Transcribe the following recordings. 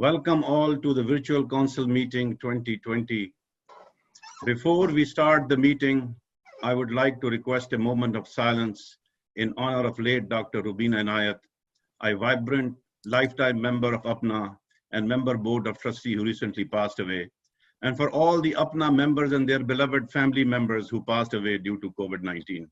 Welcome all to the Virtual Council Meeting 2020. Before we start the meeting, I would like to request a moment of silence in honor of late Dr. Rubina Inayat, a vibrant lifetime member of APPNA and member board of trustee who recently passed away, and for all the APPNA members and their beloved family members who passed away due to COVID-19.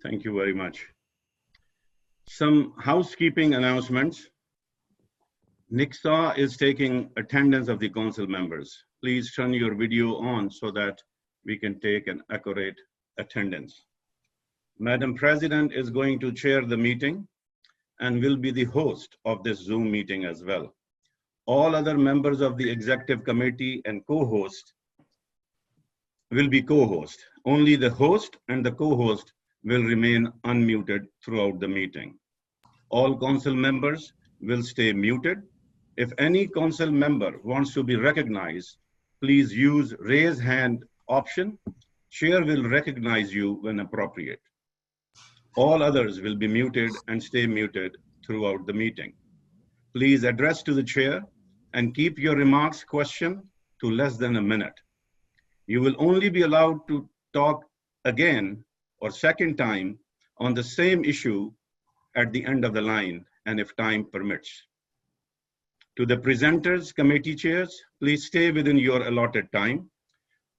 Thank you very much. Some housekeeping announcements. Nixa is taking attendance of the council members. Please turn your video on so that we can take an accurate attendance. Madam President is going to chair the meeting and will be the host of this Zoom meeting as well. All other members of the executive committee and co-host will be co-host. Only the host and the co-host will remain unmuted throughout the meeting. All council members will stay muted. If any council member wants to be recognized, please use raise hand option. Chair will recognize you when appropriate. All others will be muted and stay muted throughout the meeting. Please address to the chair and keep your remarks question to less than a minute. You will only be allowed to talk again or second time on the same issue at the end of the line and if time permits. To the presenters, committee chairs, please stay within your allotted time.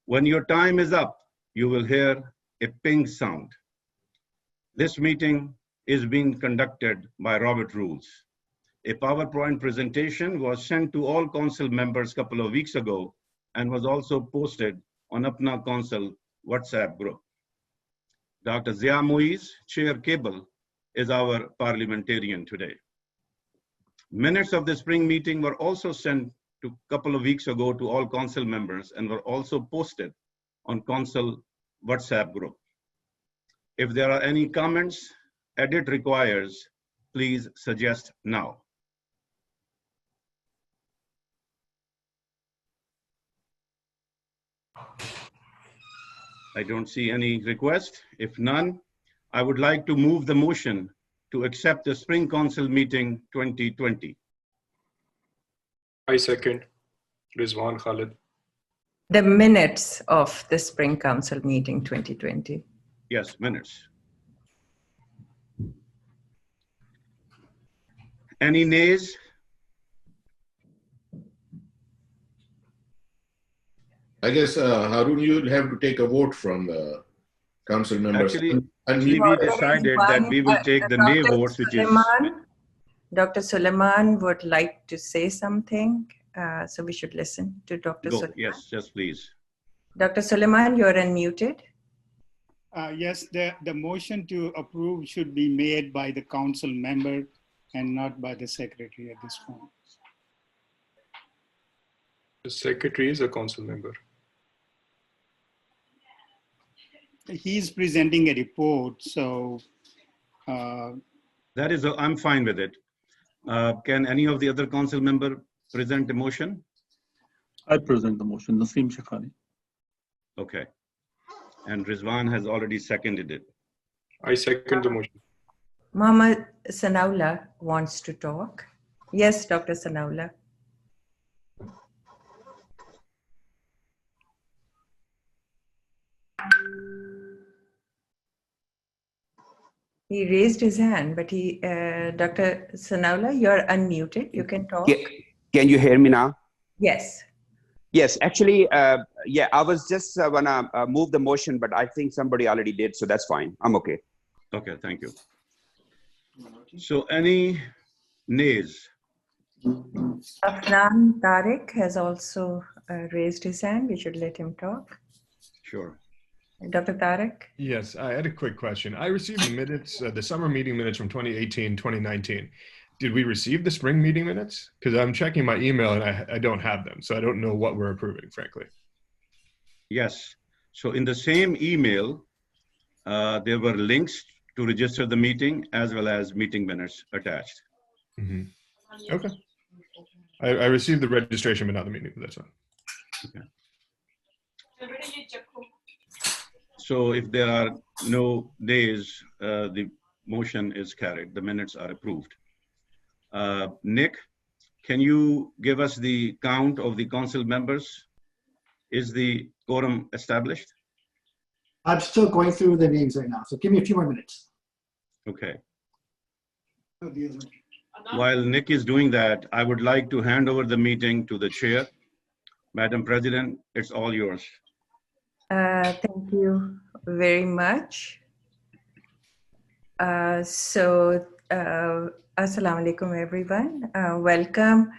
When your time is up, you will hear a ping sound. This meeting is being conducted by Robert Rules. A PowerPoint presentation was sent to all council members a couple of weeks ago and was also posted on APPNA Council WhatsApp group. Dr. Zia Moiz, Chair Cable, is our parliamentarian today. Minutes of the spring meeting were also sent a couple of weeks ago to all council members and were also posted on council WhatsApp group. If there are any comments, edit requires, please suggest now. I don't see any request. If none, I would like to move the motion to accept the Spring Council Meeting 2020. I second. Rizwan Khalid. The minutes of the Spring Council Meeting 2020. Yes, minutes. Any nays? I guess, Harun, you'll have to take a vote from the council members. Actually, we decided that we will take the nay votes, which is... Dr. Suleiman would like to say something, so we should listen to Dr. Suleiman. Yes, just please. Dr. Suleiman, you're unmuted. Yes, the motion to approve should be made by the council member and not by the secretary at this point. The secretary is a council member. He's presenting a report, so... That is, I'm fine with it. Can any of the other council member present a motion? I present the motion, Naseem Shekhani. Okay. And Rizwan has already seconded it. I second the motion. Muhammad Sanaullah wants to talk. Yes, Dr. Sanaullah. He raised his hand, but Dr. Sanaullah, you're unmuted. You can talk. Yeah. Can you hear me now? Yes. Yes, actually, yeah, I was just gonna move the motion, but I think somebody already did, so that's fine. I'm okay. Okay, thank you. So any nays? Afnan Tariq has also raised his hand. We should let him talk. Sure. Dr. Tariq? Yes, I had a quick question. I received the minutes, the summer meeting minutes from 2018, 2019. Did we receive the spring meeting minutes? Because I'm checking my email and I don't have them, so I don't know what we're approving, frankly. Yes. So in the same email, There were links to register the meeting as well as meeting minutes attached. Mhm. Okay. I received the registration, but not the meeting. But that's fine. So if there are no days, the motion is carried. The minutes are approved. Nick, can you give us the count of the council members? Is the quorum established? I'm still going through the names right now, so give me a few more minutes. Okay. While Nick is doing that, I would like to hand over the meeting to the chair. Madam President, it's all yours. Thank you very much. Assalamu alaikum, everyone. Welcome.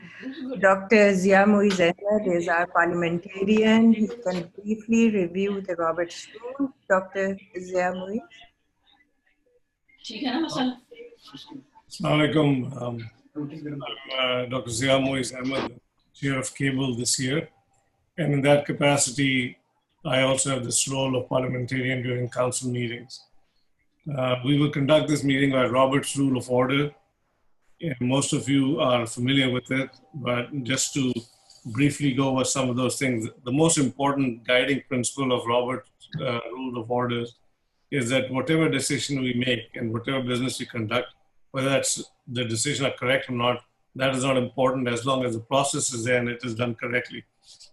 Dr. Zia Muiz Ahmed is our parliamentarian. He can briefly review the Roberts Rule. Dr. Zia Muiz. Assalamu alaikum. I'm Dr. Zia Muiz Ahmed, Chair of Cable this year. And in that capacity, I also have this role of parliamentarian during council meetings. We will conduct this meeting by Robert's Rule of Order. And most of you are familiar with it, but just to briefly go over some of those things, the most important guiding principle of Robert's Rule of Order is that whatever decision we make and whatever business we conduct, whether that's the decision are correct or not, that is not important as long as the process is there and it is done correctly.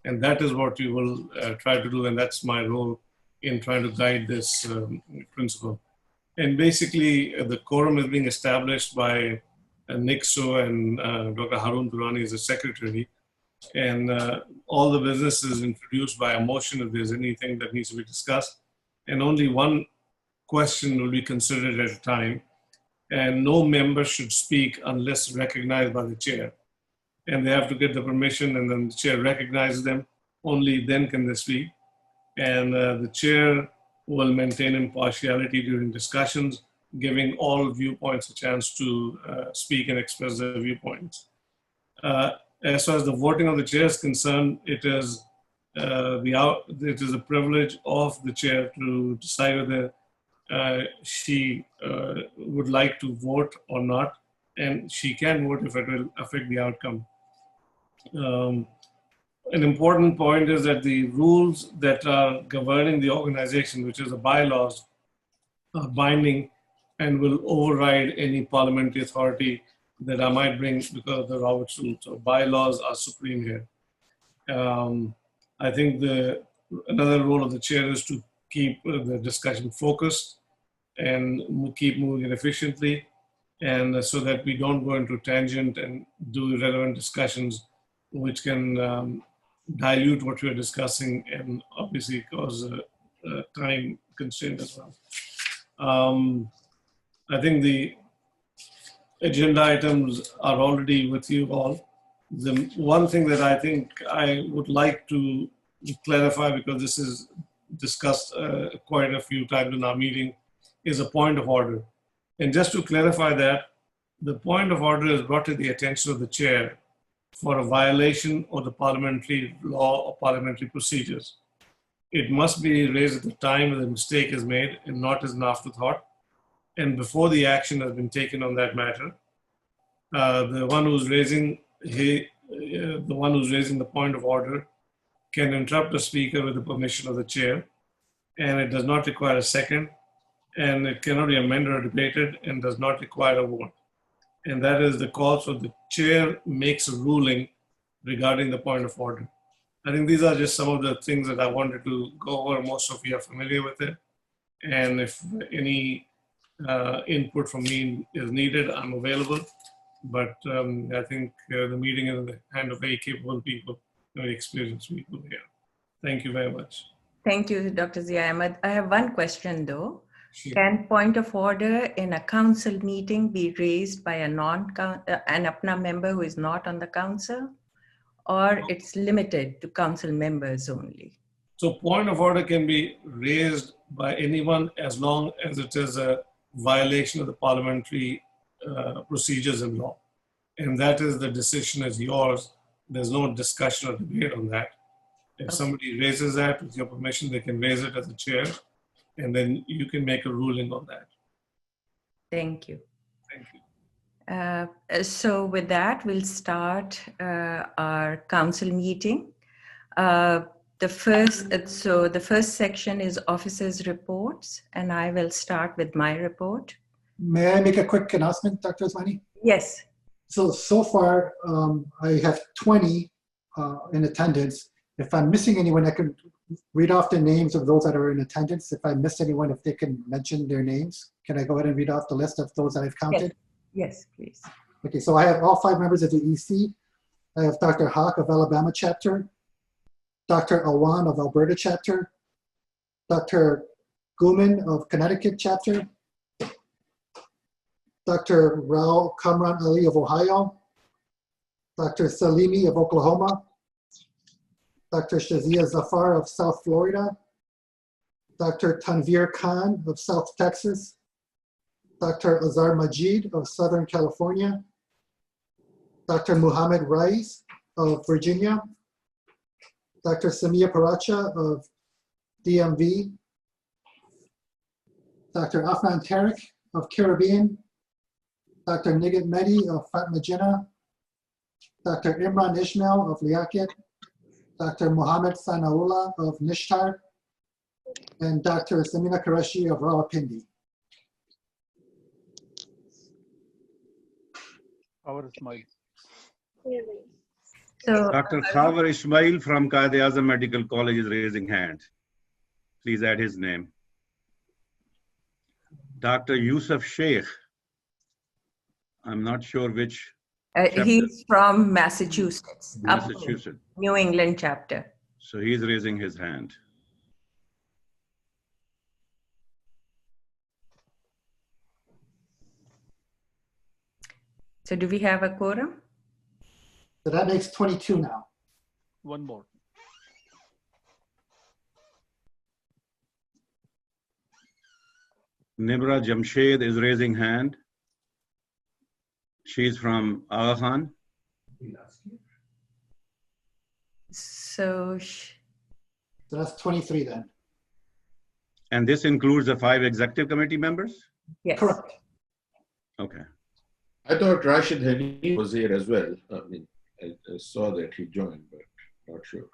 And that is what we will try to do, and that's my role in trying to guide this principle. And basically, the quorum is being established by Nick So and Dr. Harun Durrani as the secretary. And all the business is introduced by a motion if there's anything that needs to be discussed. And only one question will be considered at a time. And no member should speak unless recognized by the chair. And they have to get the permission, and then the chair recognizes them. Only then can they speak. And the chair will maintain impartiality during discussions, giving all viewpoints a chance to speak and express their viewpoints. As far as the voting of the chair is concerned, it is a privilege of the chair to decide whether she would like to vote or not, and she can vote if it will affect the outcome. An important point is that the rules that are governing the organization, which is the bylaws, are binding and will override any parliamentary authority that I might bring because of the Roberts Rule. So bylaws are supreme here. I think another role of the chair is to keep the discussion focused and keep moving it efficiently, and so that we don't go into tangent and do irrelevant discussions which can dilute what we're discussing and obviously cause a time constraint as well. I think the agenda items are already with you all. The one thing that I think I would like to clarify, because this is discussed quite a few times in our meeting, is a point of order. And just to clarify that, the point of order is brought to the attention of the chair for a violation of the parliamentary law or parliamentary procedures. It must be raised at the time the mistake is made and not as an afterthought, and before the action has been taken on that matter. The one who's raising the point of order can interrupt the speaker with the permission of the chair, and it does not require a second, and it cannot be amended or debated, and does not require a vote. And that is the cause of the chair makes a ruling regarding the point of order. I think these are just some of the things that I wanted to go over. Most of you are familiar with it. And if any input from me is needed, I'm available. But I think the meeting is in the hand of very capable people, very experienced people here. Thank you very much. Thank you, Dr. Zia Ahmed. I have one question though. Sure. Can point of order in a council meeting be raised by an APPNA member who is not on the council, or it's limited to council members only? So point of order can be raised by anyone as long as it is a violation of the parliamentary procedures and law. And that is the decision is yours. There's no discussion or debate on that. If somebody raises that with your permission, they can raise it as a chair. and then you can make a ruling on that. Thank you. Thank you. So with that, we'll start our council meeting. The first section is officers' reports, and I will start with my report. May I make a quick announcement, Dr. Osmani? Yes. So far, I have 20 in attendance. If I'm missing anyone, I can read off the names of those that are in attendance. If I missed anyone, if they can mention their names, can I go ahead and read off the list of those that I've counted? Yes, please. Okay, so I have all 5 members of the EC. I have Dr. Hawk of Alabama chapter, Dr. Awan of Alberta chapter, Dr. Guman of Connecticut chapter, Dr. Rao Kamran Ali of Ohio, Dr. Salimi of Oklahoma, Dr. Shazia Zafar of South Florida, Dr. Tanvir Khan of South Texas, Dr. Azhar Majid of Southern California, Dr. Muhammad Rais of Virginia, Dr. Samia Paracha of DMV, Dr. Afnan Tariq of Caribbean, Dr. Nigit Mehdi of Fatma Jinnah, Dr. Imran Ismail of Liaquat, Dr. Mohammed Sanaullah of Nishtar, and Dr. Samina Qureshi of Rawalpindi. Our Ismail. So, Dr. Khavar Ismail from Qaid-e-Azam Medical College is raising hand. Please add his name. Dr. Yusuf Sheikh. I'm not sure which. he's from Massachusetts, Massachusetts. New England chapter. So he's raising his hand. So do we have a quorum? So that makes 22 now. One more. Nibra Jamshed is raising hand. She's from Aga Khan. So So that's 23 then. And this includes the 5 executive committee members? yes. Correct. Okay. I thought Rashid Hani was here as well. I mean, I saw that he joined, but not sure.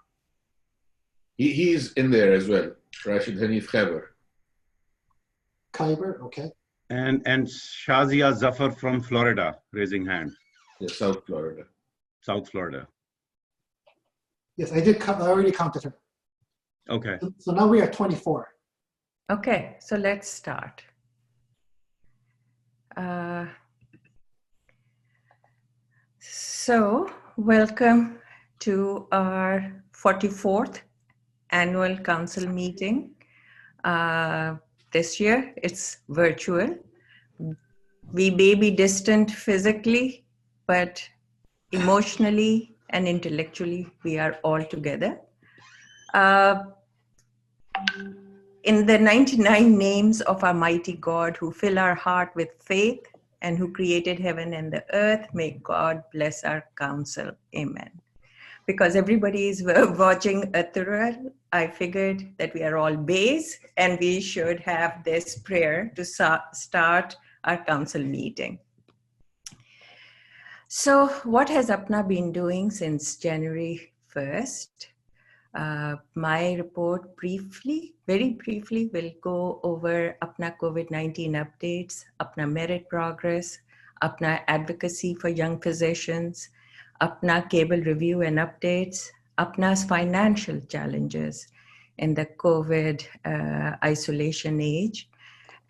He's in there as well. Rashid Hanif Khabar. Khyber, okay. And Shazia Zafar from Florida raising hand. Yeah, South Florida. South Florida. Yes, I already counted her. Okay. So now we are 24. Okay, so let's start. So welcome to our 44th annual council meeting. This year it's virtual. We may be distant physically, but emotionally and intellectually we are all together. In the 99 names of our mighty God who fill our heart with faith and who created heaven and the earth, may God bless our council. Amen. Because everybody is watching Athura, I figured that we are all bays and we should have this prayer to start our council meeting. So what has APPNA been doing since January 1st? My report very briefly, will go over APPNA COVID-19 updates, APPNA merit progress, APPNA advocacy for young physicians, APPNA cable review and updates, APPNA's financial challenges in the COVID isolation age,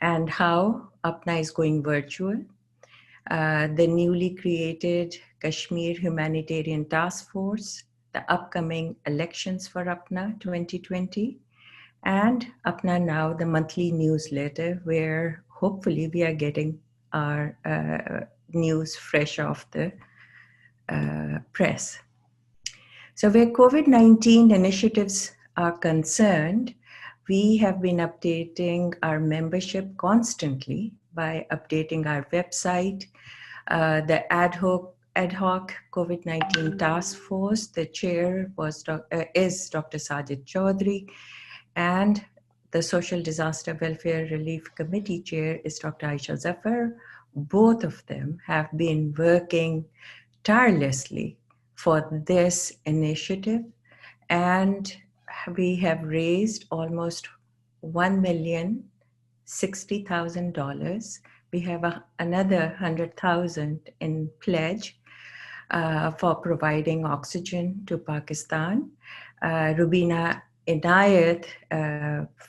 and how APPNA is going virtual, the newly created Kashmir Humanitarian Task Force, the upcoming elections for APPNA 2020, and APPNA Now, the monthly newsletter where hopefully we are getting our news fresh off the press. So where COVID-19 initiatives are concerned, we have been updating our membership constantly by updating our website, the ad hoc COVID-19 task force. The chair is Dr. Sajid Chaudhry, and the Social Disaster Welfare Relief Committee chair is Dr. Aisha Zafar. Both of them have been working tirelessly for this initiative, and we have raised almost $1,060,000. We have another 100,000 in pledge for providing oxygen to Pakistan. Rubina Inayat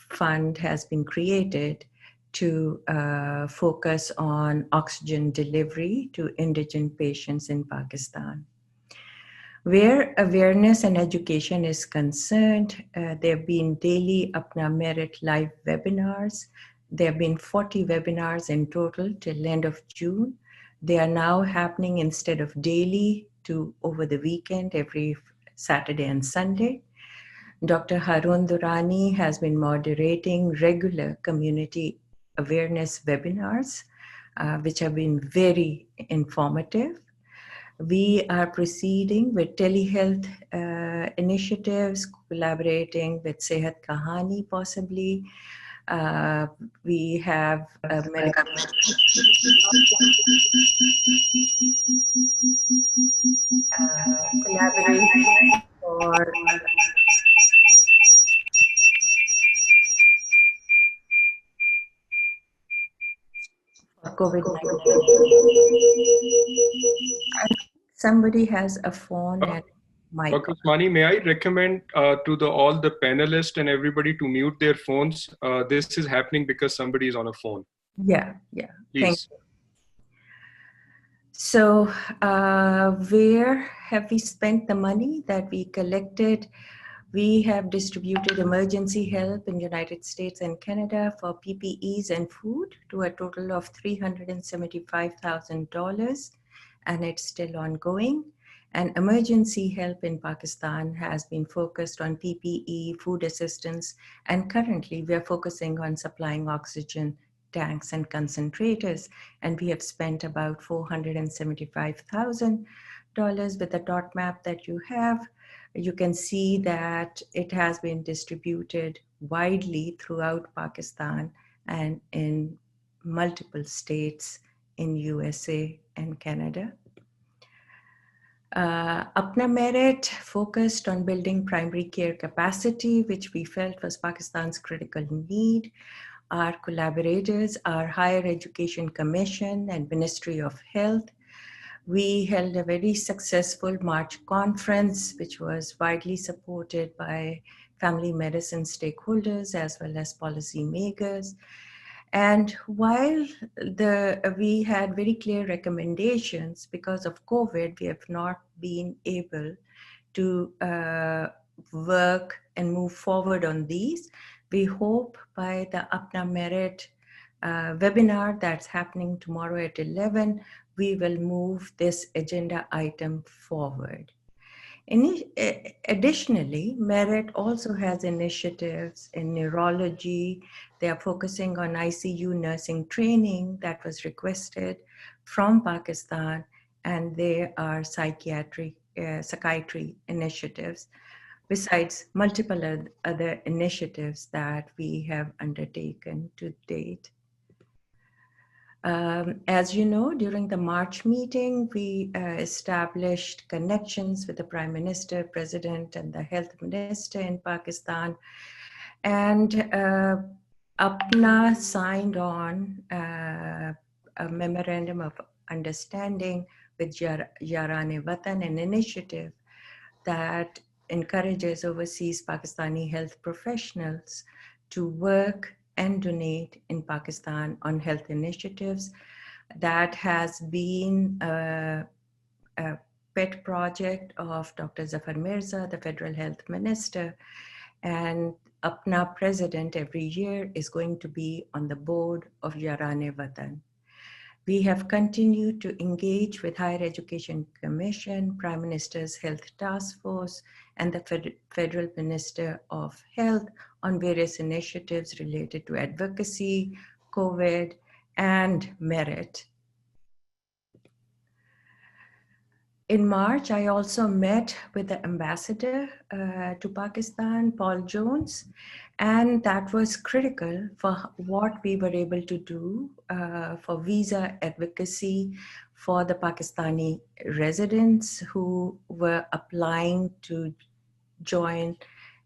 Fund has been created to focus on oxygen delivery to indigent patients in Pakistan. Where awareness and education is concerned, there have been daily APPNA Merit live webinars. There have been 40 webinars in total till end of June. They are now happening instead of daily to over the weekend, every Saturday and Sunday. Dr. Harun Durrani has been moderating regular community awareness webinars, which have been very informative. We are proceeding with telehealth initiatives, collaborating with Sehat Kahani possibly. We have a medical collaboration for COVID-19. Somebody has a phone and mic. Dr. Usmani, may I recommend to all the panelists and everybody to mute their phones? This is happening because somebody is on a phone. Yeah. Please. Thank you. So where have we spent the money that we collected? We have distributed emergency help in United States and Canada for PPEs and food to a total of $375,000, and it's still ongoing. And emergency help in Pakistan has been focused on PPE, food assistance, and currently we are focusing on supplying oxygen tanks and concentrators, and we have spent about $475,000 with the dot map that you have. You can see that it has been distributed widely throughout Pakistan and in multiple states in USA and Canada. APPNA Merit focused on building primary care capacity, which we felt was Pakistan's critical need. Our collaborators are Higher Education Commission and Ministry of Health. We held a very successful March conference, which was widely supported by family medicine stakeholders as well as policymakers. And while we had very clear recommendations, because of COVID, we have not been able to work and move forward on these. We hope by the APPNA Merit webinar that's happening tomorrow at 11, we will move this agenda item forward. Additionally, Merit also has initiatives in neurology. They are focusing on ICU nursing training that was requested from Pakistan, and there are psychiatry initiatives, besides multiple other initiatives that we have undertaken to date. As you know, during the March meeting, we established connections with the Prime Minister, President, and the Health Minister in Pakistan. And APPNA signed on a memorandum of understanding with Yaran-e-Watan, an initiative that encourages overseas Pakistani health professionals to work and donate in Pakistan on health initiatives. That has been a pet project of Dr. Zafar Mirza, the Federal Health Minister, and APPNA president every year is going to be on the board of Yaran-e-Watan. We have continued to engage with Higher Education Commission, Prime Minister's Health Task Force, and the Federal Minister of Health on various initiatives related to advocacy, COVID, and merit. In March, I also met with the ambassador to Pakistan, Paul Jones, and that was critical for what we were able to do for visa advocacy for the Pakistani residents who were applying to join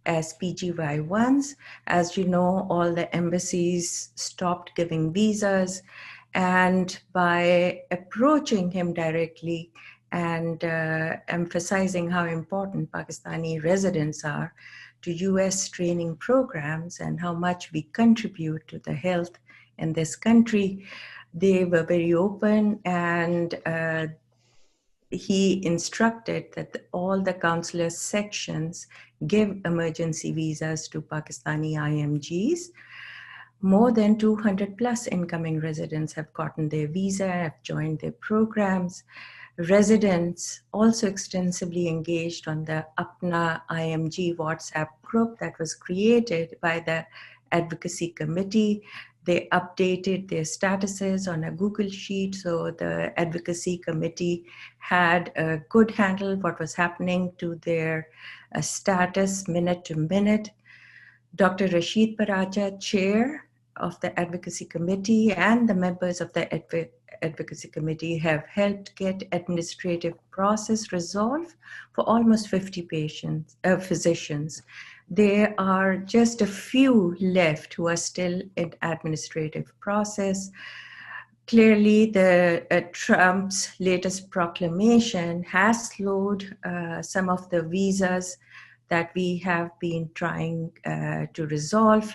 as PGY1s. As you know, all the embassies stopped giving visas, and by approaching him directly and emphasizing how important Pakistani residents are to US training programs and how much we contribute to the health in this country, they were very open, and he instructed that all the consular sections give emergency visas to Pakistani IMGs. More than 200 plus incoming residents have gotten their visa, have joined their programs. Residents also extensively engaged on the APPNA IMG WhatsApp group that was created by the advocacy committee. They updated their statuses on a Google Sheet, so the advocacy committee had a good handle what was happening to their status minute to minute. Dr. Rashid Paracha, chair of the advocacy committee, and the members of the advocacy committee have helped get administrative process resolved for almost 50 physicians. There are just a few left who are still in administrative process. Clearly, Trump's latest proclamation has slowed some of the visas that we have been trying to resolve.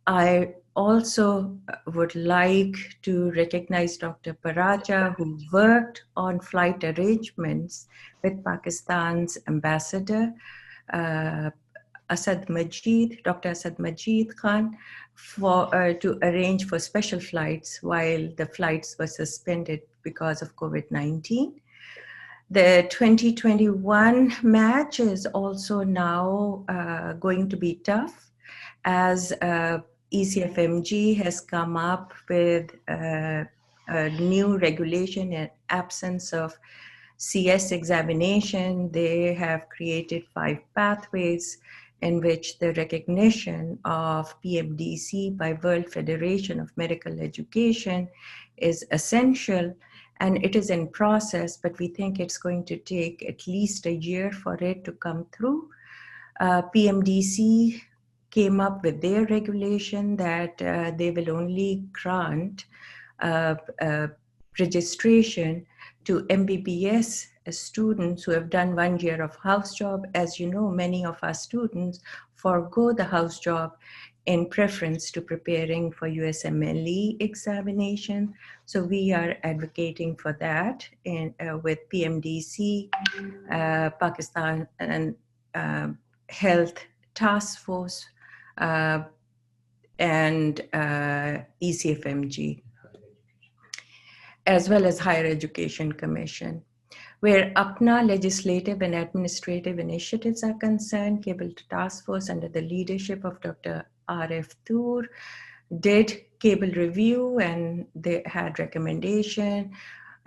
I also would like to recognize Dr. Paracha, who worked on flight arrangements with Pakistan's ambassador, Dr. Asad Majid Khan, to arrange for special flights while the flights were suspended because of COVID-19. The 2021 match is also now going to be tough, as ECFMG has come up with a new regulation in absence of CS examination. They have created 5 pathways in which the recognition of PMDC by World Federation of Medical Education is essential, and it is in process, but we think it's going to take at least a year for it to come through. PMDC came up with their regulation that they will only grant registration to MBBS students who have done 1 year of house job. As you know, many of our students forego the house job in preference to preparing for USMLE examination. So we are advocating for that with PMDC, Pakistan and Health Task Force, and ECFMG, as well as Higher Education Commission. Where APPNA legislative and administrative initiatives are concerned, Cable Task Force under the leadership of Dr. R.F. Toor did cable review, and they had recommendation.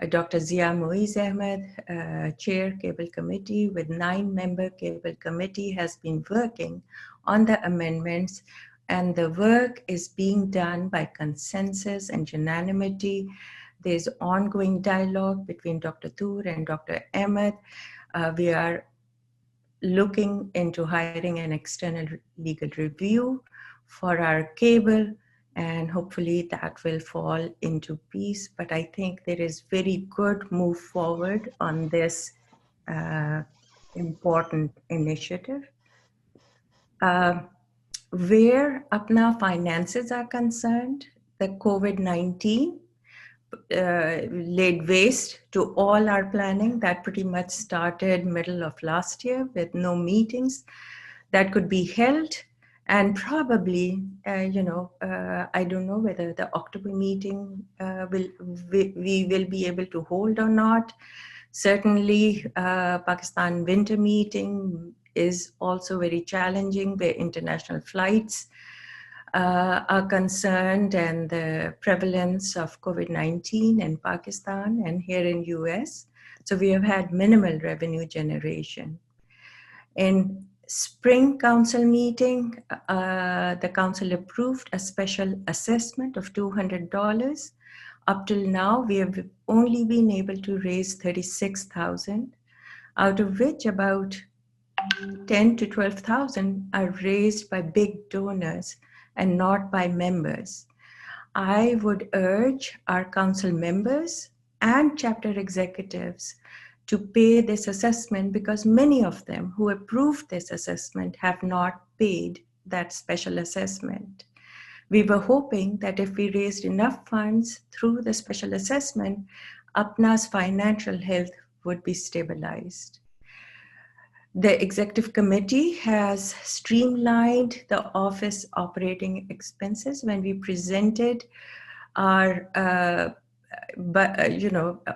Dr. Zia Muiz Ahmed, chair cable committee with 9-member cable committee, has been working on the amendments, and the work is being done by consensus and unanimity. There's ongoing dialogue between Dr. Toor and Dr. Ahmed. We are looking into hiring an external legal review for our cable, and hopefully that will fall into peace. But I think there is very good move forward on this important initiative. Where APPNA finances are concerned, the COVID-19 laid waste to all our planning. That pretty much started middle of last year with no meetings that could be held. And probably, I don't know whether the October meeting we will be able to hold or not. Certainly, Pakistan winter meeting is also very challenging where international flights are concerned, and the prevalence of COVID-19 in Pakistan and here in US. So we have had minimal revenue generation. In spring council meeting, the council approved a special assessment of $200. Up till now, we have only been able to raise $36,000, out of which about 10 to 12,000 are raised by big donors and not by members. I would urge our council members and chapter executives to pay this assessment, because many of them who approved this assessment have not paid that special assessment. We were hoping that if we raised enough funds through the special assessment, APPNA's financial health would be stabilized. The executive committee has streamlined the office operating expenses. When we presented our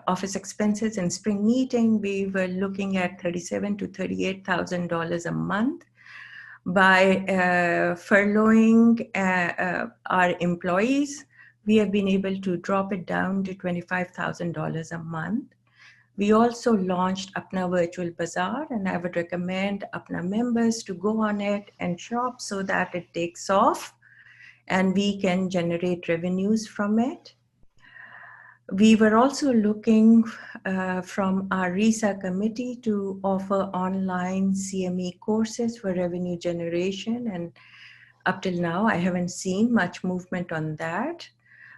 office expenses in spring meeting, we were looking at $37,000 to $38,000 a month. By furloughing our employees, we have been able to drop it down to $25,000 a month. We also launched APPNA Virtual Bazaar, and I would recommend APPNA members to go on it and shop so that it takes off and we can generate revenues from it. We were also looking from our RISA committee to offer online CME courses for revenue generation, and up till now, I haven't seen much movement on that.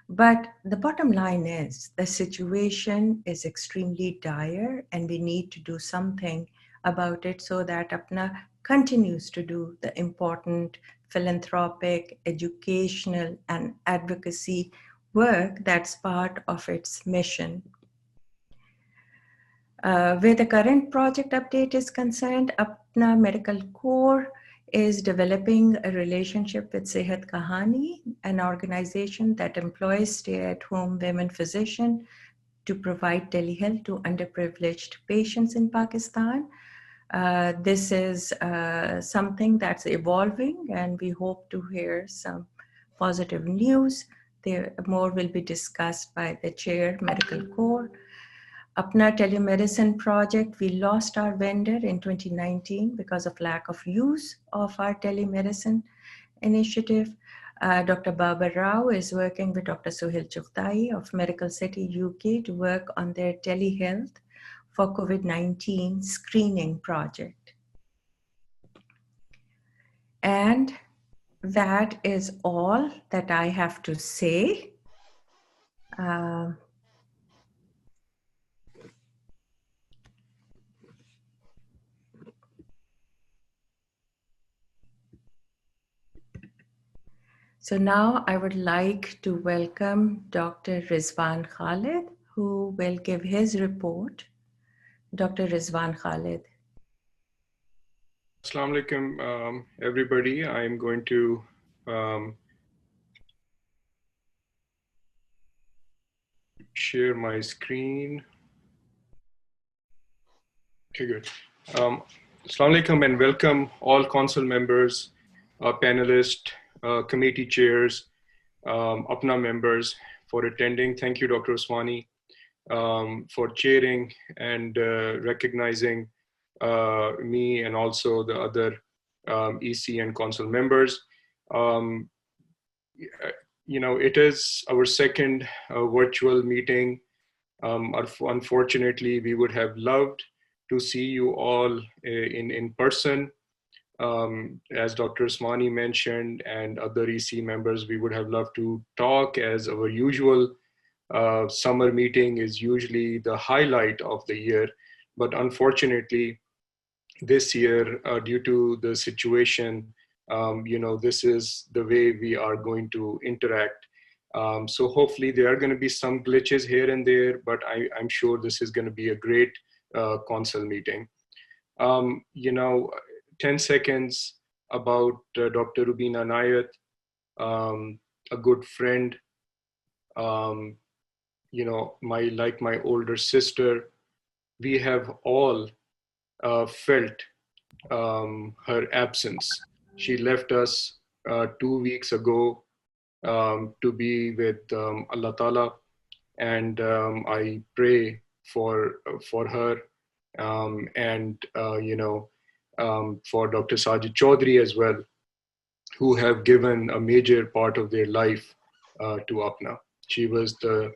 But the bottom line is the situation is extremely dire and we need to do something about it so that APPNA continues to do the important philanthropic, educational, and advocacy work that's part of its mission. Where the current project update is concerned, APPNA Medical Corps is developing a relationship with Sehat Kahani, an organization that employs stay-at-home women physicians to provide telehealth to underprivileged patients in Pakistan. This is something that's evolving, and we hope to hear some positive news. More will be discussed by the chair, Medical Corps. APPNA telemedicine project, we lost our vendor in 2019 because of lack of use of our telemedicine initiative. Dr. Baba Rao is working with Dr. Suhail Chuftai of Medical City, UK to work on their telehealth for COVID-19 screening project. And that is all that I have to say. So now I would like to welcome Dr. Rizwan Khalid, who will give his report. Dr. Rizwan Khalid. Assalamu alaikum, everybody. I'm going to share my screen. Okay, good. Assalamu alaikum and welcome all council members, panelists, committee chairs, APPNA members for attending. Thank you, Dr. Usmani, for chairing and recognizing me and also the other EC and council members. It is our second virtual meeting. Unfortunately, we would have loved to see you all in person. As Dr. Usmani mentioned and other EC members, we would have loved to talk, as our usual summer meeting is usually the highlight of the year. But unfortunately, this year, due to the situation, this is the way we are going to interact. So hopefully there are going to be some glitches here and there, but I'm sure this is going to be a great council meeting. 10 seconds about Dr. Rubina Nayat, a good friend, like my older sister. We have all felt her absence. She left us 2 weeks ago to be with Allah Ta'ala. And I pray for her, and for Dr. Sajid Chaudhary as well, who have given a major part of their life to APPNA. She was the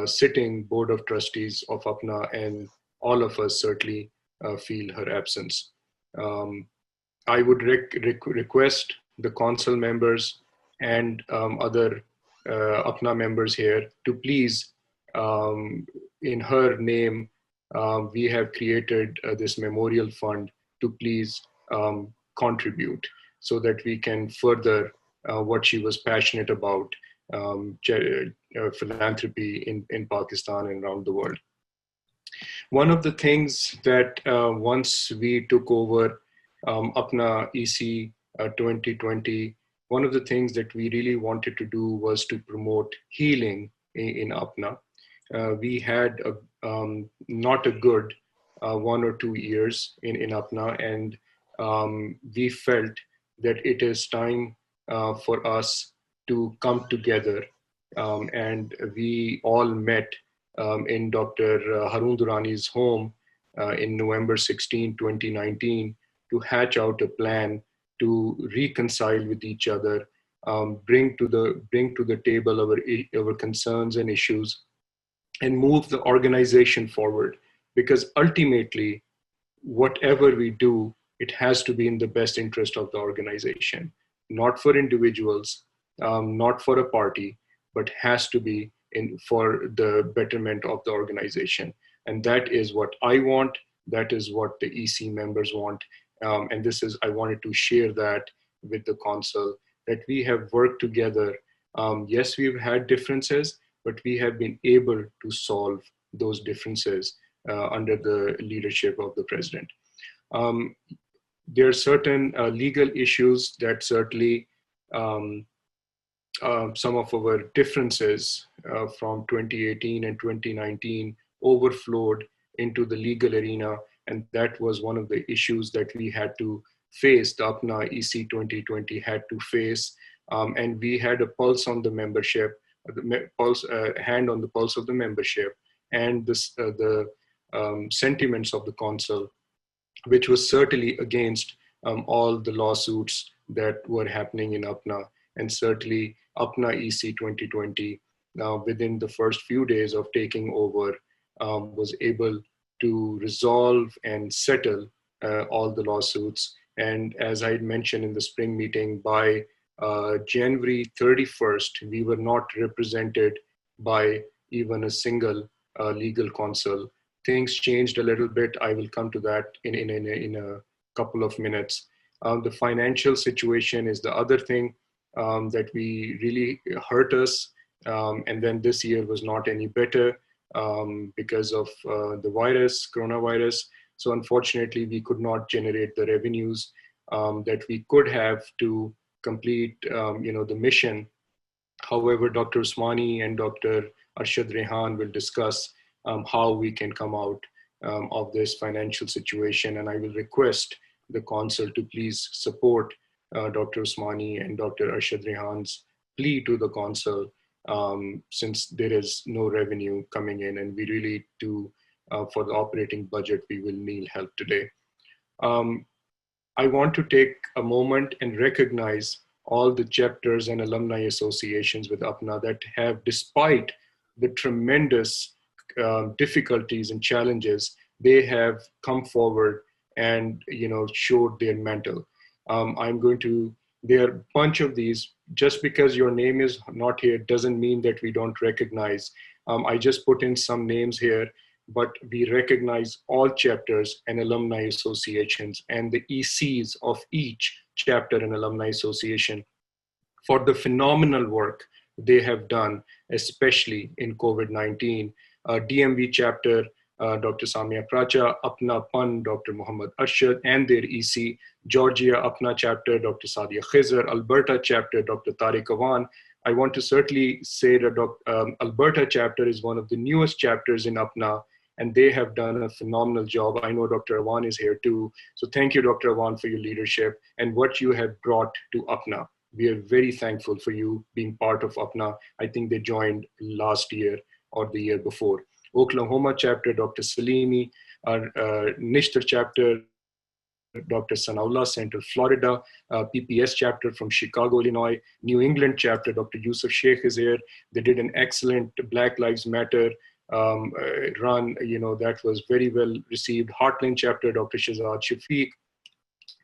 sitting board of trustees of APPNA, and all of us certainly feel her absence. I would request the council members and other APPNA members here to please, in her name, we have created this memorial fund to please contribute so that we can further what she was passionate about, philanthropy in Pakistan and around the world. One of the things that once we took over APPNA EC 2020, one of the things that we really wanted to do was to promote healing in APPNA. We had not a good 1 or 2 years in APPNA, and we felt that it is time for us to come together. And we all met in Dr. Harun Durrani's home in November 16, 2019, to hatch out a plan to reconcile with each other, bring to the table our concerns and issues, and move the organization forward. Because ultimately, whatever we do, it has to be in the best interest of the organization, not for individuals, not for a party, but has to be for the betterment of the organization. And that is what I want. That is what the EC members want. And I wanted to share that with the council, that we have worked together. Yes, we've had differences, but we have been able to solve those differences under the leadership of the president. There are certain legal issues that certainly some of our differences from 2018 and 2019 overflowed into the legal arena, and that was one of the issues that we had to face, the APPNA EC 2020 had to face, and we had a pulse on the membership, hand on the pulse of the membership, and the sentiments of the council, which was certainly against all the lawsuits that were happening in APPNA. And certainly APPNA EC 2020, within the first few days of taking over, was able to resolve and settle all the lawsuits. And as I had mentioned in the spring meeting, by January 31st, we were not represented by even a single legal counsel. Things changed a little bit. I will come to that in a couple of minutes. The financial situation is the other thing that we really hurt us. And then this year was not any better because of the coronavirus. So unfortunately, we could not generate the revenues that we could have to complete the mission. However, Dr. Usmani and Dr. Arshad Rehan will discuss how we can come out of this financial situation. And I will request the council to please support Dr. Usmani and Dr. Arshad Rehan's plea to the council, since there is no revenue coming in, and we really do, for the operating budget, we will need help today. I want to take a moment and recognize all the chapters and alumni associations with APPNA that have, despite the tremendous difficulties and challenges, they have come forward and showed their mettle. There are a bunch of these. Just because your name is not here doesn't mean that we don't recognize. I just put in some names here, but we recognize all chapters and alumni associations and the ECs of each chapter and alumni association for the phenomenal work they have done, especially in COVID-19. DMV chapter, Dr. Samia Pracha, APPNA PAN, Dr. Muhammad Arshad and their EC, Georgia APPNA chapter, Dr. Sadia Khizr, Alberta chapter, Dr. Tariq Awan. I want to certainly say that Alberta chapter is one of the newest chapters in APPNA, and they have done a phenomenal job. I know Dr. Awan is here too. So thank you, Dr. Awan, for your leadership and what you have brought to APPNA. We are very thankful for you being part of APPNA. I think they joined last year or the year before. Oklahoma chapter, Dr. Salimi, Nishtar chapter, Dr. Sanaullah, Central Florida, PPS chapter from Chicago, Illinois, New England chapter, Dr. Yusuf Sheikh is here. They did an excellent Black Lives Matter run, that was very well received. Heartland chapter, Dr. Shahzad Shafiq,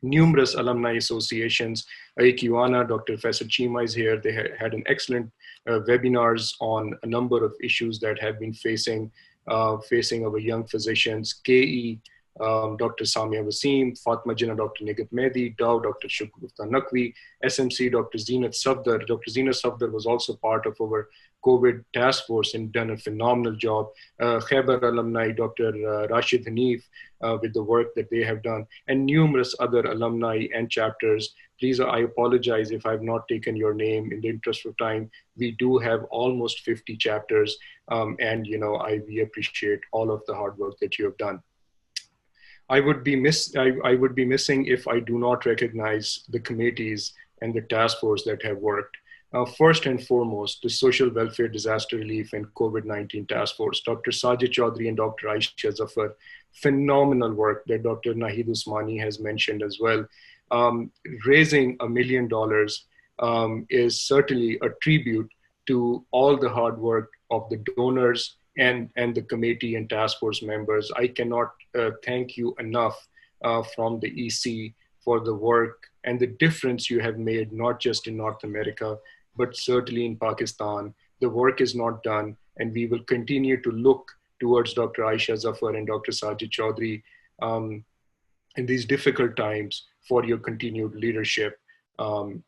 numerous alumni associations. APPNA, Dr. Faisal Chima is here. They had an excellent webinars on a number of issues that have been facing our young physicians. KE, Dr. Samia Wasim, Fatma Jinnah, Dr. Nigat Mehdi, Dow, Dr. Shukr Gupta Naqvi, SMC, Dr. Zeenat Safdar. Dr. Zeenat Safdar was also part of our COVID task force and done a phenomenal job. Khyber alumni, Dr. Rashid Hanif, with the work that they have done, and numerous other alumni and chapters. Please, I apologize if I've not taken your name in the interest of time. We do have almost 50 chapters, and we appreciate all of the hard work that you have done. I would be missing if I do not recognize the committees and the task force that have worked. First and foremost, the Social Welfare, Disaster Relief, and COVID-19 Task Force, Dr. Sajid Chaudhry and Dr. Aisha Zafar, phenomenal work that Dr. Nahid Usmani has mentioned as well. Raising $1 million is certainly a tribute to all the hard work of the donors and the committee and task force members. I cannot thank you enough from the EC for the work and the difference you have made, not just in North America, but certainly in Pakistan. The work is not done, and we will continue to look towards Dr. Aisha Zafar and Dr. Sajid Chaudhry in these difficult times for your continued leadership and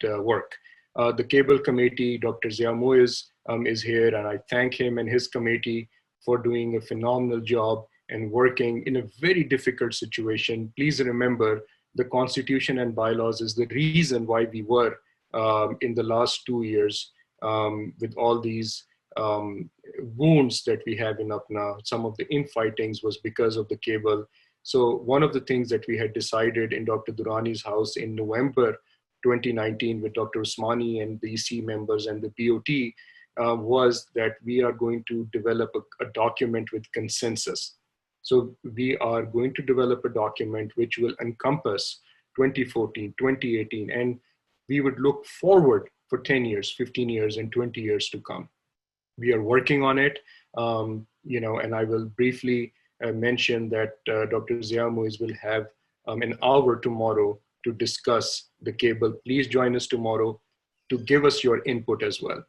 work. The Cable Committee, Dr. Zia Muiz is here, and I thank him and his committee for doing a phenomenal job and working in a very difficult situation. Please remember, the Constitution and bylaws is the reason why we were in the last 2 years with all these wounds that we have in APPNA. Some of the infightings was because of the cable. So one of the things that we had decided in Dr. Durrani's house in November 2019 with Dr. Usmani and the EC members and the BOT was that we are going to develop a document with consensus. So we are going to develop a document which will encompass 2014, 2018, and we would look forward for 10 years, 15 years, and 20 years to come. We are working on it, and I will briefly mention that Dr. Zia Muiz will have an hour tomorrow to discuss the cable. Please join us tomorrow to give us your input as well.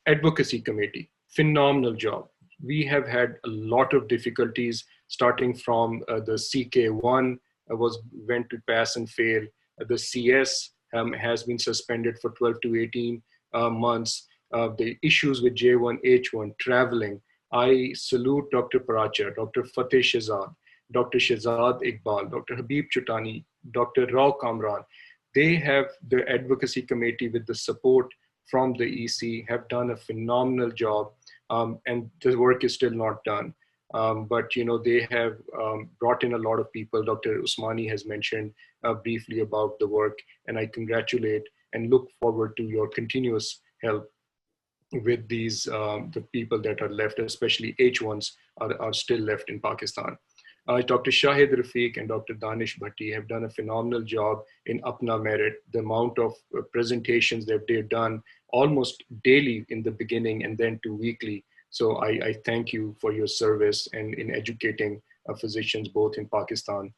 Advocacy Committee, phenomenal job. We have had a lot of difficulties starting from the CK1 went to pass and fail. The CS has been suspended for 12 to 18 months. The issues with J1, H1, traveling. I salute Dr. Paracha, Dr. Fateh Shahzad, Dr. Shahzad Iqbal, Dr. Habib Chutani, Dr. Rao Kamran. They have the advocacy committee with the support from the EC have done a phenomenal job, and the work is still not done. But they have brought in a lot of people. Dr. Usmani has mentioned briefly about the work, and I congratulate and look forward to your continuous help with these the people that are left, especially H1s are still left in Pakistan. Dr. Shahid Rafiq and Dr. Danish Bhatti have done a phenomenal job in APPNA Merit. The amount of presentations that they've done almost daily in the beginning and then to weekly. So I thank you for your service and in educating physicians both in Pakistan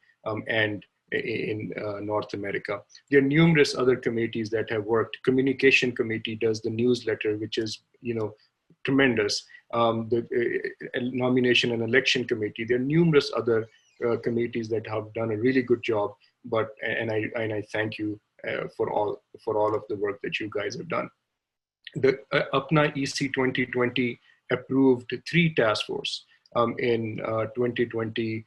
and in North America. There are numerous other committees that have worked. Communication Committee does the newsletter, which is tremendous. The Nomination and Election Committee. There are numerous other committees that have done a really good job. And I thank you for all of the work that you guys have done. The APPNA EC 2020 approved 3 task force in 2020,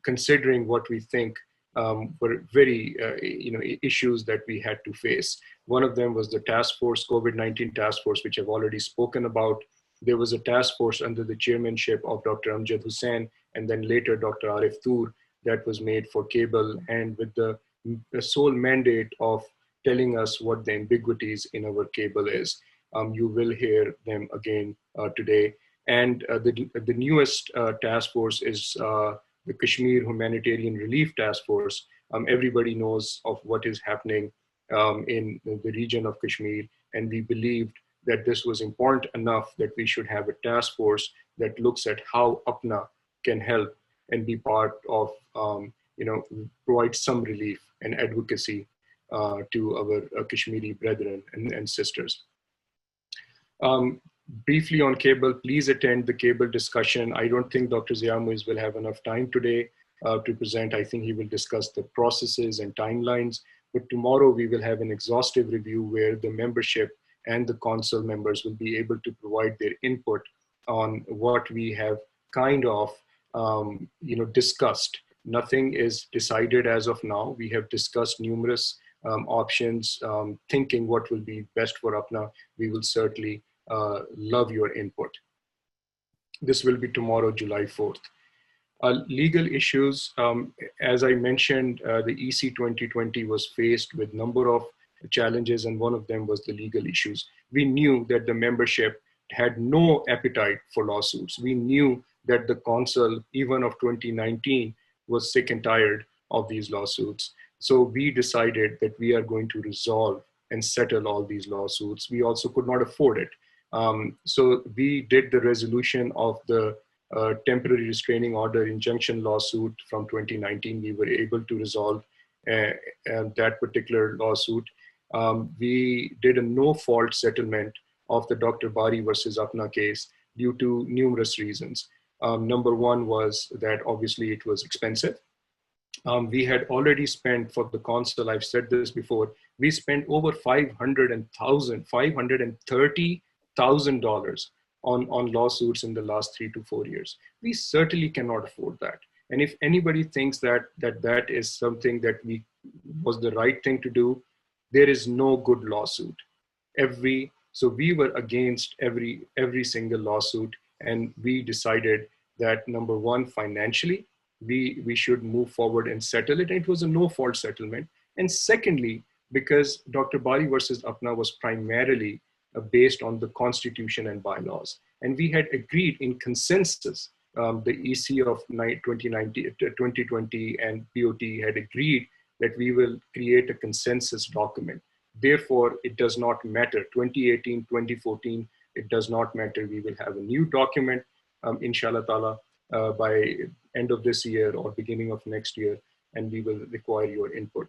considering what we think were very issues that we had to face. One of them was the task force, COVID-19 task force, which I've already spoken about. There was a task force under the chairmanship of Dr. Amjad Hussain, and then later Dr. Arif Tur, that was made for cable, and with the sole mandate of telling us what the ambiguities in our cable is. You will hear them again today. And the newest task force is the Kashmir Humanitarian Relief Task Force. Everybody knows of what is happening in the region of Kashmir, and we believed that this was important enough that we should have a task force that looks at how APPNA can help and be part of, provide some relief and advocacy to our Kashmiri brethren and sisters. Briefly on cable, please attend the cable discussion. I don't think Dr. Zia Muiz will have enough time today to present. I think he will discuss the processes and timelines, but tomorrow we will have an exhaustive review where the membership and the council members will be able to provide their input on what we have kind of discussed. Nothing is decided as of now. We have discussed numerous options, thinking what will be best for APPNA. We will certainly love your input. This will be tomorrow, July 4th. Legal issues, as I mentioned, the EC 2020 was faced with a number of challenges, and one of them was the legal issues. We knew that the membership had no appetite for lawsuits. We knew that the council, even of 2019, was sick and tired of these lawsuits. So we decided that we are going to resolve and settle all these lawsuits. We also could not afford it. So we did the resolution of the temporary restraining order injunction lawsuit from 2019. We were able to resolve that particular lawsuit. We did a no-fault settlement of the Dr. Bari versus APPNA case due to numerous reasons. Number one was that obviously it was expensive. We had already spent for the council, I've said this before, we spent over $530,000 on lawsuits in the last 3 to 4 years. We certainly cannot afford that. And if anybody thinks that is something that was the right thing to do, there is no good lawsuit. So we were against every single lawsuit, and we decided that number one, financially, we should move forward and settle it. And it was a no-fault settlement. And secondly, because Dr. Bari versus APPNA was primarily based on the constitution and bylaws. And we had agreed in consensus, the EC of 2020 and BOT had agreed that we will create a consensus document. Therefore, it does not matter, 2018, 2014, it does not matter. We will have a new document, inshallah ta'ala, by end of this year or beginning of next year, and we will require your input.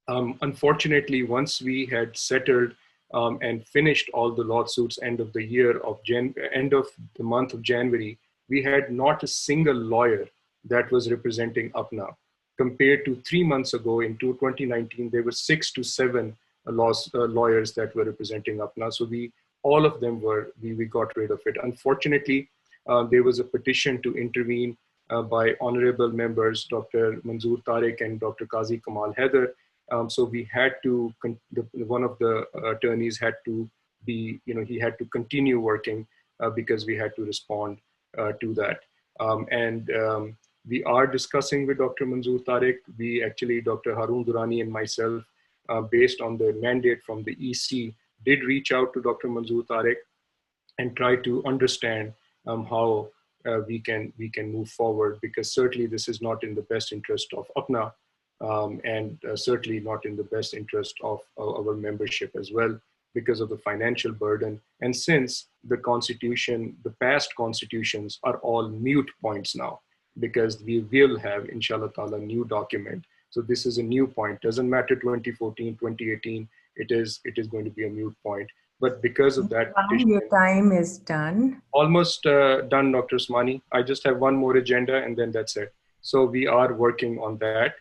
Unfortunately, once we had settled and finished all the lawsuits end of the month of January, we had not a single lawyer that was representing APPNA. Compared to 3 months ago in 2019, there were 6 to 7 lawyers that were representing APPNA. So all of them we got rid of it. Unfortunately, there was a petition to intervene by honorable members, Dr. Manzoor Tariq and Dr. Qazi Kamal Haider. So we had to, one of the attorneys had to he had to continue working because we had to respond to that. We are discussing with Dr. Manzoor Tariq. Dr. Haroon Durrani and myself, based on the mandate from the EC, did reach out to Dr. Manzoor Tariq and try to understand how we can move forward, because certainly this is not in the best interest of APPNA, and certainly not in the best interest of our membership as well, because of the financial burden. And since the constitution, the past constitutions are all mute points now, because we will have, inshallah ta'ala, a new document. So this is a new point. Doesn't matter 2014, 2018, it is going to be a mute point. But because of that petition, your time is done. Almost done, Dr. Usmani. I just have one more agenda and then that's it. So we are working on that.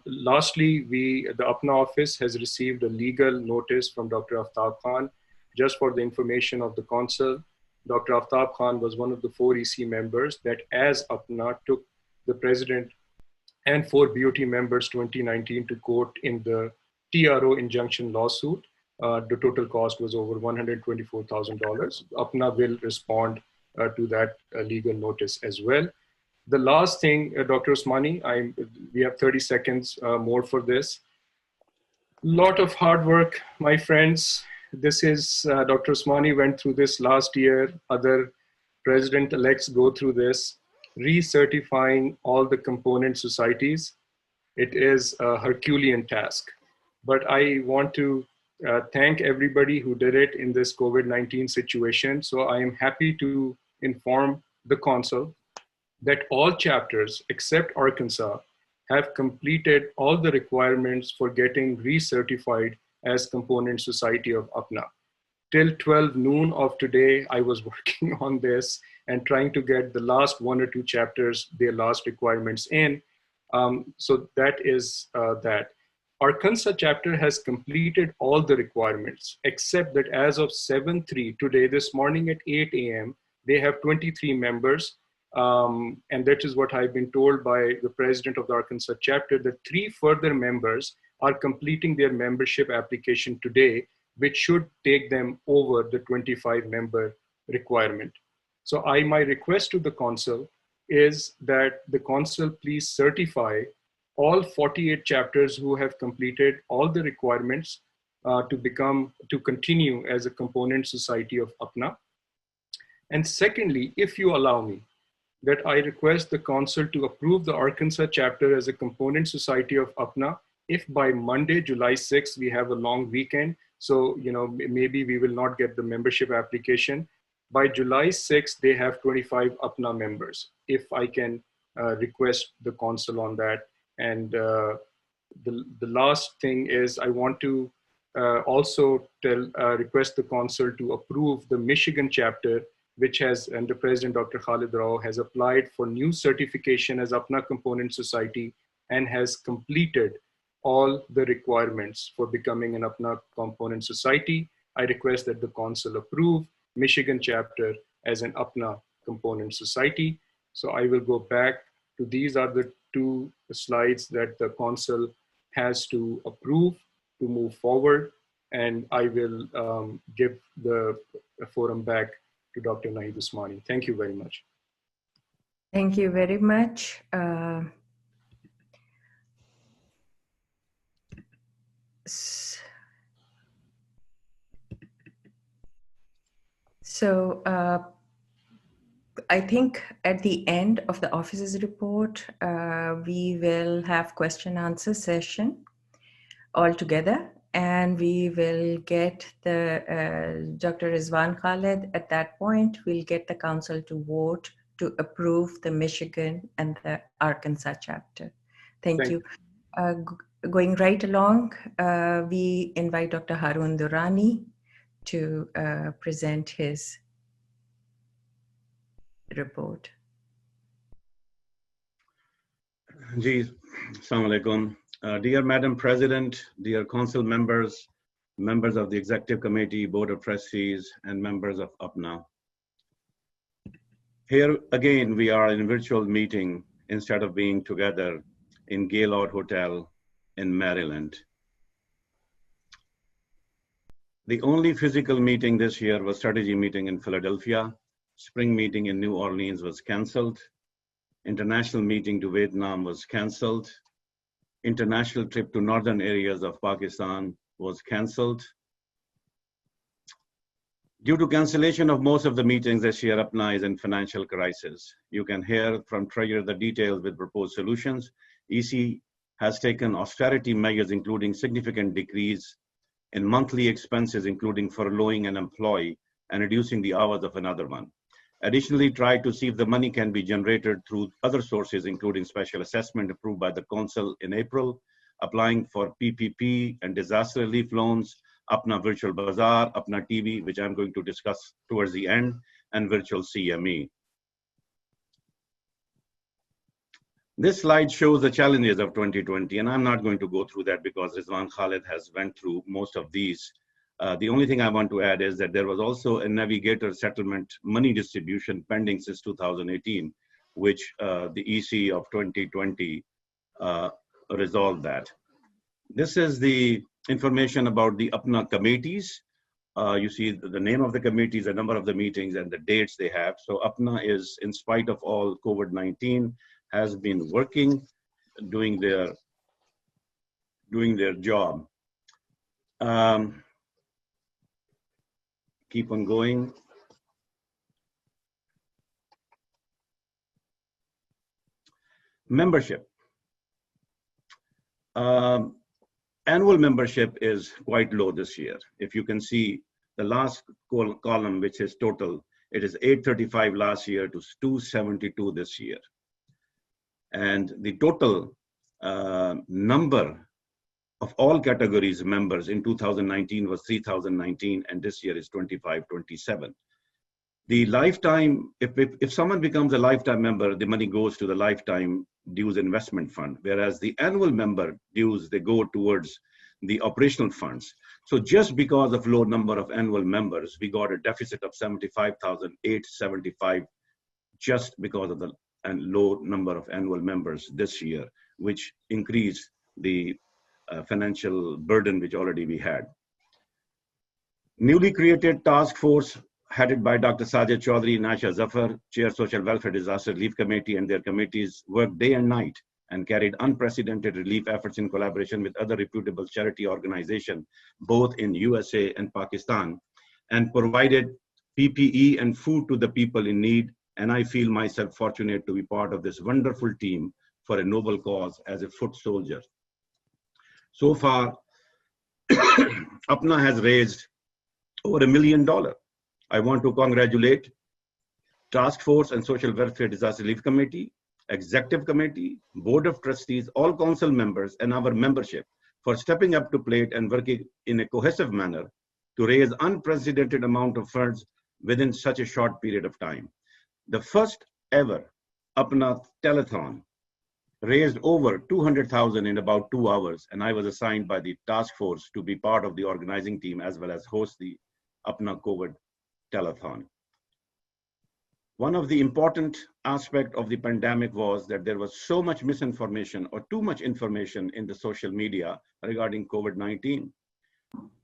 Lastly, the APPNA office has received a legal notice from Dr. Aftab Khan. Just for the information of the council, Dr. Aftab Khan was one of the 4 EC members that, as APPNA, took the president and 4 BOT members 2019 to court in the TRO injunction lawsuit. The total cost was over $124,000. APPNA will respond to that legal notice as well. The last thing, Dr. Usmani, we have 30 seconds more for this. Lot of hard work, my friends. this is, Dr. Usmani went through this last year. Other president-elects go through this, recertifying all the component societies. It is a Herculean task. But I want to thank everybody who did it in this COVID-19 situation. So I am happy to inform the council that all chapters except Arkansas have completed all the requirements for getting recertified as component society of APPNA. Till 12 noon of today, I was working on this and trying to get the last 1 or 2 chapters, their last requirements in. So that is that. Arkansas chapter has completed all the requirements, except that as of 7/3 today, this morning at 8 a.m., they have 23 members. And that is what I've been told by the president of the Arkansas chapter, that 3 further members are completing their membership application today, which should take them over the 25 member requirement. So my request to the council is that the council please certify all 48 chapters who have completed all the requirements to continue as a component society of APPNA. And secondly, if you allow me, that I request the council to approve the Arkansas chapter as a component society of APPNA. If by Monday, July 6th, we have a long weekend, so maybe we will not get the membership application. By July 6th, they have 25 APPNA members. If I can request the council on that. And the last thing is I want to also request the council to approve the Michigan chapter, which has, under President Dr. Khalid Rao, has applied for new certification as APPNA Component Society and has completed all the requirements for becoming an APPNA Component Society. I request that the council approve Michigan chapter as an APPNA Component Society. So I will go back to these are the 2 slides that the council has to approve to move forward. And I will give the forum back to Dr. Naeed Usmani. Thank you very much. Thank you very much. So I think at the end of the office's report, we will have question answer session all together, and we will get the Dr. Rizwan Khalid. At that point, we'll get the council to vote to approve the Michigan and the Arkansas chapter. Thank you. Going right along, we invite Dr. Harun Durrani to present his report. Ji, Assalamu alaikum. Dear Madam President, dear council members, members of the Executive Committee, Board of Trustees, and members of APPNA. Here again, we are in a virtual meeting instead of being together in Gaylord Hotel in Maryland. The only physical meeting this year was strategy meeting in Philadelphia. Spring meeting in New Orleans was canceled. International meeting to Vietnam was canceled. International trip to northern areas of Pakistan was canceled. Due to cancellation of most of the meetings this year, APPNA is in financial crisis. You can hear from Treasurer the details with proposed solutions. EC has taken austerity measures, including significant decrease in monthly expenses, including furloughing an employee and reducing the hours of another one. Additionally, try to see if the money can be generated through other sources, including special assessment approved by the council in April, applying for PPP and disaster relief loans, APPNA Virtual Bazaar, APPNA TV, which I'm going to discuss towards the end, and virtual CME. This slide shows the challenges of 2020, and I'm not going to go through that because Rizwan Khalid has went through most of these. The only thing I want to add is that there was also a navigator settlement money distribution pending since 2018, which the EC of 2020 resolved that. This is the information about the APPNA committees. You see the name of the committees, the number of the meetings, and the dates they have. So APPNA is, in spite of all COVID-19, has been working, doing their job. keep on going. Membership. Annual membership is quite low this year. If you can see the last column, which is total, it is 835 last year to 272 this year. And the total number of all categories members in 2019 was 3,019, and this year is 2,527. The lifetime, if someone becomes a lifetime member, the money goes to the lifetime dues investment fund, whereas the annual member dues, they go towards the operational funds. So just because of low number of annual members, we got a deficit of 75,875 just because of the low number of annual members this year, which increased the financial burden which already we had. Newly created task force headed by Dr. Sajid Chaudhary and Aisha Zafar, Chair Social Welfare Disaster Relief Committee, and their committees worked day and night and carried unprecedented relief efforts in collaboration with other reputable charity organizations, both in USA and Pakistan, and provided PPE and food to the people in need. And I feel myself fortunate to be part of this wonderful team for a noble cause as a foot soldier. So far, APPNA has raised over $1 million. I want to congratulate Task Force and Social Welfare Disaster Relief Committee, Executive Committee, Board of Trustees, all council members, and our membership for stepping up to plate and working in a cohesive manner to raise unprecedented amount of funds within such a short period of time. The first ever APPNA telethon raised over 200,000 in about 2 hours, and I was assigned by the task force to be part of the organizing team as well as host the APPNA COVID telethon. One of the important aspects of the pandemic was that there was so much misinformation or too much information in the social media regarding COVID-19.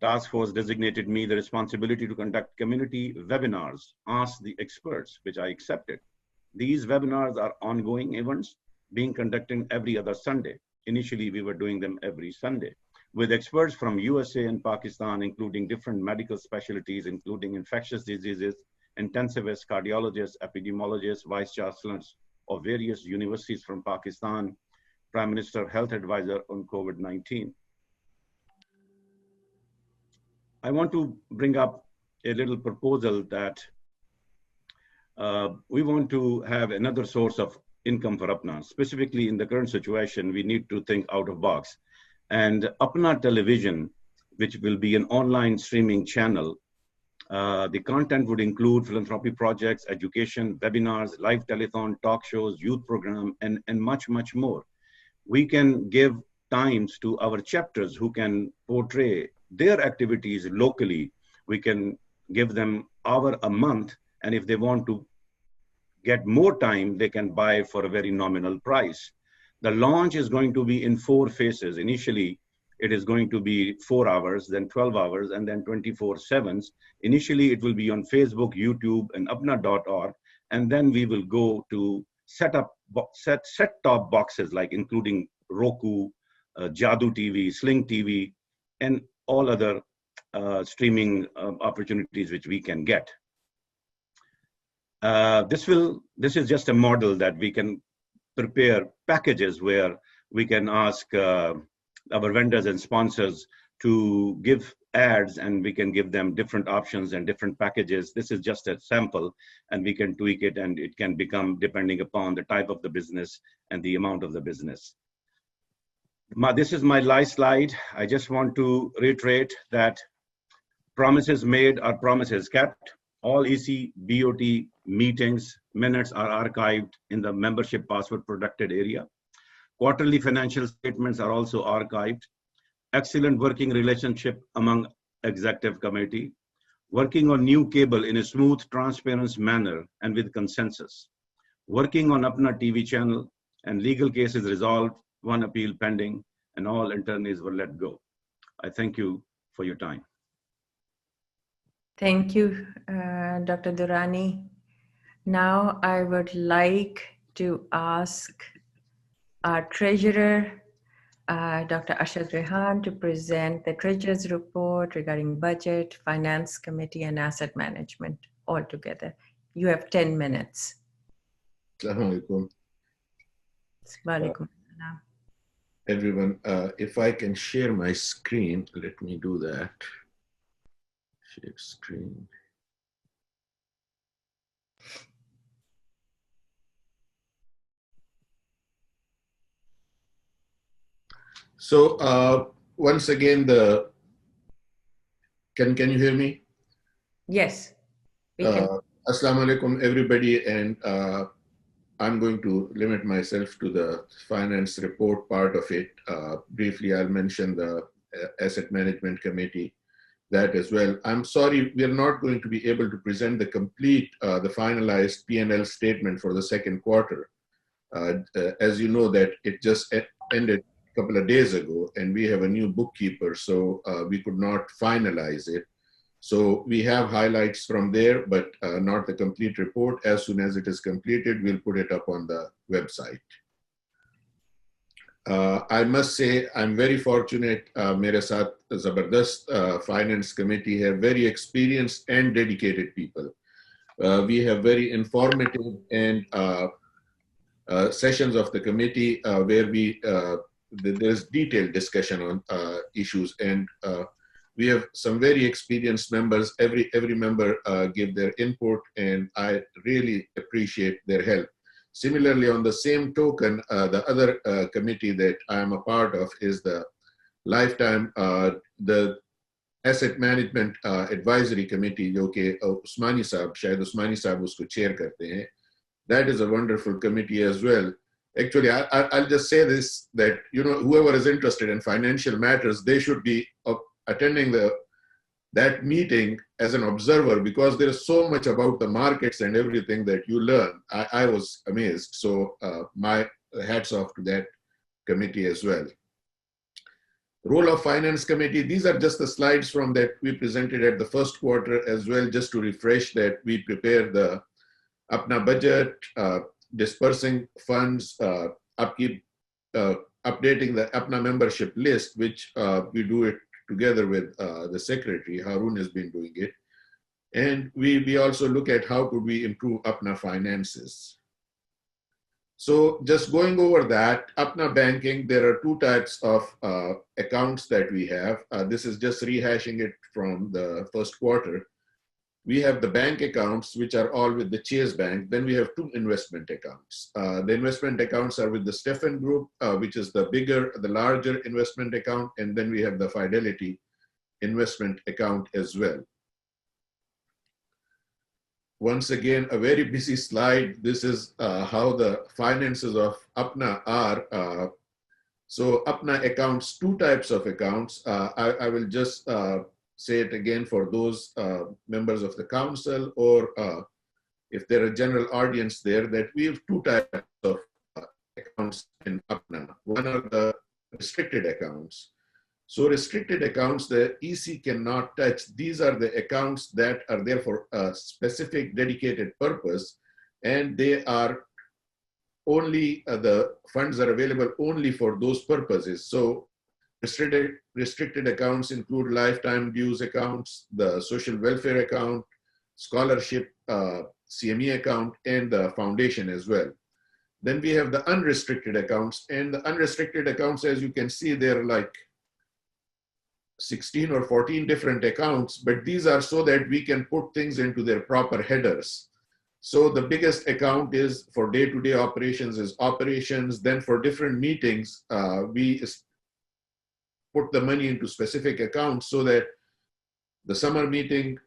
Task force designated me the responsibility to conduct community webinars, ask the experts, which I accepted. These webinars are ongoing events being conducted every other Sunday. Initially, we were doing them every Sunday with experts from USA and Pakistan, including different medical specialties, including infectious diseases, intensivists, cardiologists, epidemiologists, vice chancellors of various universities from Pakistan, Prime Minister Health Advisor on COVID-19. I want to bring up a little proposal that we want to have another source of income for APPNA. Specifically in the current situation, we need to think out of box. And APPNA Television, which will be an online streaming channel, the content would include philanthropy projects, education, webinars, live telethon, talk shows, youth program, and much, much more. We can give times to our chapters who can portray their activities locally. We can give them hour a month, and if they want to get more time, they can buy for a very nominal price. The launch is going to be in 4 phases. Initially, it is going to be 4 hours, then 12 hours, and then 24/7. Initially, it will be on Facebook, YouTube, and appna.org, and then we will go to set-top boxes, like including Roku, Jadoo TV, Sling TV, and all other streaming opportunities which we can get. This is just a model that we can prepare packages where we can ask our vendors and sponsors to give ads, and we can give them different options and different packages. This is just a sample, and we can tweak it, and it can become depending upon the type of the business and the amount of the business. This is my last slide. I just want to reiterate that promises made are promises kept. All EC BOT meetings minutes are archived in the membership password protected area. Quarterly financial statements are also archived. Excellent working relationship among executive committee. Working on new cable in a smooth, transparent manner and with consensus. Working on APPNA TV channel, and legal cases resolved, 1 appeal pending, and all attorneys were let go. I thank you for your time. Thank you, Dr. Durrani. Now I would like to ask our treasurer, Dr. Ashad Rehan to present the Treasurer's report regarding budget, finance committee, and asset management all together. You have 10 minutes. Assalamu alaikum. Walaikum assalam. Everyone, if I can share my screen, let me do that. Share screen. So once again, can you hear me? Yes, we can. Assalamu alaikum, everybody, and I'm going to limit myself to the finance report part of it. Briefly, I'll mention the asset management committee, that as well. I'm sorry, we are not going to be able to present the complete, the finalized P&L statement for the second quarter. As you know, that it just ended a couple of days ago, and we have a new bookkeeper, so we could not finalize it. So we have highlights from there, but not the complete report. As soon as it is completed, we'll put it up on the website. I must say, I'm very fortunate. Mere saath Zabardast Finance Committee have very experienced and dedicated people. We have very informative and sessions of the committee where there's detailed discussion on issues, and we have some very experienced members. Every member give their input, and I really appreciate their help. Similarly, on the same token, the other committee that I am a part of is the Lifetime, the Asset Management Advisory Committee, जो कि उस्मानी साहब, शायद उस्मानी साहब उसको chair करते हैं. That is a wonderful committee as well. Actually, I'll just say this, that whoever is interested in financial matters, they should be attending that meeting as an observer, because there is so much about the markets and everything that you learn. I was amazed. So my hats off to that committee as well. Role of Finance Committee, these are just the slides from that we presented at the first quarter as well, just to refresh that we prepare the APPNA budget, dispersing funds, updating the APPNA membership list, which we do it together with the secretary. Harun has been doing it. And we also look at how could we improve APPNA finances. So just going over that, APPNA banking, there are two types of accounts that we have. This is just rehashing it from the first quarter. We have the bank accounts, which are all with the Chase Bank. Then we have two investment accounts. The investment accounts are with the Stephen Group, which is the larger investment account. And then we have the Fidelity investment account as well. Once again, a very busy slide. This is how the finances of APPNA are. So APPNA accounts, two types of accounts. I will just say it again for those members of the council, or if there are a general audience there, that we have two types of accounts in APPNA. One are the restricted accounts. So restricted accounts, the EC cannot touch. These are the accounts that are there for a specific dedicated purpose, and they are only, the funds are available only for those purposes. So restricted accounts include lifetime dues accounts, the social welfare account, scholarship, CME account, and the foundation as well. Then we have the unrestricted accounts, and the unrestricted accounts, as you can see, they're like 16 or 14 different accounts, but these are so that we can put things into their proper headers. So the biggest account is for day-to-day operations is operations. Then for different meetings, we put the money into specific accounts so that the summer meeting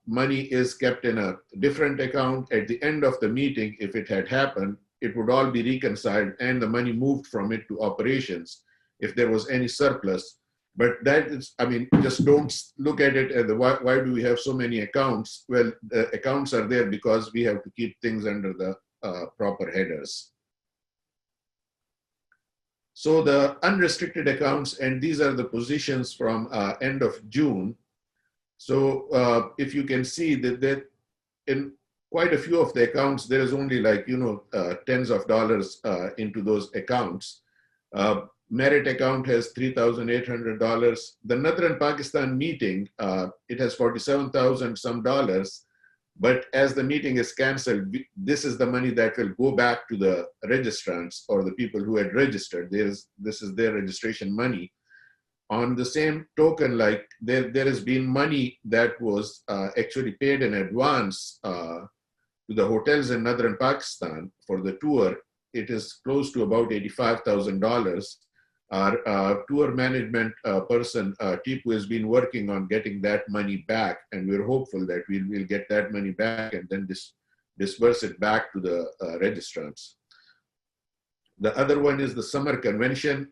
money is kept in a different account. At the end of the meeting, if it had happened, it would all be reconciled and the money moved from it to operations if there was any surplus. But that is, I mean, just don't look at it as why do we have so many accounts? Well, the accounts are there because we have to keep things under the proper headers. So the unrestricted accounts, and these are the positions from end of June. So if you can see that in quite a few of the accounts, there is only like, tens of dollars into those accounts. Merit account has $3,800. The Northern Pakistan meeting, it has 47,000 some dollars. But as the meeting is canceled, this is the money that will go back to the registrants or the people who had registered. This is their registration money. On the same token, like there has been money that was actually paid in advance to the hotels in Northern Pakistan for the tour. It is close to about $85,000. Our tour management person, Tipu, has been working on getting that money back, and we're hopeful that we'll get that money back and then disperse it back to the registrants. The other one is the summer convention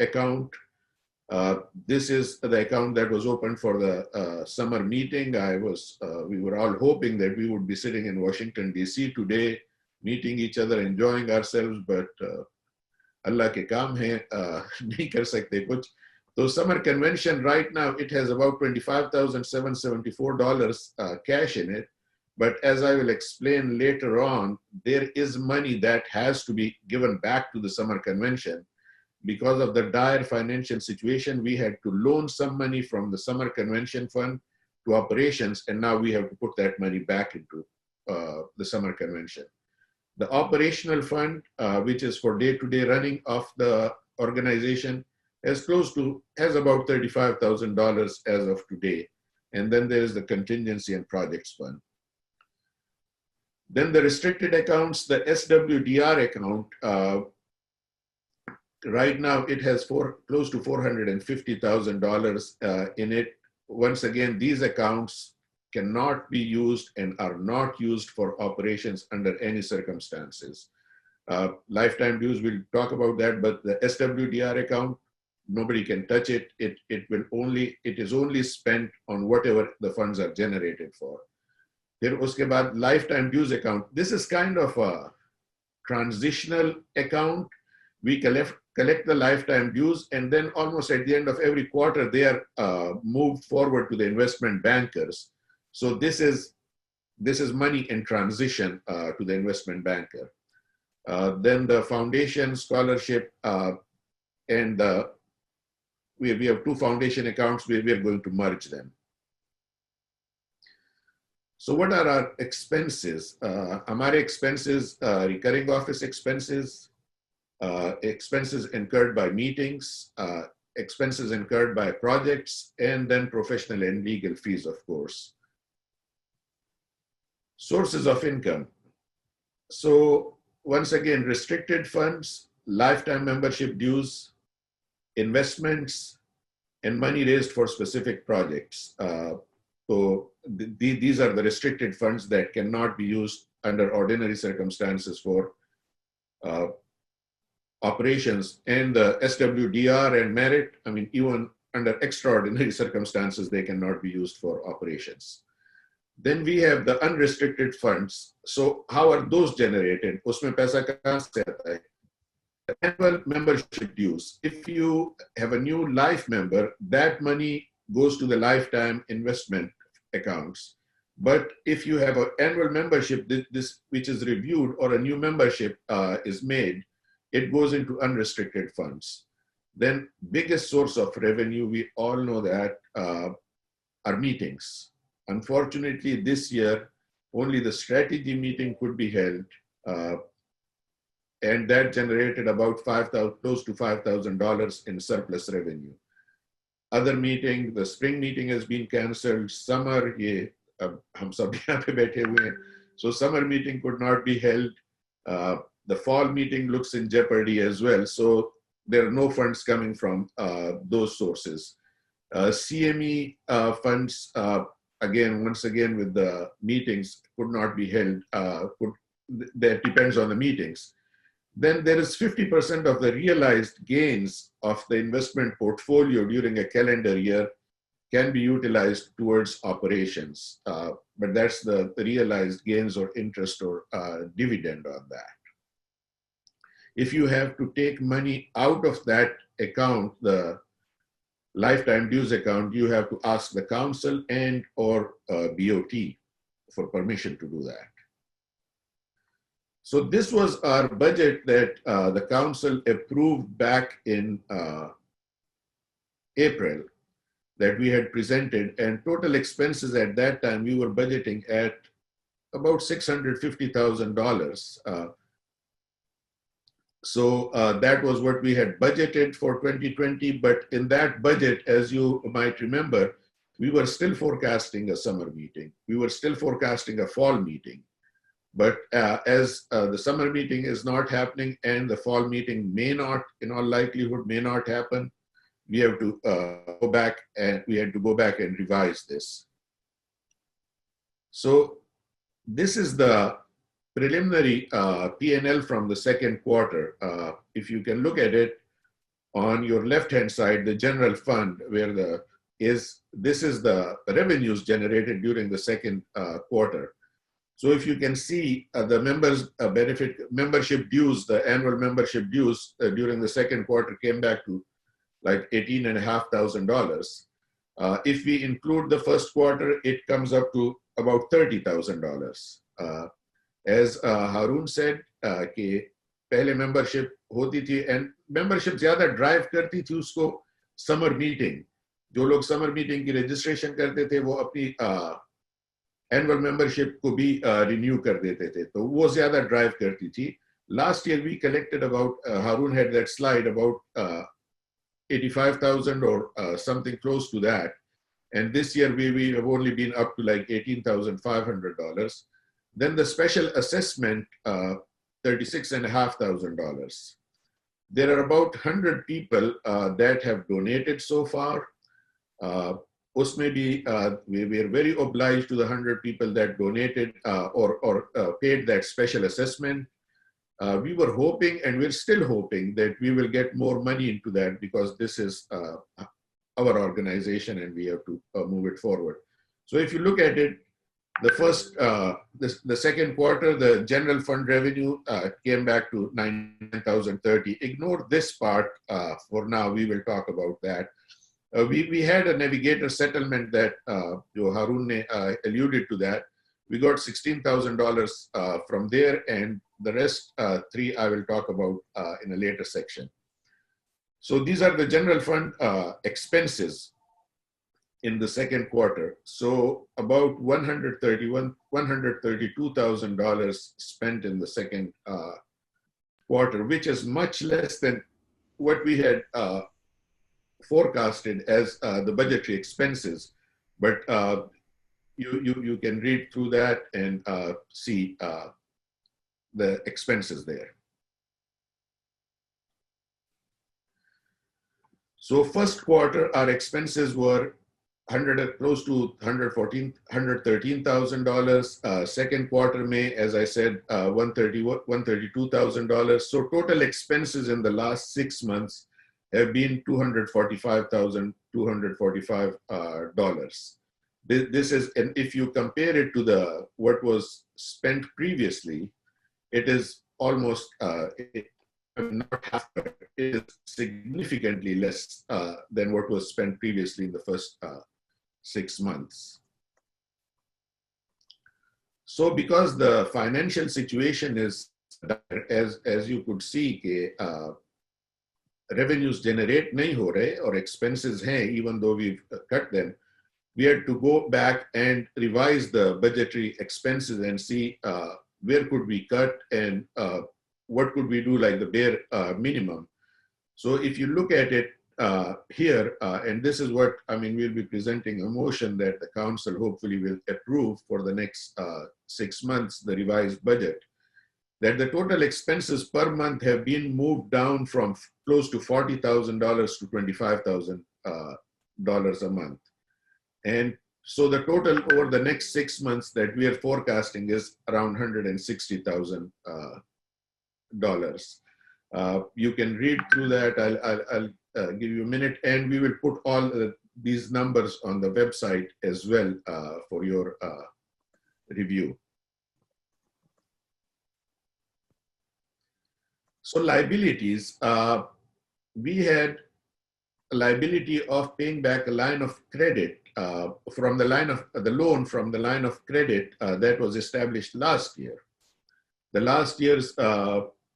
account. This is the account that was opened for the summer meeting. We were all hoping that we would be sitting in Washington, D.C. today, meeting each other, enjoying ourselves, but Allah ke kaam hai, nahi kar sakte kuch. So summer convention right now, it has about $25,774 cash in it. But as I will explain later on, there is money that has to be given back to the summer convention. Because of the dire financial situation, we had to loan some money from the summer convention fund to operations, and now we have to put that money back into the summer convention. The operational fund, which is for day-to-day running of the organization, has about $35,000 as of today. And then there is the contingency and projects fund. Then the restricted accounts, the SWDR account, right now it has close to $450,000 in it. Once again, these accounts cannot be used and are not used for operations under any circumstances. Lifetime dues, we'll talk about that, but the SWDR account, nobody can touch it. It is only spent on whatever the funds are generated for. Then uske baad lifetime dues account. This is kind of a transitional account. We collect the lifetime dues, and then almost at the end of every quarter, they are moved forward to the investment bankers. So this is money in transition to the investment banker. Then the foundation, scholarship, and we have two foundation accounts. We are going to merge them. So what are our expenses? Hamare expenses, recurring office expenses, expenses incurred by meetings, expenses incurred by projects, and then professional and legal fees, of course. Sources of income. So once again, restricted funds, lifetime membership dues, investments, and money raised for specific projects. So these are the restricted funds that cannot be used under ordinary circumstances for operations. And the SWDR and merit, I mean, even under extraordinary circumstances, they cannot be used for operations. Then we have the unrestricted funds. So how are those generated? Usme paisa kahan se aata hai? Annual membership dues. If you have a new life member, that money goes to the lifetime investment accounts. But if you have an annual membership, which is reviewed, or a new membership is made, it goes into unrestricted funds. Then biggest source of revenue, we all know that, are meetings. Unfortunately, this year, only the strategy meeting could be held, and that generated about close to $5,000 in surplus revenue. Other meeting, the spring meeting has been canceled. Summer, hum sab yahan pe baithe hue hain. So summer meeting could not be held. The fall meeting looks in jeopardy as well. So there are no funds coming from those sources. CME funds, once again with the meetings, could not be held. That depends on the meetings. Then there is 50% of the realized gains of the investment portfolio during a calendar year can be utilized towards operations. But that's the realized gains or interest or dividend on that. If you have to take money out of that account, the lifetime dues account, you have to ask the council and or BOT for permission to do that. So this was our budget that the council approved back in April that we had presented, and total expenses at that time we were budgeting at about $650,000. So that was what we had budgeted for 2020, but in that budget, as you might remember, we were still forecasting a summer meeting. We were still forecasting a fall meeting. But as the summer meeting is not happening and the fall meeting may not, in all likelihood, may not happen, we have to go back and revise this. So this is the preliminary P&L from the second quarter. If you can look at it on your left-hand side, the general fund, where this is the revenues generated during the second quarter. So if you can see the members membership dues, the annual membership dues during the second quarter came back to like $18,500. If we include the first quarter, it comes up to about $30,000. As Harun said, कि पहले membership होती थी and membership ज़्यादा drive करती थी उसको summer meeting. जो लोग summer meeting की registration करते थे वो अपनी annual membership को भी renew कर देते थे, तो वो ज़्यादा drive करती थी. Last year we collected about, Harun had that slide, about 85,000 or something close to that. And this year we have only been up to like $18,500. Then the special assessment, $36,500. There are about 100 people that have donated so far. Usme bhi, we are very obliged to the 100 people that donated or paid that special assessment. We were hoping, and we're still hoping, that we will get more money into that because this is our organization and we have to move it forward. So if you look at it, the second quarter, the general fund revenue came back to $9,030. Ignore this part for now. We will talk about that. We had a navigator settlement that Harun alluded to that. We got $16,000 from there, and the rest three I will talk about in a later section. So these are the general fund expenses in the second quarter. So about $132,000 spent in the second quarter, which is much less than what we had forecasted as the budgetary expenses. But you can read through that and see the expenses there. So first quarter, our expenses were close to $113,000. Second quarter, May, as I said, $132,000. So total expenses in the last 6 months have been $245,245. This is, and if you compare it to what was spent previously, it is almost not half, it is significantly less than what was spent previously in the first 6 months. So because the financial situation is, as you could see, revenues generate nahi ho rahe or expenses hain, even though we've cut them, we had to go back and revise the budgetary expenses and see where could we cut and what could we do like the bare minimum. So if you look at it here, and this is what, I mean, we'll be presenting a motion that the council hopefully will approve for the next 6 months, the revised budget, that the total expenses per month have been moved down from close to $40,000 to $25,000 a month. And so the total over the next 6 months that we are forecasting is around $160,000. You can read through that. I'll give you a minute, and we will put all these numbers on the website as well for your review. So liabilities, we had a liability of paying back a line of credit from the loan from the line of credit that was established last year. The last year's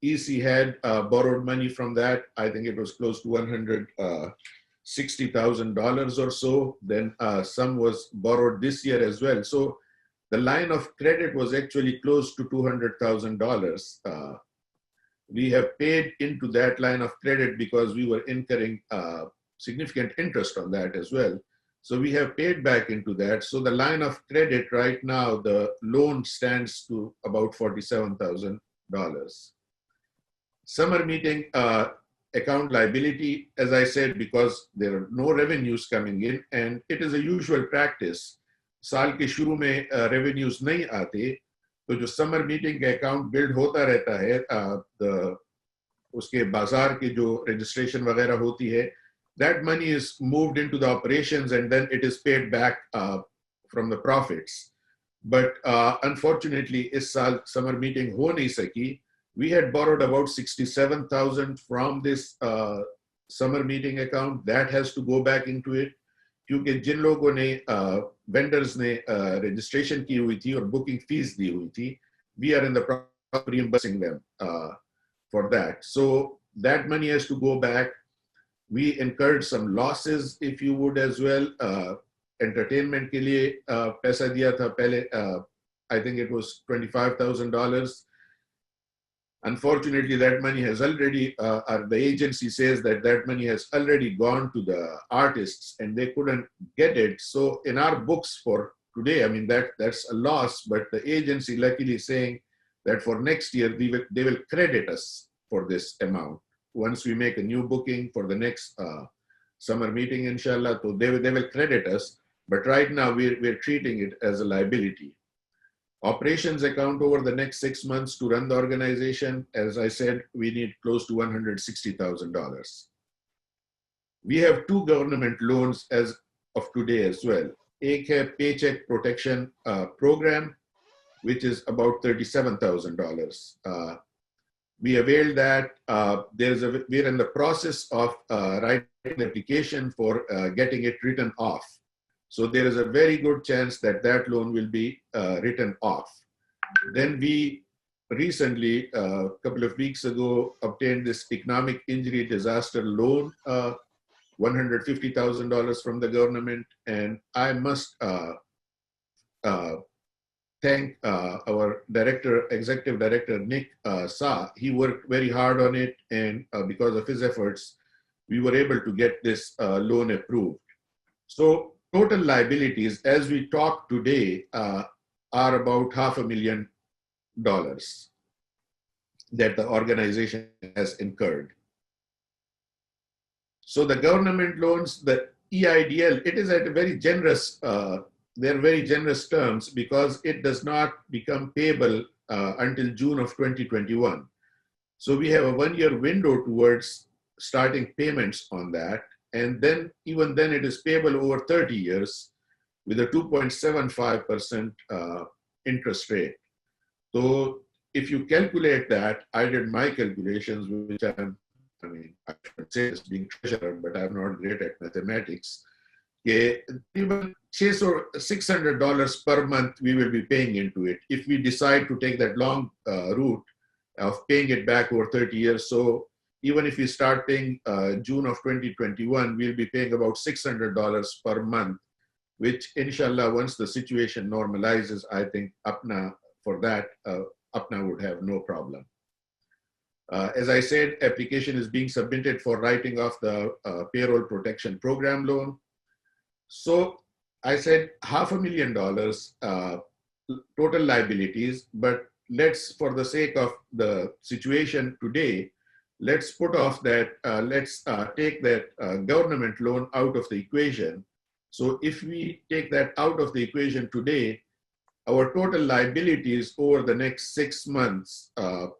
EC had borrowed money from that. I think it was close to $160,000 or so. Then some was borrowed this year as well. So the line of credit was actually close to $200,000. We have paid into that line of credit because we were incurring significant interest on that as well. So we have paid back into that. So the line of credit right now, the loan stands to about $47,000. Summer meeting account liability, as I said, because there are no revenues coming in, and it is a usual practice. साल के शुरू में revenues नहीं आते, तो जो summer meeting का account build होता रहता है, उसके बाजार के जो registration वगैरह होती है, that money is moved into the operations and then it is paid back from the profits. But unfortunately, इस साल summer meeting हो नहीं सकी. We had borrowed about $67,000 from this summer meeting account. That has to go back into it. क्योंकि जिन लोगों ने vendors ने registration की हुई थी और booking fees दी हुई थी, we are in the process of reimbursing them for that. So that money has to go back. We incurred some losses, if you would, as well. Entertainment के लिए पैसा दिया था पहले, I think it was $25,000. Unfortunately, that money has already, the agency says that that money has already gone to the artists and they couldn't get it. So in our books for today, I mean, that's a loss, but the agency luckily is saying that for next year, they will credit us for this amount. Once we make a new booking for the next summer meeting, inshallah, so they will credit us. But right now, we're treating it as a liability. Operations account over the next 6 months to run the organization, as I said, we need close to $160,000. We have 2 government loans as of today as well. एक है Paycheck Protection Program, which is about $37,000. We availed that. We're in the process of writing an application for getting it written off. So there is a very good chance that that loan will be written off. Then we recently, a couple of weeks ago, obtained this economic injury disaster loan, $150,000 from the government. And I must thank our executive director, Nick Sa. He worked very hard on it. And because of his efforts, we were able to get this loan approved. So total liabilities, as we talk today, are about $500,000 that the organization has incurred. So the government loans, the EIDL, it is at a very generous, they're very generous terms because it does not become payable until June of 2021. So we have a 1-year window towards starting payments on that. And then, even then, it is payable over 30 years with a 2.75% interest rate. So if you calculate that, I did my calculations, which I should say this being treasurer, but I'm not great at mathematics. Even $600 per month we will be paying into it if we decide to take that long route of paying it back over 30 years. So even if we start paying June of 2021, we'll be paying about $600 per month, which inshallah, once the situation normalizes, I think APPNA for that, APPNA would have no problem. As I said, application is being submitted for writing off the payroll protection program loan. So I said $500,000 total liabilities, but let's, for the sake of the situation today, let's put off that, let's take that government loan out of the equation. So if we take that out of the equation today, our total liabilities over the next 6 months are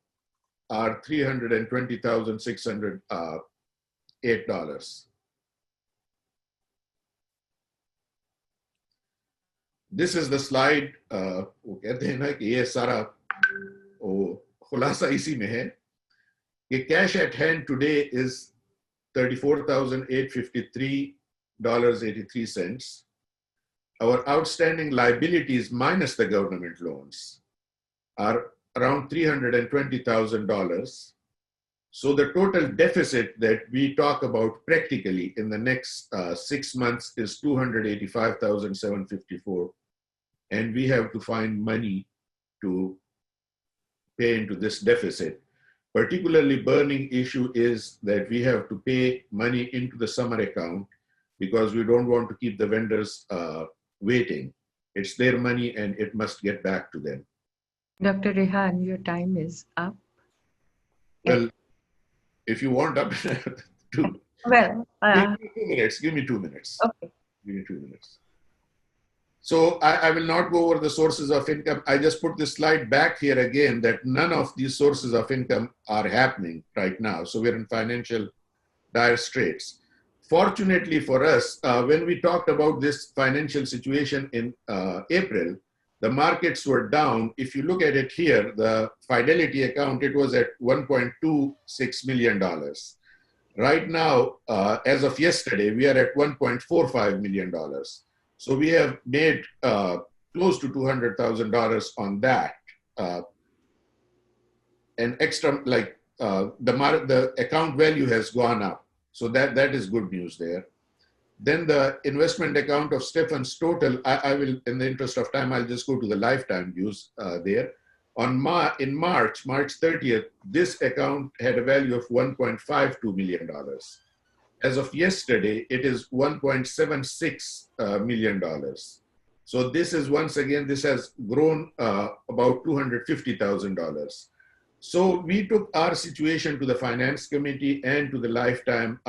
$320,608. This is the slide. वो कहते हैं ना कि ये सारा खुलासा इसी में है. The cash at hand today is $34,853.83. Our outstanding liabilities minus the government loans are around $320,000. So the total deficit that we talk about practically in the next 6 months is $285,754. And we have to find money to pay into this deficit. Particularly burning issue is that we have to pay money into the summer account because we don't want to keep the vendors waiting. It's their money and it must get back to them. Dr. Rehan, your time is up. Well, if you want up to, Well, give me 2 minutes. Give me 2 minutes. okay. Give me 2 minutes. So I will not go over the sources of income. I just put this slide back here again that none of these sources of income are happening right now. So we're in financial dire straits. Fortunately for us, when we talked about this financial situation in April, the markets were down. If you look at it here, the Fidelity account, it was at $1.26 million. Right now, as of yesterday, we are at $1.45 million. So we have made close to $200,000 on that. And extra, like the account value has gone up. So that is good news there. Then the investment account of Stefan's total, I will, in the interest of time, I'll just go to the lifetime views there. In March 30th, this account had a value of $1.52 million. As of yesterday, it is $1.76 million. So this is, once again, this has grown about $250,000. So we took our situation to the Finance Committee and to the Lifetime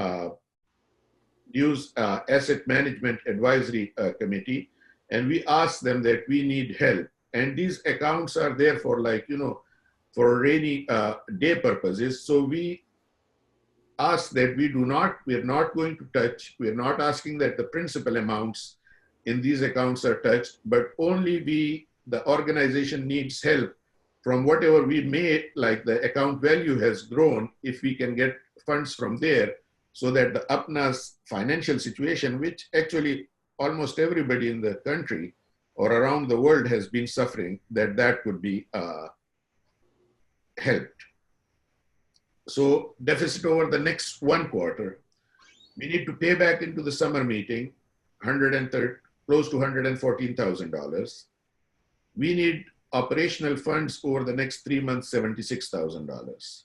News Asset Management Advisory Committee, and we asked them that we need help. And these accounts are there for, like, you know, for rainy day purposes. So we ask that we're not going to touch, we're not asking that the principal amounts in these accounts are touched, but only the organization needs help from whatever we made, like the account value has grown, if we can get funds from there, so that the APPNA's financial situation, which actually almost everybody in the country or around the world has been suffering, that could be helped. So deficit over the next 1 quarter, we need to pay back into the summer meeting close to $114,000. We need operational funds over the next 3 months, $76,000.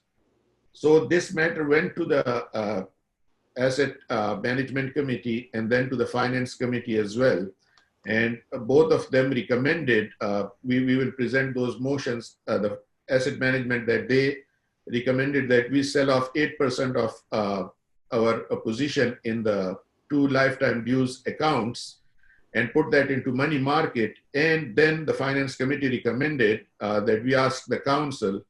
So this matter went to the Asset Management Committee and then to the Finance Committee as well. And both of them recommended, we will present those motions, the Asset Management, that they recommended that we sell off 8% of our position in the 2 lifetime dues accounts and put that into money market. And then the Finance Committee recommended that we ask the council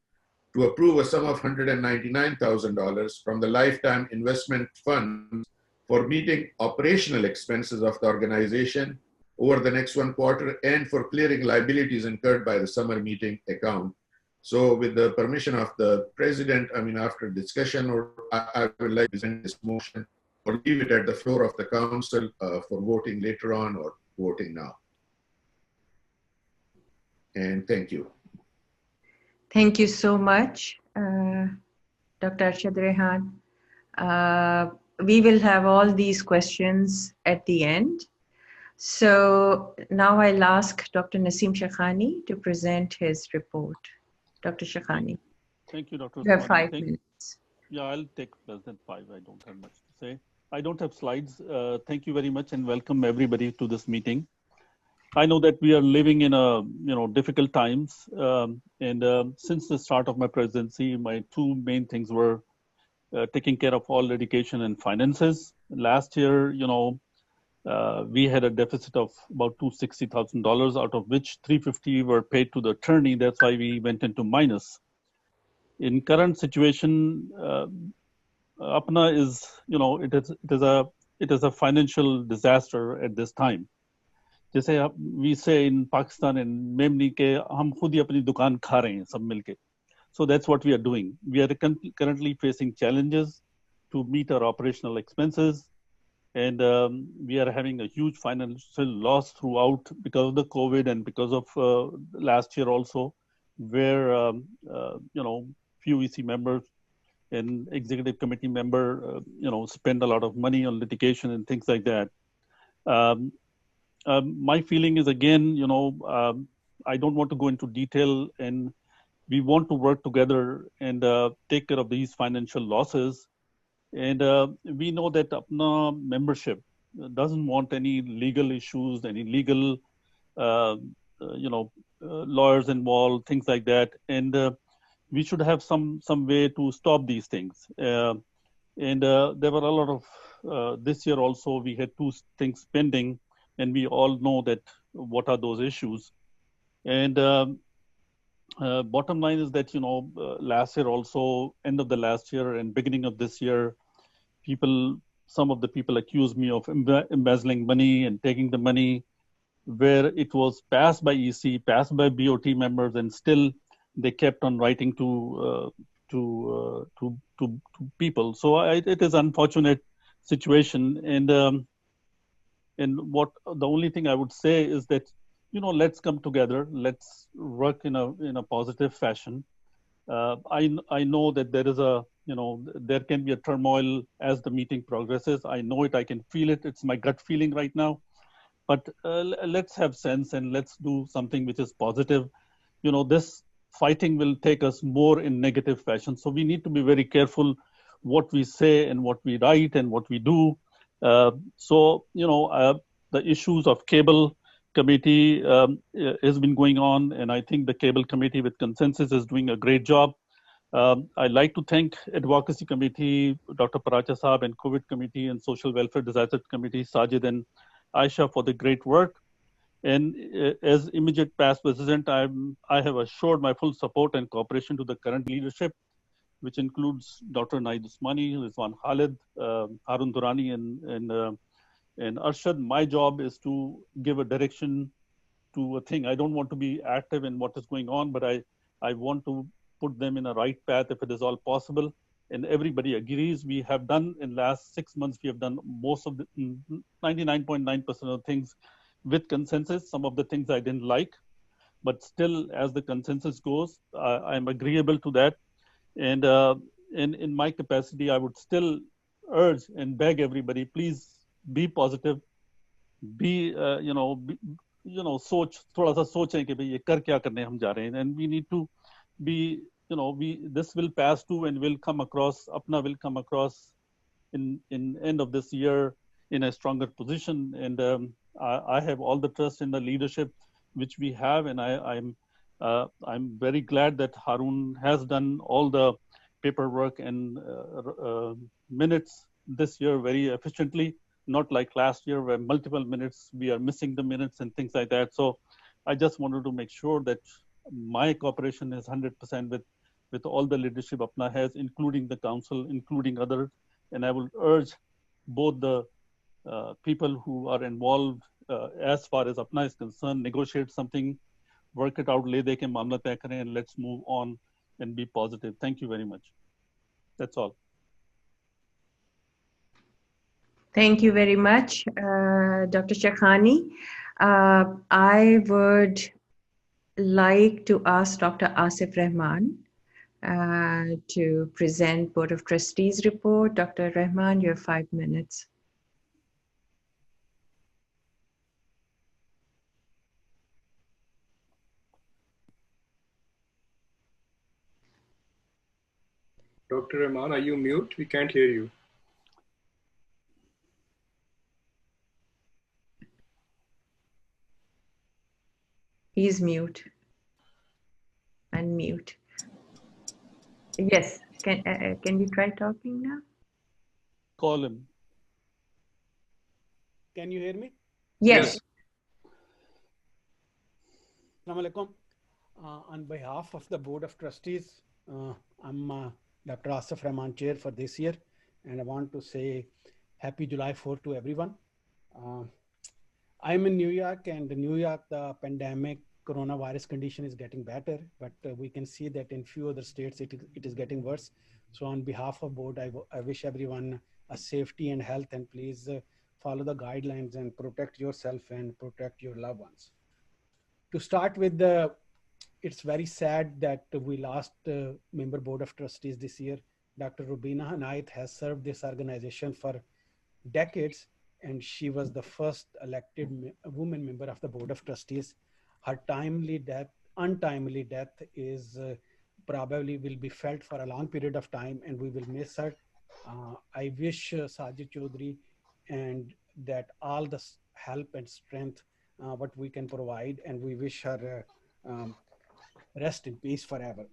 to approve a sum of $199,000 from the lifetime investment fund for meeting operational expenses of the organization over the next 1 quarter and for clearing liabilities incurred by the summer meeting account. So with the permission of the president, I mean, after discussion, or I would like to present this motion or leave it at the floor of the council for voting later on or voting now. And thank you. Thank you so much, Dr. Arshad Rehan. We will have all these questions at the end. So now I'll ask Dr. Naseem Shakhani to present his report. Dr. Shakhani. Thank you, Dr. You have Usmani. 5 minutes. Yeah, I'll take less than 5. I don't have much to say. I don't have slides. Thank you very much and welcome everybody to this meeting. I know that we are living in difficult times. Since the start of my presidency, my 2 main things were taking care of all education and finances. Last year, we had a deficit of about $260,000, out of which $350 were paid to the attorney. That's why we went into minus. In current situation, APPNA is, it is a financial disaster at this time. जैसे we say in Pakistan and Memoni के हम खुद ही अपनी दुकान खा रहे हैं सब मिलके. So that's what we are doing. We are currently facing challenges to meet our operational expenses. And we are having a huge financial loss throughout because of the COVID and because of last year also. where few EC members and executive committee member spend a lot of money on litigation and things like that. My feeling is, again, I don't want to go into detail, and we want to work together and take care of these financial losses. And we know that APPNA membership doesn't want any legal issues, any legal, lawyers involved, things like that. And we should have some way to stop these things. And there were a lot of, this year also, we had two things pending, and we all know that what are those issues. And bottom line is that, last year also, end of the last year and beginning of this year, some of the people accused me of embezzling money and taking the money where it was passed by EC, passed by BOT members, and still they kept on writing to people. So it is unfortunate situation. And what the only thing I would say is that, let's come together, let's work in a positive fashion. I know that there is there can be a turmoil as the meeting progresses. I know it, I can feel it. It's my gut feeling right now. But let's have sense and let's do something which is positive. This fighting will take us more in negative fashion. So we need to be very careful what we say and what we write and what we do. The issues of cable committee has been going on, and I think the cable committee with consensus is doing a great job. I'd like to thank advocacy committee, Dr. Paracha Saab, and COVID committee and social welfare disaster committee, Sajid and Aisha, for the great work. And as immediate past president, I have assured my full support and cooperation to the current leadership, which includes Dr. Naid Usmani, Rizwan Khalid, Harun Durrani, and Arshad. My job is to give a direction to a thing. I don't want to be active in what is going on, but I want to put them in a right path if it is all possible. And everybody agrees. We have done in last 6 months, we have done most of the 99.9% of things with consensus. Some of the things I didn't like, but still, as the consensus goes, I'm agreeable to that. And in my capacity, I would still urge and beg everybody, please be positive, be सोच थोड़ा सा सोचें कि भाई ये कर क्या करने हम जा रहे हैं. And we need to be, this will pass too, and will come across, APPNA will come across in end of this year in a stronger position. And I have all the trust in the leadership which we have, and I'm very glad that Harun has done all the paperwork and minutes this year very efficiently, not like last year where multiple minutes, we are missing the minutes and things like that. So I just wanted to make sure that my cooperation is 100% with all the leadership APPNA has, including the council, including others. And I will urge both the people who are involved as far as APPNA is concerned, negotiate something, work it out, le de ke mamla tay kare, and let's move on and be positive. Thank you very much. That's all. Thank you very much, Dr. Chakhani. I would like to ask Dr. Asif Rahman to present Board of Trustees report. Dr. Rahman, you have 5 minutes. Dr. Rahman, are you mute? We can't hear you. He's mute. Unmute. Yes. Can you try talking now? Call him. Can you hear me? Yes. Assalamu alaikum. On behalf of the Board of Trustees, I'm Dr. Asif Rahman, Chair for this year, and I want to say Happy July 4th to everyone. I'm in New York, and in New York, the pandemic coronavirus condition is getting better, but we can see that in few other states, it is getting worse. So on behalf of board, I wish everyone a safety and health, and please follow the guidelines and protect yourself and protect your loved ones. To start with, it's very sad that we lost member board of trustees this year. Dr. Rubina Hanayat has served this organization for decades, and she was the first elected woman member of the board of trustees. Her untimely death is probably will be felt for a long period of time, and we will miss her. I wish Sajid Chaudhary and that all the help and strength what we can provide, and we wish her rest in peace forever.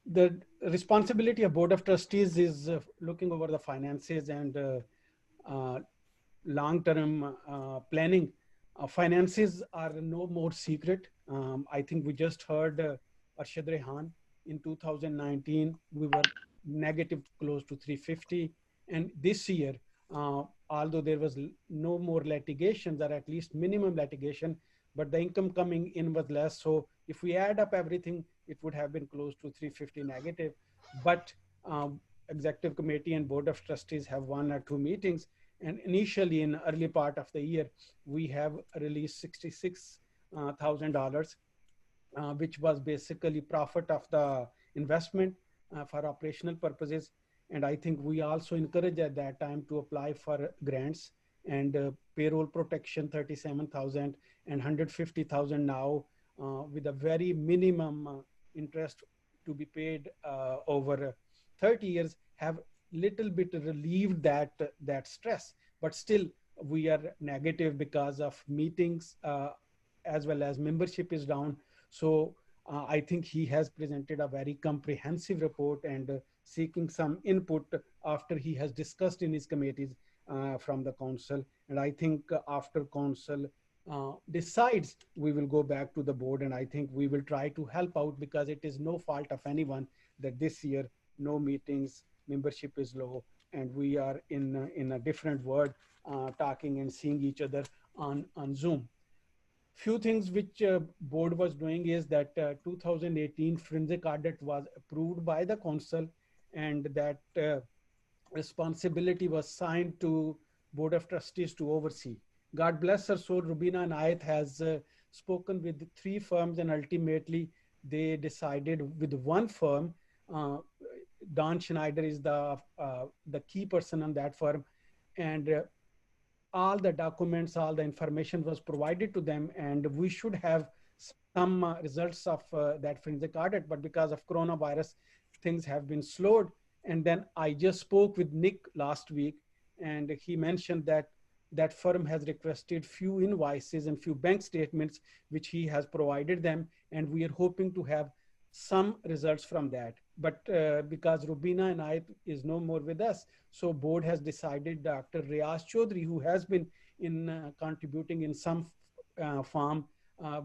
The responsibility of board of trustees is looking over the finances and long-term planning. Finances are no more secret. I think we just heard Arshad Rehan. In 2019, we were negative close to 350. And this year, although there was no more litigations, or at least minimum litigation, but the income coming in was less. So if we add up everything, it would have been close to 350 negative. But executive committee and board of trustees have 1 or 2 meetings. And initially in early part of the year, we have released $66,000, which was basically profit of the investment for operational purposes. And I think we also encouraged at that time to apply for grants and payroll protection, 37,000 and 150,000 now with a very minimum interest to be paid over 30 years have little bit relieved that stress, but still we are negative because of meetings as well as membership is down. So I think he has presented a very comprehensive report and seeking some input after he has discussed in his committees from the council. And I think after council decides, we will go back to the board, and I think we will try to help out, because it is no fault of anyone that this year no meetings, membership is low, and we are in a different world talking and seeing each other on Zoom. Few things which board was doing is that 2018 forensic audit was approved by the council, and that responsibility was signed to board of trustees to oversee. God bless her soul, Rubina Anayat has spoken with 3 firms, and ultimately they decided with one firm. Don Schneider is the key person on that firm, and all the documents, all the information was provided to them, and we should have some results of that forensic audit, but because of coronavirus, things have been slowed. And then I just spoke with Nick last week, and he mentioned that that firm has requested few invoices and few bank statements, which he has provided them, and we are hoping to have some results from that. But because Rubina and I is no more with us, so board has decided Dr. Riaz Chaudhary, who has been in contributing in some form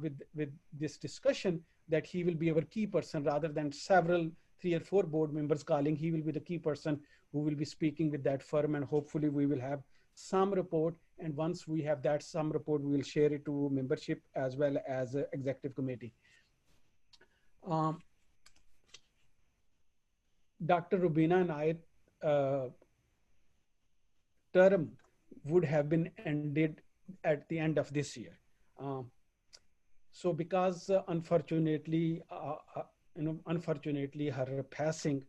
with this discussion, that he will be our key person rather than several 3 or 4 board members calling. He will be the key person who will be speaking with that firm, and hopefully we will have some report. And once we have that some report, we will share it to membership as well as executive committee. Dr. Rubina and I term would have been ended at the end of this year. So because unfortunately her passing,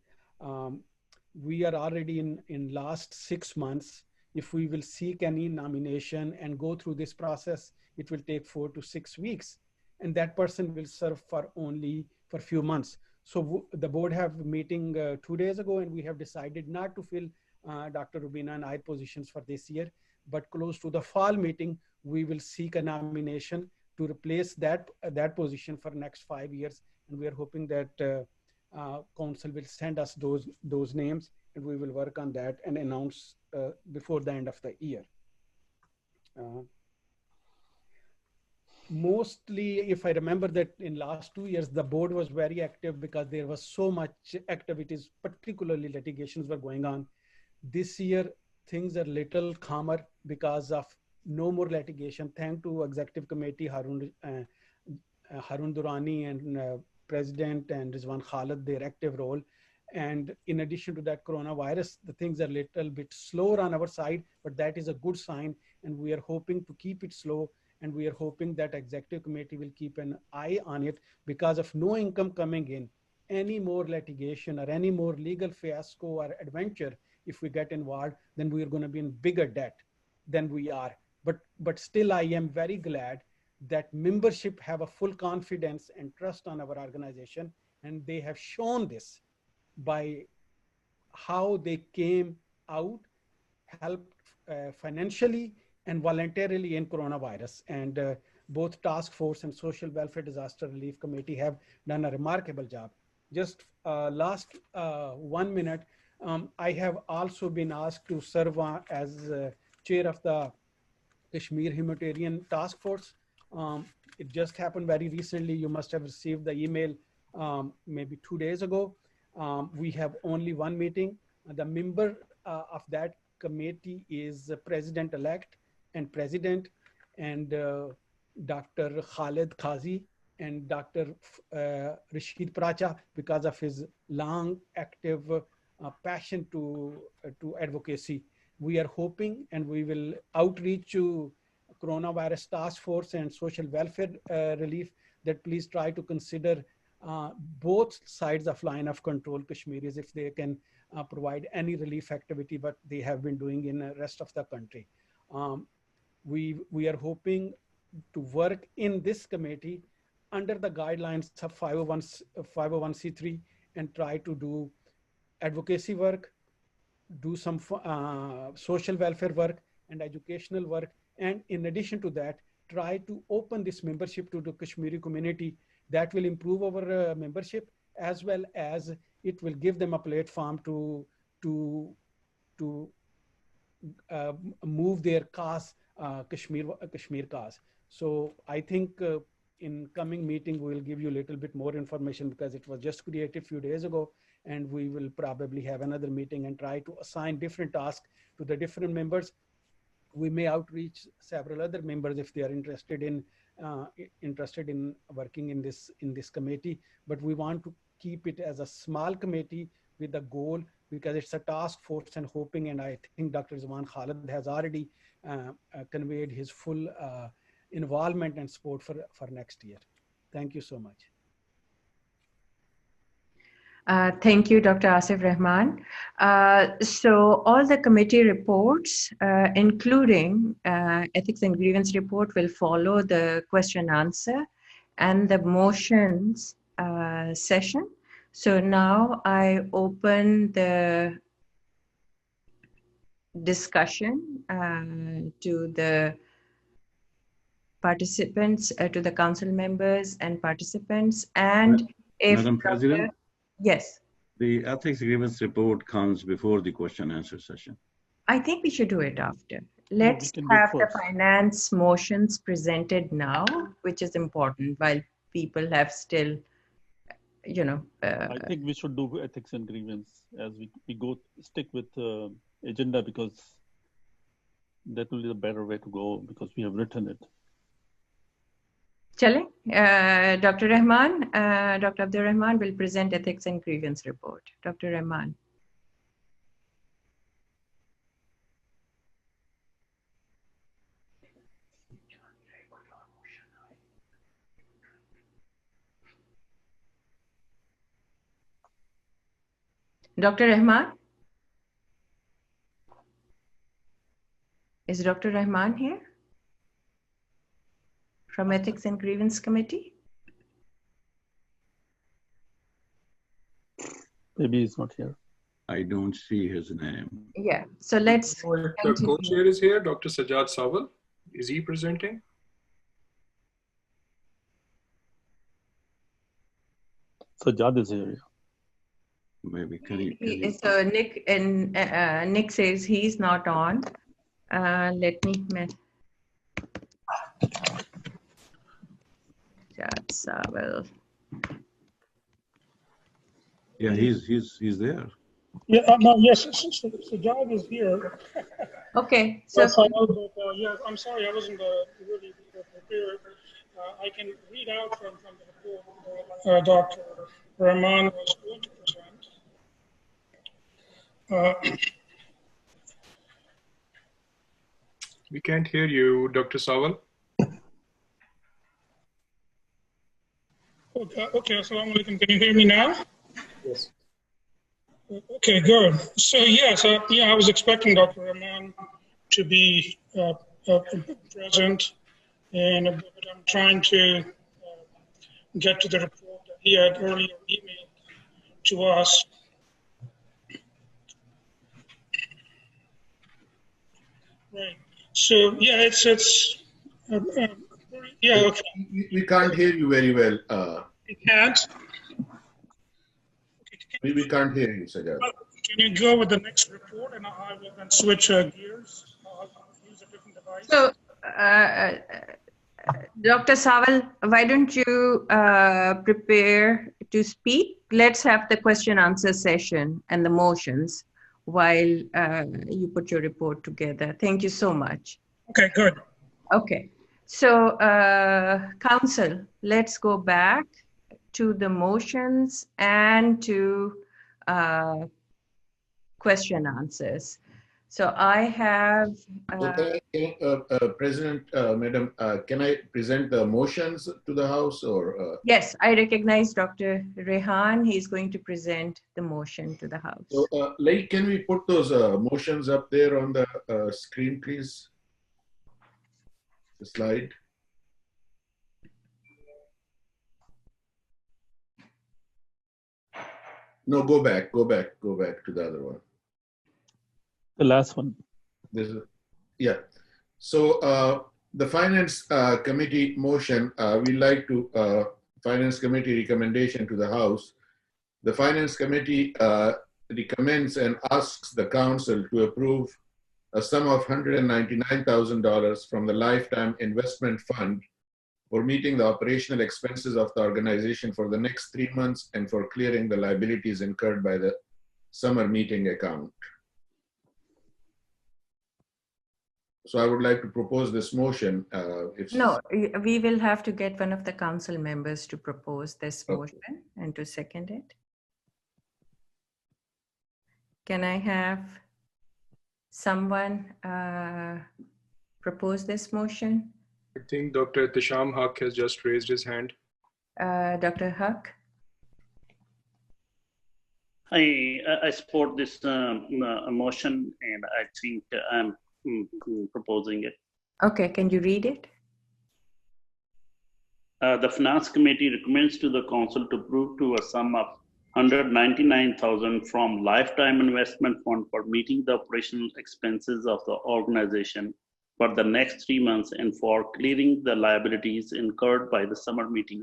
we are already in last 6 months. If we will seek any nomination and go through this process, it will take 4 to 6 weeks, and that person will serve for only for few months. So the board have a meeting 2 days ago, and we have decided not to fill Dr. Rubina and I positions for this year, but close to the fall meeting, we will seek a nomination to replace that position for next 5 years. And we are hoping that council will send us those names, and we will work on that and announce before the end of the year. Mostly, if I remember that in last 2 years, the board was very active because there was so much activities, particularly litigations were going on. This year, things are little calmer because of no more litigation. Thanks to executive committee, Harun Durrani and president and Rizwan Khalid, their active role. And in addition to that coronavirus, the things are a little bit slower on our side, but that is a good sign. And we are hoping to keep it slow and we are hoping that executive committee will keep an eye on it, because of no income coming in, any more litigation or any more legal fiasco or adventure, if we get involved, then we are going to be in bigger debt than we are. But still, I am very glad that membership have a full confidence and trust on our organization, and they have shown this by how they came out, helped financially and voluntarily in coronavirus. And both task force and social welfare disaster relief committee have done a remarkable job. Just last 1 minute, I have also been asked to serve as chair of the Kashmir Humanitarian Task Force. It just happened very recently. You must have received the email maybe 2 days ago. We have only one meeting. The member of that committee is President-elect and President, and Dr. Khalid Khazi and Dr. Rashid Pracha, because of his long, active passion to advocacy. We are hoping, and we will outreach to coronavirus task force and social welfare relief, that please try to consider both sides of line of control Kashmiris, if they can provide any relief activity, but they have been doing in the rest of the country. We are hoping to work in this committee under the guidelines of 501c3 and try to do advocacy work, do some social welfare work and educational work. And in addition to that, try to open this membership to the Kashmiri community. That will improve our membership, as well as it will give them a platform to move their cause, Kashmir cause. So I think in coming meeting, we will give you a little bit more information, because it was just created a few days ago, and we will probably have another meeting and try to assign different tasks to the different members. We may outreach several other members if they are interested in working in this committee, but we want to keep it as a small committee with a goal, because it's a task force and hoping, and I think Dr. Zaman Khalid has already conveyed his full involvement and support for next year. Thank you so much. Thank you, Dr. Asif Rahman. So all the committee reports, including ethics and grievance report, will follow the question answer and the motions session. So now I open the discussion to the participants, to the council members and participants. And if Madam President? Yes. The ethics grievance report comes before the question answer session. I think we should do it after. No, Let's we can do it have the first. finance motions presented now, which is important, while people have still, you know. I think we should do ethics and grievance as we stick with agenda, because that will be the better way to go, because we have written it. Chale, Dr. Rahman, Dr. Abdur Rahman will present ethics and grievance report. Dr. Rahman. Dr. Rahman? Is Dr. Rahman here? From Ethics and Grievance Committee? Maybe he's not here. I don't see his name. Yeah, so let's The co-chair is here, Dr. Sajjad Sawal. Is he presenting? Sajjad is here. Maybe can you So Nick and Nick says he's not on. Let me. Well. Yeah, he's there. Yeah, no, yes, Sajjad is here. Okay, so yeah, I'm sorry, I wasn't really prepared. I can read out from the report Dr. Rahman was going to present. We can't hear you, Dr. Sawal. Okay, assalamu alaikum. Can you hear me now? Yes. Okay, good. So yes, I was expecting Dr. Rahman to be present, and I'm trying to get to the report that he had earlier emailed to us. Right. So yeah, it's yeah. Okay. We can't hear you very well. You can't. We can't hear you, Sajjad. Can you go with the next report, and I will then switch gears? I'll use a different device. So, Dr. Sawal, why don't you prepare to speak? Let's have the question answer session and the motions while you put your report together. Thank you so much. Okay, good. Okay, so Council, let's go back to the motions and to question answers. So I have. President, Madam, can I present the motions to the House or? Yes, I recognize Dr. Rehan. He's going to present the motion to the House. So, like, can we put those motions up there on the screen, please? The slide. No, go back to the other one. The last one. This is, yeah. So the Finance Committee motion, we like to, Finance Committee recommendation to the House. The Finance Committee recommends and asks the Council to approve a sum of $199,000 from the Lifetime Investment Fund for meeting the operational expenses of the organization for the next 3 months and for clearing the liabilities incurred by the summer meeting account. So I would like to propose this motion. No, we will have to get one of the council members to propose this motion and to second it. Can I have someone propose this motion? I think Dr. Tisham Haq has just raised his hand. Dr. Haq? I support this motion, and I think I'm proposing it. Okay, can you read it? The Finance Committee recommends to the Council to approve to a sum of $199,000 from Lifetime Investment Fund for meeting the operational expenses of the organization for the next 3 months and for clearing the liabilities incurred by the summer meeting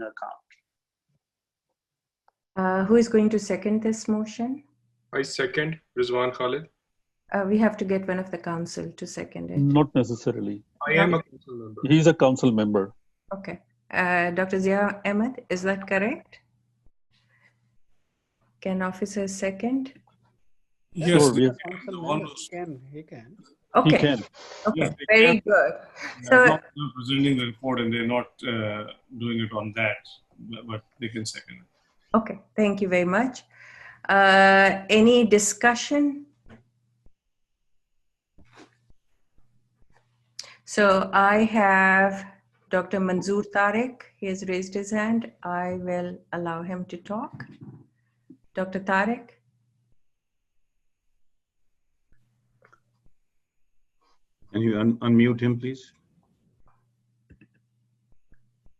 account. Who is going to second this motion? I second, Rizwan Khalid. We have to get one of the council to second it. Not necessarily. I am a council member. He's a council member. Okay. Dr. Zia Ahmed, is that correct? Can officers second? Yes, Sure, yes. He can. Okay. He can. Okay, Yes, they very can. good. They're So, not presenting the report and they're not doing it on that, but they can second it. okay, thank you very much. Any discussion? So I have Dr. Manzoor Tariq. He has raised his hand. I will allow him to talk. Dr. Tariq? Can you unmute him, please?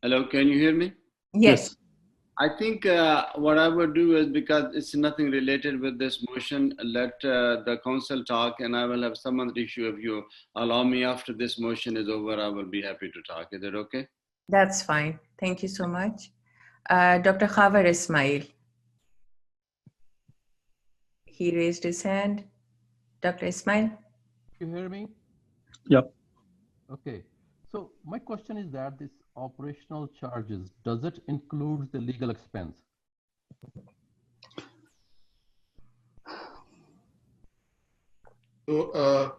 Hello, can you hear me? Yes. I think what I would do is, because it's nothing related with this motion, let the council talk, and I will have some other issue. If you allow me after this motion is over, I will be happy to talk. Is that okay? That's fine. Thank you so much. Dr. Khavar Ismail. He raised his hand. Dr. Ismail? You hear me? Yep. Okay. So my question is that this operational charges, does it include the legal expense? So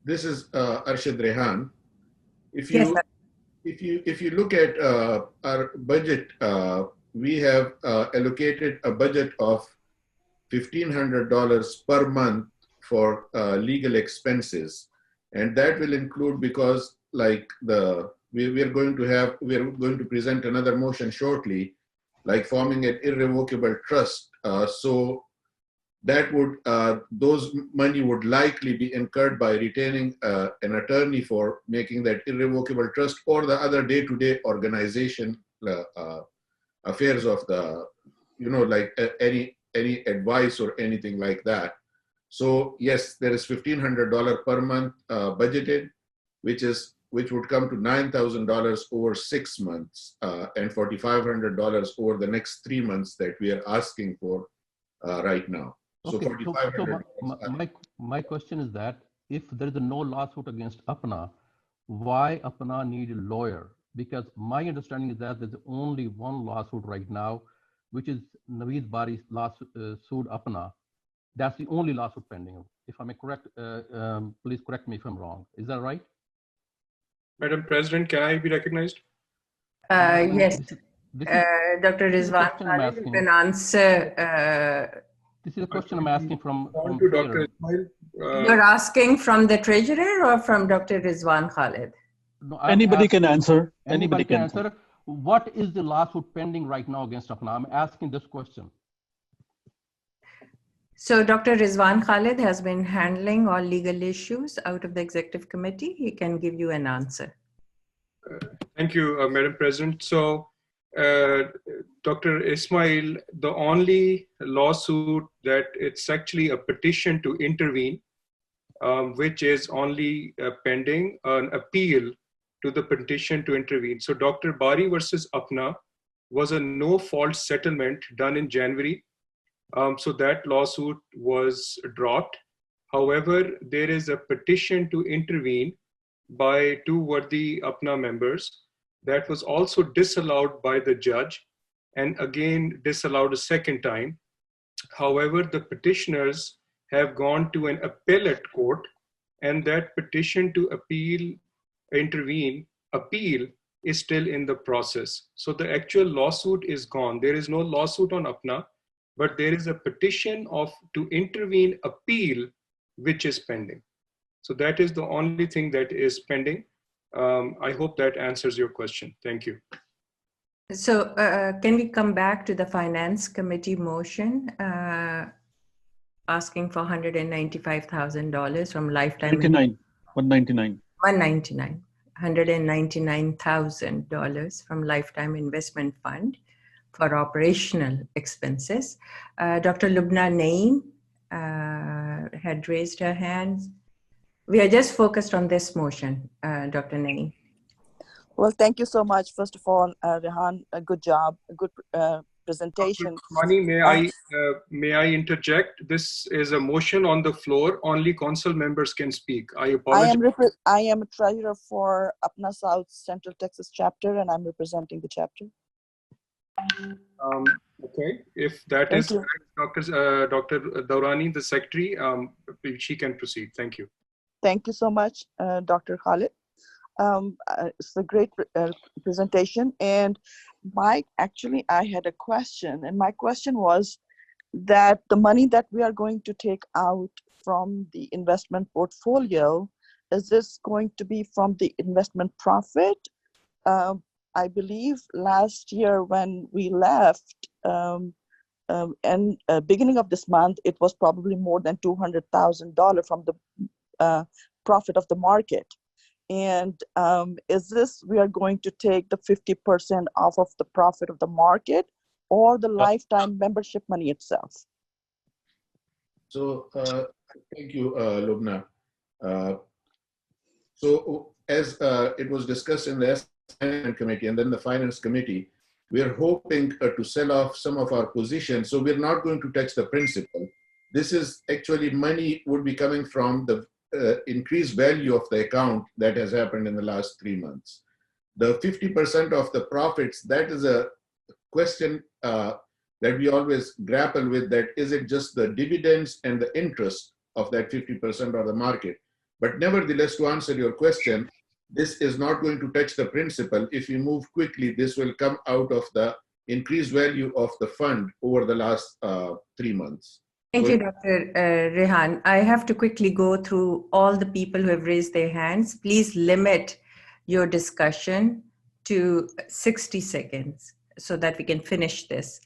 this is Arshad Rehan. If you look at our budget, we have allocated a budget of $1,500 per month for legal expenses, and that will include, because like we are going to present another motion shortly. like forming an irrevocable trust. So that would, those money would likely be incurred by retaining an attorney for making that irrevocable trust, or the other day-to-day organization affairs of the, like any advice or anything like that. So yes, there is $1,500 per month budgeted, which would come to $9,000 over 6 months, and $4,500 over the next 3 months that we are asking for right now. Okay, so my question is that if there is no lawsuit against APPNA, why APPNA need a lawyer? Because my understanding is that there's only one lawsuit right now, which is Naveed Bari's lawsuit sued APPNA. That's the only lawsuit pending. If I'm correct, please correct me if I'm wrong. Is that right? Madam President, can I be recognized? Yes. This is Dr. Rizwan Khalid, you can answer. This is a question I'm asking from Dr. You're asking from the treasurer or from Dr. Rizwan Khalid? No, anybody can answer. Anybody can answer. What is the lawsuit pending right now against APPNA? I'm asking this question. So Dr. Rizwan Khalid has been handling all legal issues out of the executive committee. He can give you an answer. Thank you, Madam President. So, Dr. Ismail, the only lawsuit that it's actually a petition to intervene, which is only pending an appeal to the petition to intervene. So Dr. Bari versus APPNA was a no-fault settlement done in January. So that lawsuit was dropped. However, there is a petition to intervene by 2 worthy APPNA members that was also disallowed by the judge, and again disallowed a second time. However, the petitioners have gone to an appellate court, and that petition to appeal is still in the process. So the actual lawsuit is gone. There is no lawsuit on APPNA, but there is a petition to intervene appeal, which is pending. So that is the only thing that is pending. I hope that answers your question. Thank you. So can we come back to the Finance Committee motion asking for $195,000 from Lifetime? 199. $199,000 from Lifetime Investment Fund for operational expenses. Dr. Lubna Naeem had raised her hands. We are just focused on this motion, Dr. Naeem. Well, thank you so much. First of all, Rehan, a good job, a good presentation. Mani, may I interject? This is a motion on the floor. Only council members can speak. I apologize. I am a treasurer for APPNA South Central Texas chapter, and I'm representing the chapter. Okay, if that is correct, Dr. Daurani, the secretary, she can proceed. Thank you. Thank you so much, Dr. Khalid. It's a great presentation. And I had a question, and my question was that the money that we are going to take out from the investment portfolio, is this going to be from the investment profit? I believe last year when we left, and beginning of this month, it was probably more than $200,000 from the profit of the market. And is this, we are going to take the 50% off of the profit of the market, or the lifetime membership money itself? So thank you, Lubna. So as it was discussed in the Finance Committee and then the Finance Committee, we are hoping to sell off some of our positions. So we're not going to touch the principal. This is actually money would be coming from the increased value of the account that has happened in the last 3 months. The 50% of the profits, that is a question that we always grapple with, that is it just the dividends and the interest of that 50% or the market? But nevertheless, to answer your question, this is not going to touch the principal. If you move quickly, this will come out of the increased value of the fund over the last 3 months. Thank you, Dr. Rehan. I have to quickly go through all the people who have raised their hands. Please limit your discussion to 60 seconds so that we can finish this.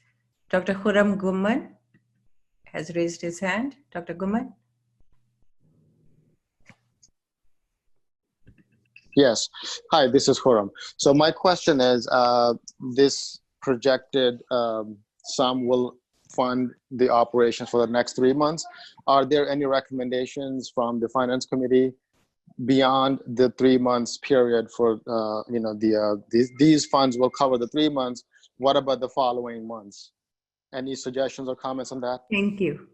Dr. Khurram Gumman has raised his hand. Dr. Gumman? Yes. Hi, this is Khurram. So my question is, this projected sum will fund the operations for the next 3 months. Are there any recommendations from the Finance Committee beyond the 3 months period for, these funds will cover the 3 months. What about the following months? Any suggestions or comments on that? Thank you.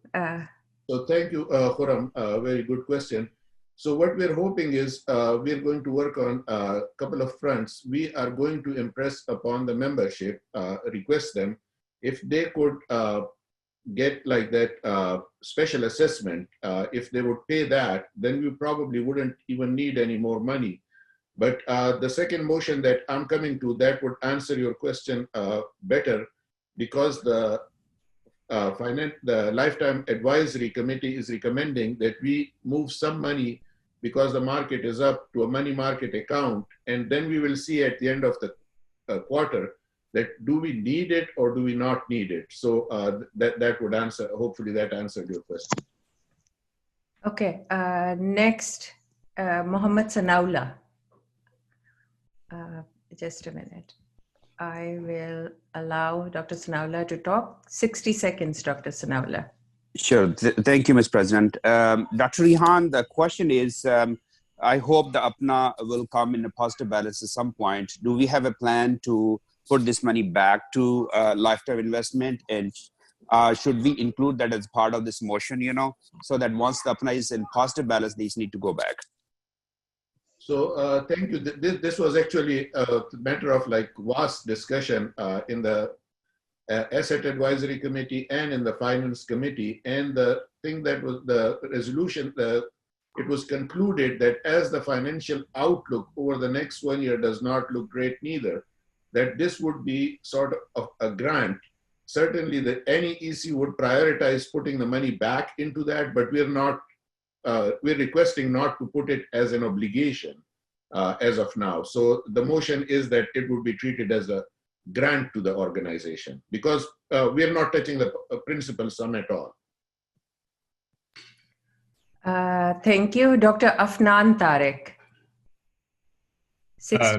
So thank you, Khurram. Very good question. So what we're hoping is we're going to work on a couple of fronts. We are going to impress upon the membership, request them if they could get like that special assessment. If they would pay that, then we probably wouldn't even need any more money. But the second motion that I'm coming to, that would answer your question better, because the Lifetime Advisory Committee is recommending that we move some money, because the market is up, to a money market account, and then we will see at the end of the quarter that do we need it or do we not need it. So that would answer, hopefully that answered your question. Okay, next, Mohammed Sanaullah. Just a minute. I will allow Dr. Sanaullah to talk. 60 seconds, Dr. Sanaullah. Sure. Thank you, Ms. President. Dr. Rehan, the question is, I hope the APPNA will come in a positive balance at some point. Do we have a plan to put this money back to lifetime investment? And should we include that as part of this motion, so that once the APPNA is in positive balance, these need to go back? So thank you. This was actually a matter of like vast discussion in the Asset Advisory Committee and in the Finance Committee. And the thing that was the resolution, it was concluded that as the financial outlook over the next 1 year does not look great neither, that this would be sort of a grant. Certainly that any EC would prioritize putting the money back into that, but we're requesting not to put it as an obligation as of now. So the motion is that it would be treated as a grant to the organization, because we are not touching the principal sum at all. Thank you. Dr. Afnan Tariq.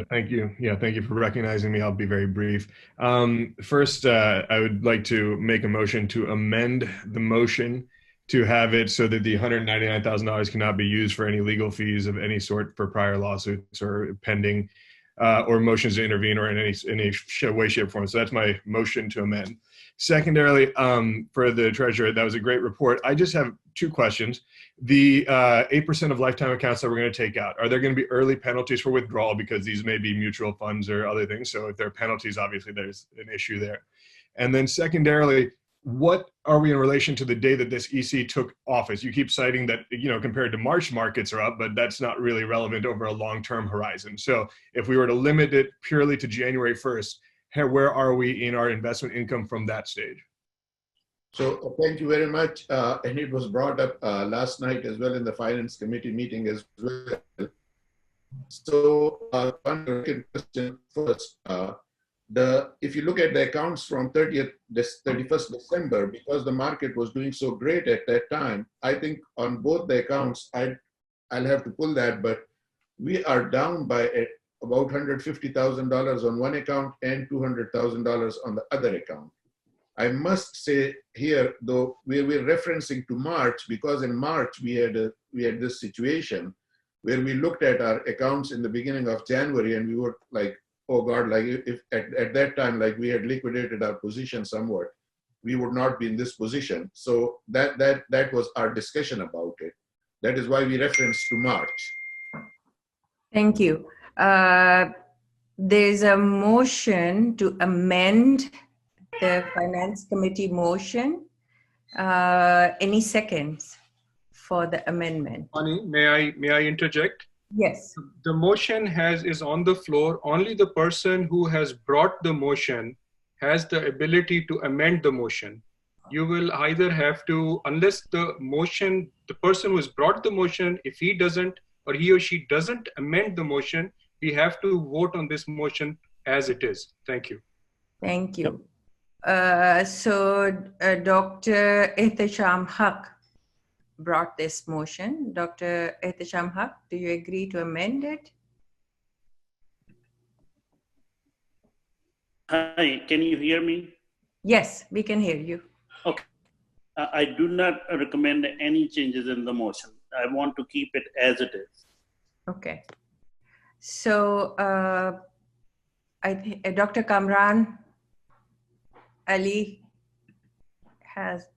Thank you. Yeah, thank you for recognizing me. I'll be very brief. First, I would like to make a motion to amend the motion to have it so that the $199,000 cannot be used for any legal fees of any sort for prior lawsuits or pending or motions to intervene or in any way, shape, or form. So that's my motion to amend. Secondarily, for the treasurer, that was a great report. I just have two questions. The 8% of lifetime accounts that we're going to take out, are there going to be early penalties for withdrawal, because these may be mutual funds or other things? So if there are penalties, obviously there's an issue there. And then secondarily, what are we in relation to the day that this EC took office? You keep citing that, compared to March, markets are up, but that's not really relevant over a long-term horizon. So if we were to limit it purely to January 1st, where are we in our investment income from that stage? So thank you very much. And it was brought up last night as well in the Finance Committee meeting as well. So on the second question first, if you look at the accounts from 31st December, because the market was doing so great at that time, I think on both the accounts, I'll have to pull that, but we are down by about $150,000 on one account and $200,000 on the other account. I must say here, though, we're referencing to March, because in March we had this situation where we looked at our accounts in the beginning of January and we were like, oh God, like if at that time, like we had liquidated our position somewhat, we would not be in this position. So that was our discussion about it. That is why we referenced to March. Thank you. There's a motion to amend the Finance Committee motion. Any seconds for the amendment? May I interject? Yes. The motion is on the floor. Only the person who has brought the motion has the ability to amend the motion. You will either have to, unless the person who has brought the motion, if he doesn't or he or she doesn't amend the motion, we have to vote on this motion as it is. Thank you. Thank you. Dr. Ehtisham Haq brought this motion. Dr. Ehtisham Haq, do you agree to amend it? Hi, can you hear me? Yes, we can hear you. Okay. I do not recommend any changes in the motion. I want to keep it as it is. Okay. So I think Dr. Kamran Ali has,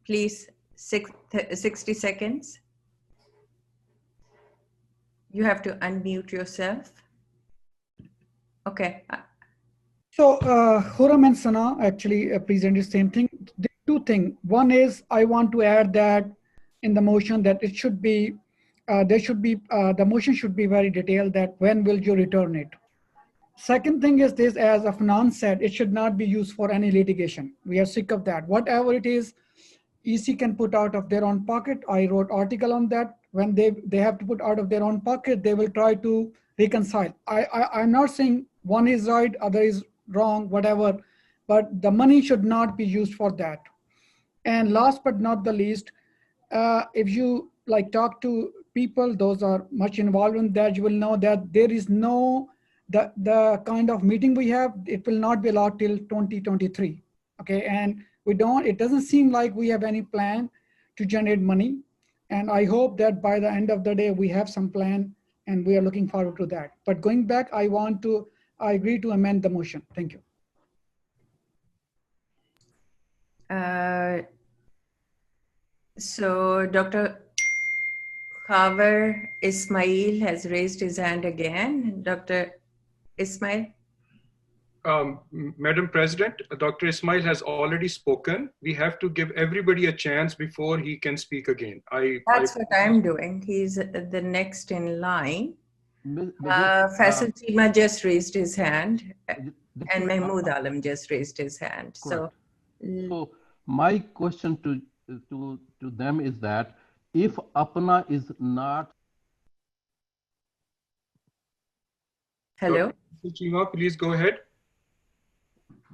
please, 60 seconds. You have to unmute yourself. Okay. So Khurram and Sana actually presented the same thing. There are two things. One is I want to add that in the motion that it should be, the motion should be very detailed that when will you return it. Second thing is this, as Afnan said, it should not be used for any litigation. We are sick of that. Whatever it is, EC can put out of their own pocket. I wrote article on that. When they have to put out of their own pocket, they will try to reconcile. I'm not saying one is right, other is wrong, whatever, but the money should not be used for that. And last but not the least, if you like talk to people, those are much involved in that, you will know that there is no, the kind of meeting we have, it will not be allowed till 2023. Okay, and it doesn't seem like we have any plan to generate money. And I hope that by the end of the day, we have some plan and we are looking forward to that. But going back, I agree to amend the motion. Thank you. So Dr. Khavar Ismail has raised his hand again. Dr. Ismail? Madam President, Dr. Ismail has already spoken. We have to give everybody a chance before he can speak again. That's what I'm doing. He's the next in line. Faisal Chima just raised his hand and Mahmood Alam just raised his hand. So my question to them is that if APPNA is not... Hello? Dr. Chima, please go ahead.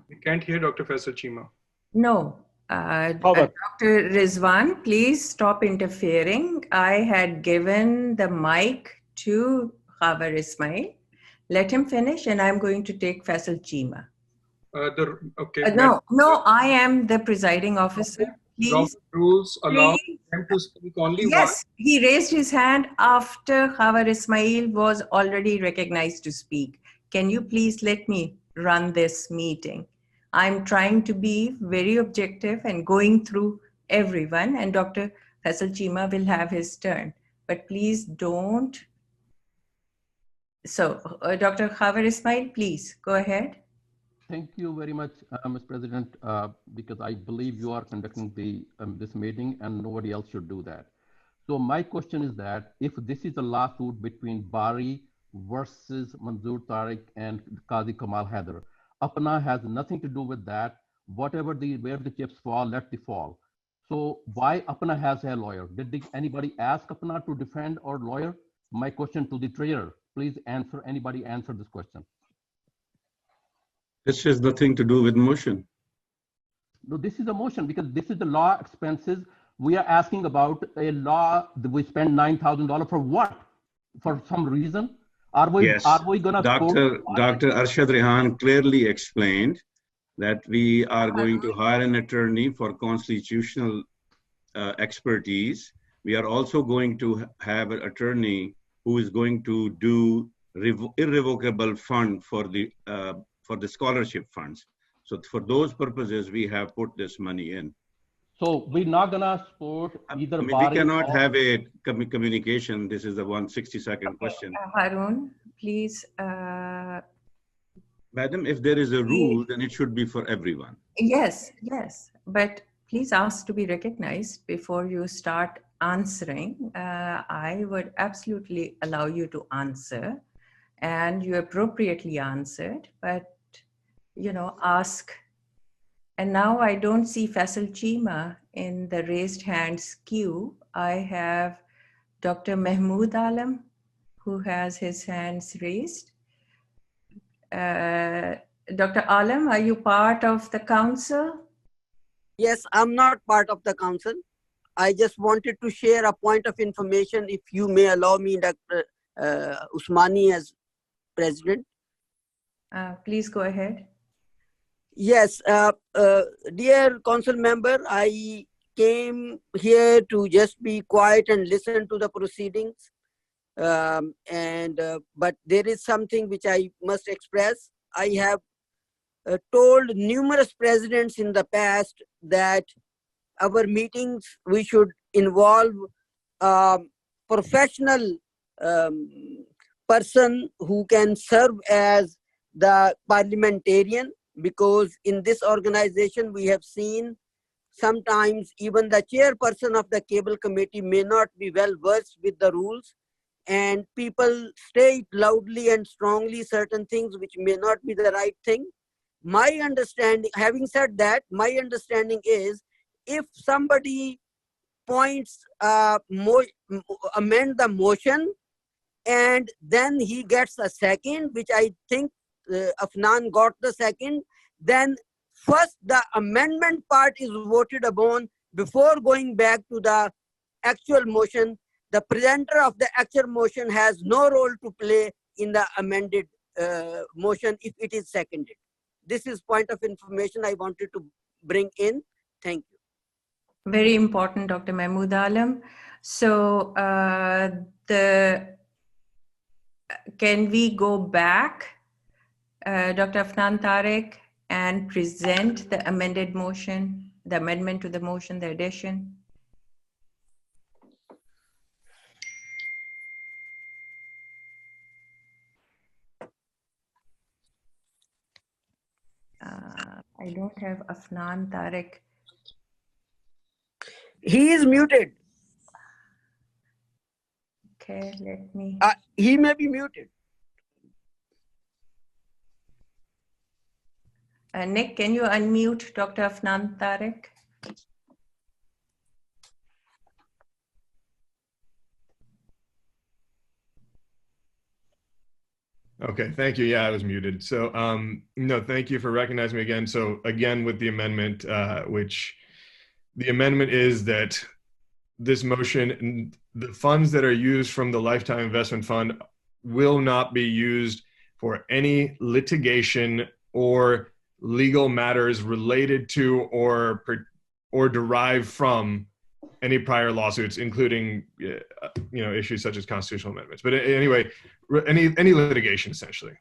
We can't hear Dr. Faisal Chima. No. Dr. Rizwan, please stop interfering. I had given the mic to Khavar Ismail. Let him finish and I'm going to take Faisal Chima. No, I am the presiding officer. Please. Rules allow him to speak only once. Yes, he raised his hand after Khavar Ismail was already recognized to speak. Can you please let me run this meeting? I'm trying to be very objective and going through everyone, and Dr. Faisal Chima will have his turn. But please don't. So, Dr. Khavar Ismail, please go ahead. Thank you very much, Mr. President, because I believe you are conducting this meeting and nobody else should do that. So my question is that if this is a lawsuit between Bari versus Manzoor Tariq and Qazi Kamal Haider, APPNA has nothing to do with that. Where the chips fall, let them fall. So why APPNA has a lawyer? Did anybody ask APPNA to defend our lawyer? My question to the treasurer, please answer, anybody answer this question. This has nothing to do with motion. No, this is a motion because this is the law expenses. We are asking about a law that we spend $9,000 for what? For some reason? Are we going to... Dr. Arshad Rehan clearly explained that we are going to hire an attorney for constitutional expertise. We are also going to have an attorney who is going to do irrevocable fund for the scholarship funds. So for those purposes, we have put this money in. So we're not gonna support either. We cannot have a communication. This is the 160-second question. Harun, please. Madam, if there is a rule, then it should be for everyone. Yes, yes. But please ask to be recognized before you start answering. I would absolutely allow you to answer, and you appropriately answered, but ask. And now I don't see Faisal Chima in the raised hands queue. I have Dr. Mahmood Alam, who has his hands raised. Dr. Alam, are you part of the council? Yes, I'm not part of the council. I just wanted to share a point of information, if you may allow me, Dr. Usmani, as president. Please go ahead. Yes, dear council member, I came here to just be quiet and listen to the proceedings. But there is something which I must express. I have told numerous presidents in the past that our meetings, we should involve professional person who can serve as the parliamentarian, because in this organization we have seen sometimes even the chairperson of the cable committee may not be well versed with the rules, and people state loudly and strongly certain things which may not be the right thing. My understanding, having said that, my understanding is if somebody points, amend the motion, and then he gets a second, which I think Afnan got the second, then first the amendment part is voted upon before going back to the actual motion. The presenter of the actual motion has no role to play in the amended motion if it is seconded. This is point of information I wanted to bring in. Thank you. Very important, Dr. Mahmood Alam. So can we go back, Dr. Afnan Tariq, and present the amended motion, the amendment to the motion, the addition? I don't have Afnan Tariq. He is muted. Okay, let me. He may be muted. Nick, can you unmute Dr. Afnan Tariq? Okay, thank you. Yeah, I was muted. So, no, thank you for recognizing me again. So again, with the amendment, which the amendment is that this motion, the funds that are used from the Lifetime Investment Fund will not be used for any litigation or legal matters related to or derived from any prior lawsuits, including issues such as constitutional amendments. But anyway, any litigation essentially.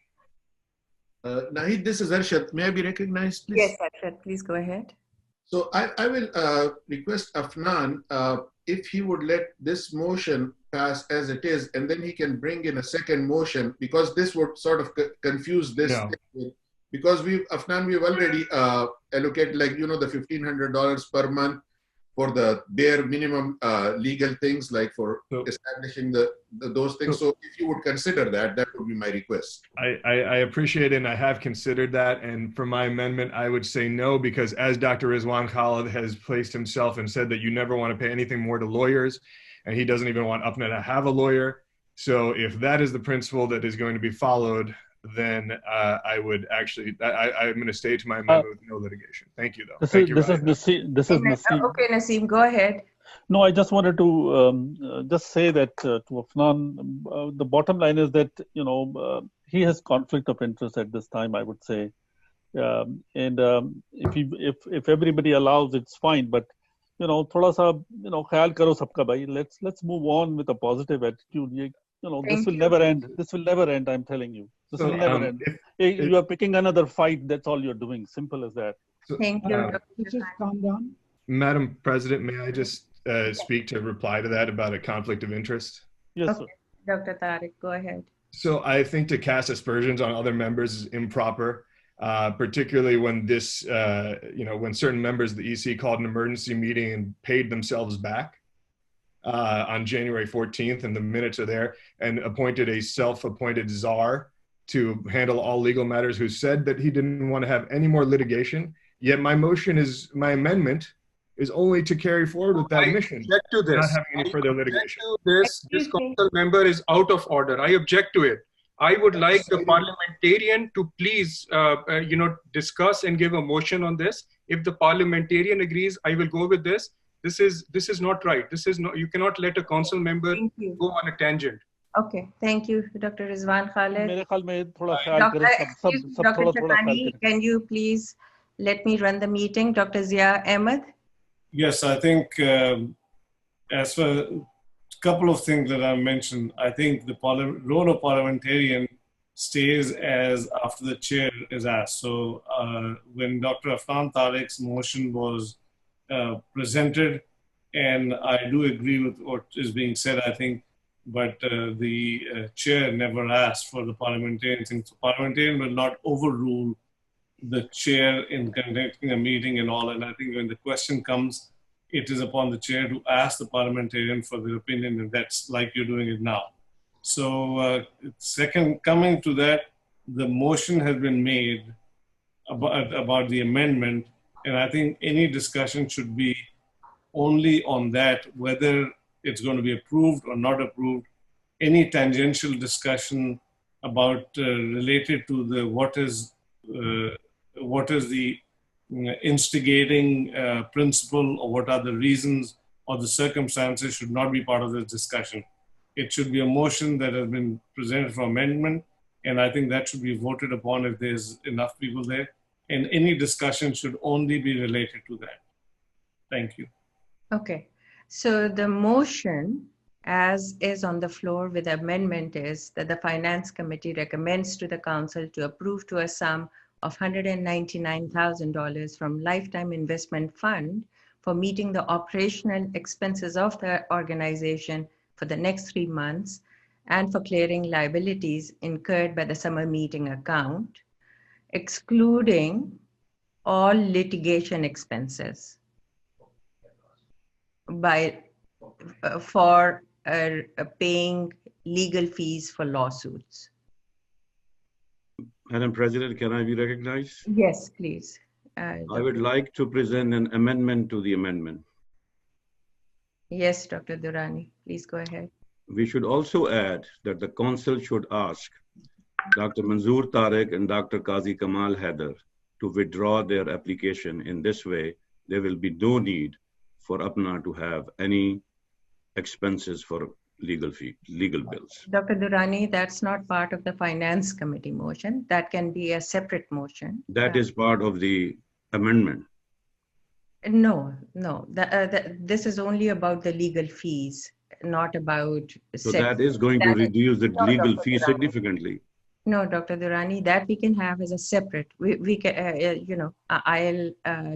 Nahid, this is Arshad. May I be recognized, please? Yes, Arshad, please go ahead. So I will request Afnan if he would let this motion pass as it is, and then he can bring in a second motion, because this would sort of confuse this. No. Because we've already allocated, like, the $1,500 per month for the bare minimum legal things, like for establishing those things. So if you would consider that, that would be my request. I appreciate it, and I have considered that. And for my amendment, I would say no, because as Dr. Rizwan Khalid has placed himself and said that you never want to pay anything more to lawyers, and he doesn't even want APPNA to have a lawyer. So if that is the principle that is going to be followed, then I would actually, I'm going to stay to my amendment with no litigation. Thank you, though. This is Naseem. Okay, Naseem, go ahead. No, I just wanted to just say that to Afnan, the bottom line is that, he has conflict of interest at this time, I would say. If everybody allows, it's fine. But, thoda sa, khayal karo sabka bhai. Let's move on with a positive attitude. This will never end. This will never end, I'm telling you. This will never end. You are picking another fight. That's all you're doing. Simple as that. Thank you. Just calm down. Madam President, may I just speak to reply to that about a conflict of interest? Yes, okay. Dr. Tariq, go ahead. So I think to cast aspersions on other members is improper, particularly when this, when certain members of the EC called an emergency meeting and paid themselves back on January 14th, and the minutes are there, and appointed a self-appointed czar to handle all legal matters, who said that he didn't want to have any more litigation. Yet my amendment is only to carry forward with that mission, object to this. not having any further litigation. This council member is out of order. I object to it. I would like the parliamentarian to please, discuss and give a motion on this. If the parliamentarian agrees, I will go with this. This is not right. This is not. You cannot let a council member go on a tangent. Okay, thank you, Dr. Rizwan Khalid. मेरे ख्याल में थोड़ा ख्याल करें सब Dr. थोड़ा ख्याल Shahani, करें. can you please let me run the meeting? Dr. Zia Ahmed? Yes, I think as for a couple of things that I mentioned, I think the role of parliamentarian stays as after the chair is asked. So when Dr. Afnan Tariq's motion was presented, and I do agree with what is being said, I think, but the chair never asked for the parliamentarian thing. So parliamentarian will not overrule the chair in conducting a meeting and all. And I think when the question comes, it is upon the chair to ask the parliamentarian for their opinion, and that's like you're doing it now. So second, coming to that, the motion has been made about the amendment, and I think any discussion should be only on that, whether it's going to be approved or not approved. Any tangential discussion about related to the what is the instigating principle, or what are the reasons or the circumstances, should not be part of this discussion. It should be a motion that has been presented for amendment, and I think that should be voted upon if there's enough people there. And any discussion should only be related to that. Thank you. Okay, so the motion as is on the floor with amendment is that the Finance Committee recommends to the Council to approve to a sum of $199,000 from Lifetime Investment Fund for meeting the operational expenses of the organization for the next 3 months and for clearing liabilities incurred by the summer meeting account, excluding all litigation expenses for paying legal fees for lawsuits. Madam President, can I be recognized? Yes, please. I would like to present an amendment to the amendment. Yes, Dr. Durrani, please go ahead. We should also add that the council should ask Dr. Manzoor Tariq and Dr. Qazi Kamal Haider to withdraw their application. In this way, there will be no need for APPNA to have any expenses for legal bills. Dr. Durrani, that's not part of the Finance Committee motion. That can be a separate motion. That is part of the amendment. No. This is only about the legal fees, not about. So that is going to reduce the legal fee significantly. No, Dr. Durrani, that we can have as a separate. We can, I'll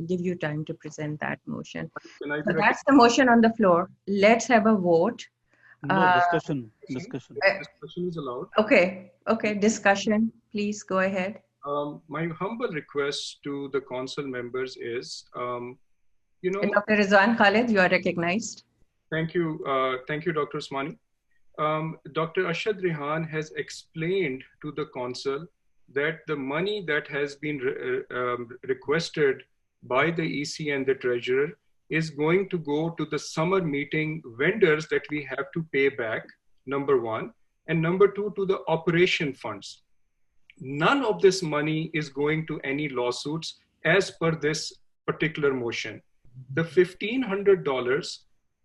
give you time to present that motion. So that's the motion on the floor. Let's have a vote. No, discussion. Discussion is allowed. Okay, discussion. Please go ahead. My humble request to the council members is, Dr. Rizwan Khalid, you are recognized. Thank you, Dr. Usmani. Dr. Ashad Rehan has explained to the council that the money that has been requested by the EC and the treasurer is going to go to the summer meeting vendors that we have to pay back, number one, and number two, to the operation funds. None of this money is going to any lawsuits as per this particular motion. The $1,500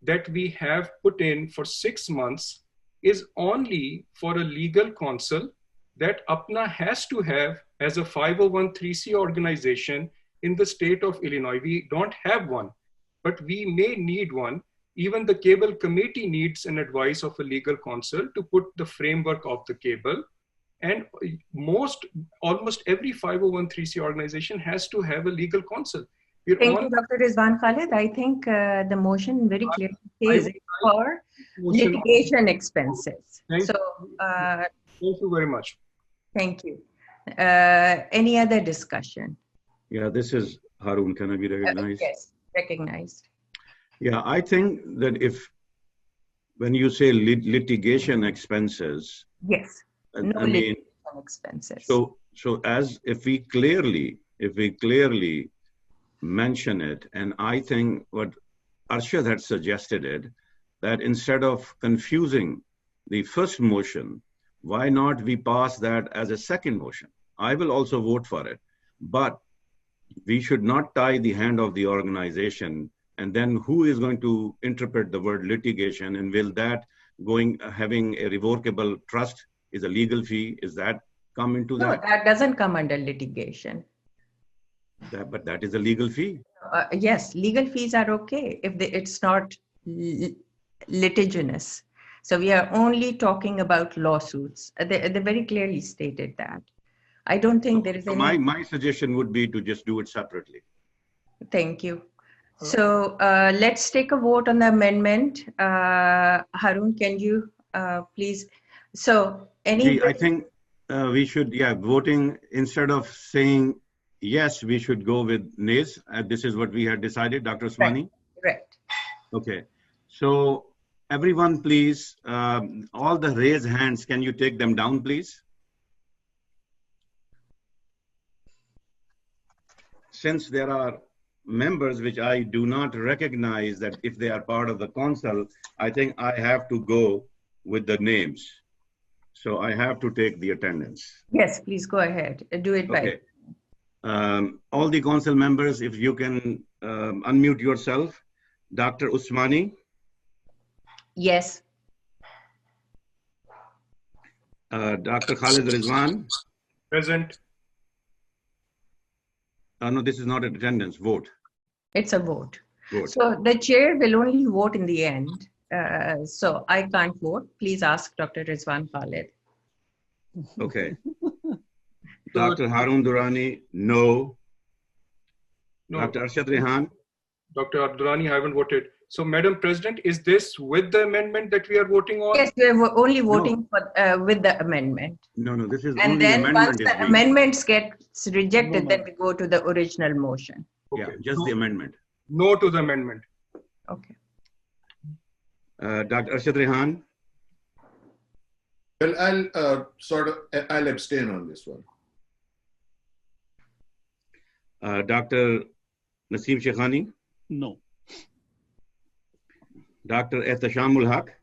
that we have put in for 6 months is only for a legal counsel that APPNA has to have as a 501(c)(3) organization in the state of Illinois. We don't have one, but we may need one. Even the cable committee needs an advice of a legal counsel to put the framework of the cable. And almost every 501(c)(3) organization has to have a legal counsel. Thank you, Dr. Rizwan Khalid. I think the motion very clearly says for litigation expenses. Thank you very much. Thank you. Any other discussion? Yeah, this is Harun. Can I be recognized? Yes, recognized. Yeah, I think that when you say litigation expenses, yes, no litigation expenses. So if we clearly mention it, and I think what Arshad had suggested it, that instead of confusing the first motion why not we pass that as a second motion? I will also vote for it, but we should not tie the hand of the organization. And then who is going to interpret the word litigation, and will that having a revocable trust is a legal fee? Is that come into that? No, that doesn't come under litigation. But that is a legal fee. Yes, legal fees are okay if it's not litigious. So we are only talking about lawsuits. They very clearly stated that. I don't think there is any. My suggestion would be to just do it separately. Thank you. So let's take a vote on the amendment. Harun, can you please? So I think we should, voting, instead of saying yes, we should go with nays. This is what we had decided, Dr. Osmani? Right. Okay. So everyone, please, all the raised hands, can you take them down, please? Since there are members which I do not recognize that if they are part of the council, I think I have to go with the names. So I have to take the attendance. Yes, please go ahead. Do it by. Okay. All the council members, if you can unmute yourself. Dr. Usmani? Yes. Dr. Khalid Rizwan? Present. No, this is not an attendance, vote. It's a vote. Vote. So the chair will only vote in the end. So I can't vote. Please ask Dr. Rizwan Khalid. Okay. Dr. Harun Durrani, no. No. Dr. Arshad Rehan? Dr. Durrani, I haven't voted. So, Madam President, is this with the amendment that we are voting on? Yes, we are only voting for with the amendment. No, this is And only then amendment. once the amendments gets rejected, then we go to the original motion. Yeah, just the amendment. No to the amendment. Okay. Dr. Arshad Rehan? Well, I'll abstain on this one. Dr. Naseem Shekhani? No. Dr. Ehtashamul Haq?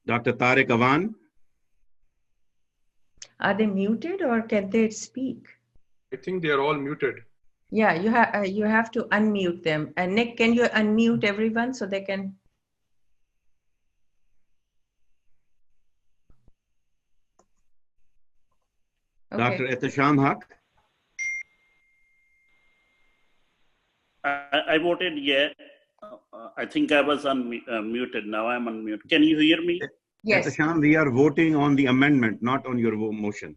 Dr. Tariq Awan? Are they muted or can they speak? I think they are all muted. Yeah, you have to unmute them. And Nick, can you unmute everyone so they can? Okay. Dr. Ehtasham Haq? I voted yeah. I think I was muted. Now I'm unmuted. Can you hear me? Yes. Ehtasham, we are voting on the amendment, not on your motion.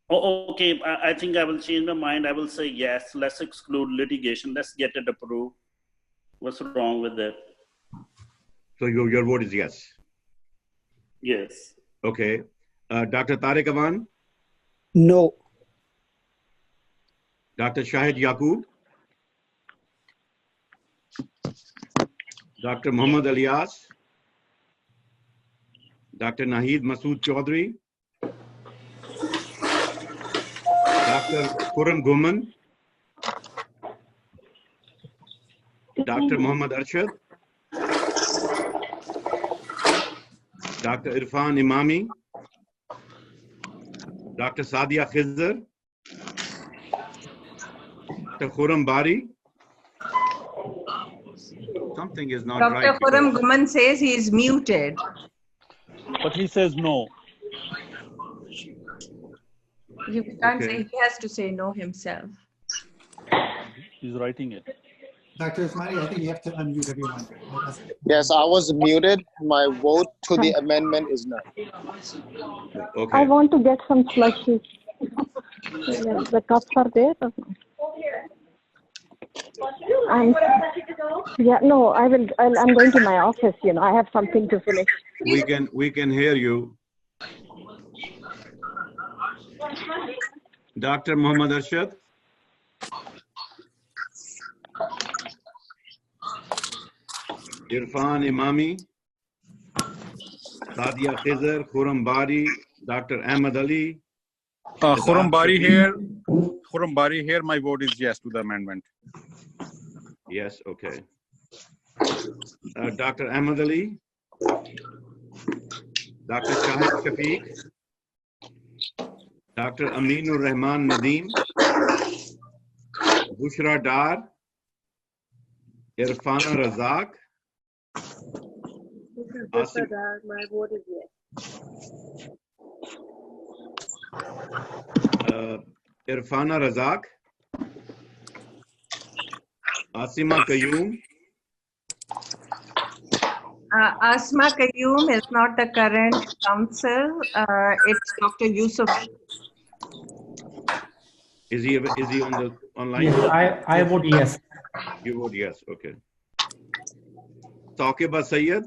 Oh, okay. I think I will change my mind. I will say yes. Let's exclude litigation. Let's get it approved. What's wrong with that? So your vote is yes? Yes. Okay. Dr. Tariq Awan? No. Dr. Shahid Yaqub? Dr. Muhammad Alias? Dr. Naheed Masood Chaudhry? Dr. Khurram Guman? Dr. Muhammad Arshad? Dr. Irfan Imami? Dr. Sadia Khizr? Dr. Khurram Bari? Something is not right. Dr. Khurram Guman says he is muted. But he says no. You can't say, he has to say no himself. He's writing it. Dr. Usmani, I think you have to unmute everyone. Yes, I was muted. My vote to the amendment is no. Okay. I want to get some slushies. The cups are there. I'm going to my office. I have something to finish. We can hear you. Dr. Muhammad Arshad? Irfan Imami? Sadia Khizr, Khurram Bari, Dr. Ahmed Ali? Khurram Bari here. Khurram Bari here. My vote is yes to the amendment. Yes, okay. Dr. Ahmad Ali, Dr. Shahid Shafiq, Dr. Aminur Rahman Nadeem, Bushra Dar, Irfana Razak. This is Bushra Dar. My vote is yes. Irfana Razak, Asima Qayyum. Asma Qayyum is not the current council. It's Dr. Yusuf. Is he on the online? Yes, I vote yes. You vote yes, okay. Saqiba Sayyed?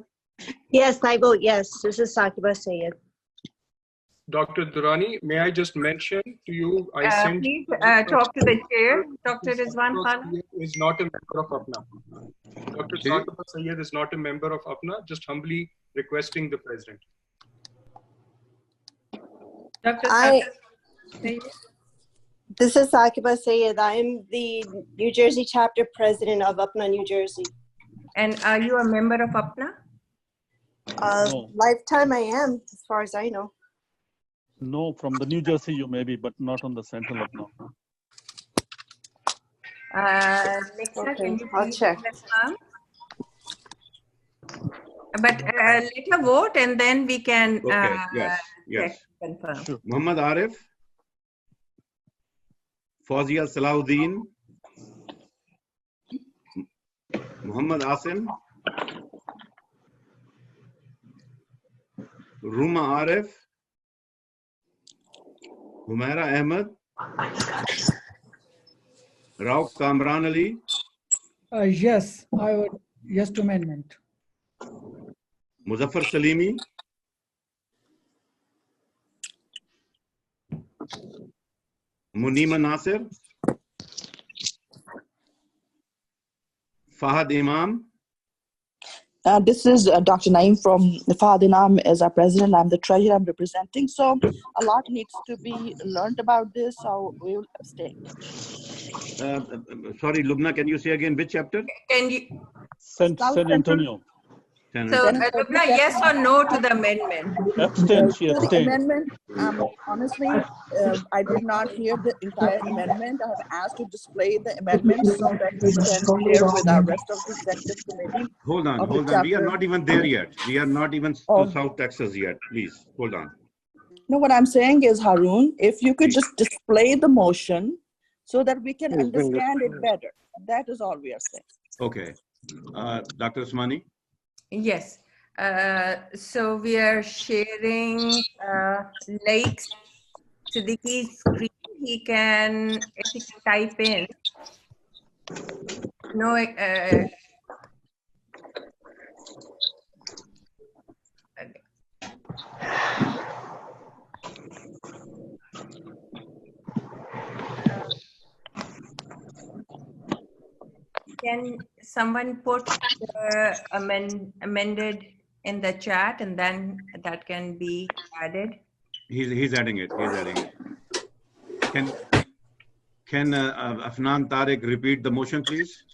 Yes, I vote yes. This is Saqiba Sayed. Dr. Durrani, may I just mention to you, I sent... Please talk to the chair. Dr. Rizwan Khan is not a member of APPNA. Dr. Saqiba Sayed is not a member of APPNA, just humbly requesting the president. Dr. This is Saqiba Sayed. I am the New Jersey chapter president of APPNA, New Jersey. And are you a member of APPNA? No. Lifetime I am, as far as I know. No, from the New Jersey you may be, but not on the central of now. Alexa, can you I'll please check. confirm? But let her vote and then we can Okay, yes. confirm. Sure. Muhammad Arif, Fawzia Salahuddin, Muhammad Asim, Ruma Arif, Humaira Ahmed, Rauf Kamran Ali, Yes, I would yes to amendment. Muzaffar Salimi, Munima Nasir, Fahad Imam. This is Dr. Naeem from Fahad Imam as our president. I'm the treasurer I'm representing. So a lot needs to be learned about this, so we will abstain. Sorry, Lubna, can you say again which chapter? Can you? San Antonio. So, Lubna, yes or no to the amendment? Abstain, she To the abstained. amendment, honestly, I did not hear the entire amendment. I have asked to display the amendment so that we can share with our rest of the executive committee. Hold on. We are not even there yet. We are not even to South Texas yet. Please, hold on. No, what I'm saying is, Haroon, if you could just display the motion so that we can understand it better. That is all we are saying. Okay. Dr. Usmani? Yes. So we are sharing Lake's Siddiqui's screen. He can, if he can type in. No. Can someone put amended in the chat and then that can be added? He's adding it. He's adding it. Can Afnan Tariq repeat the motion, please?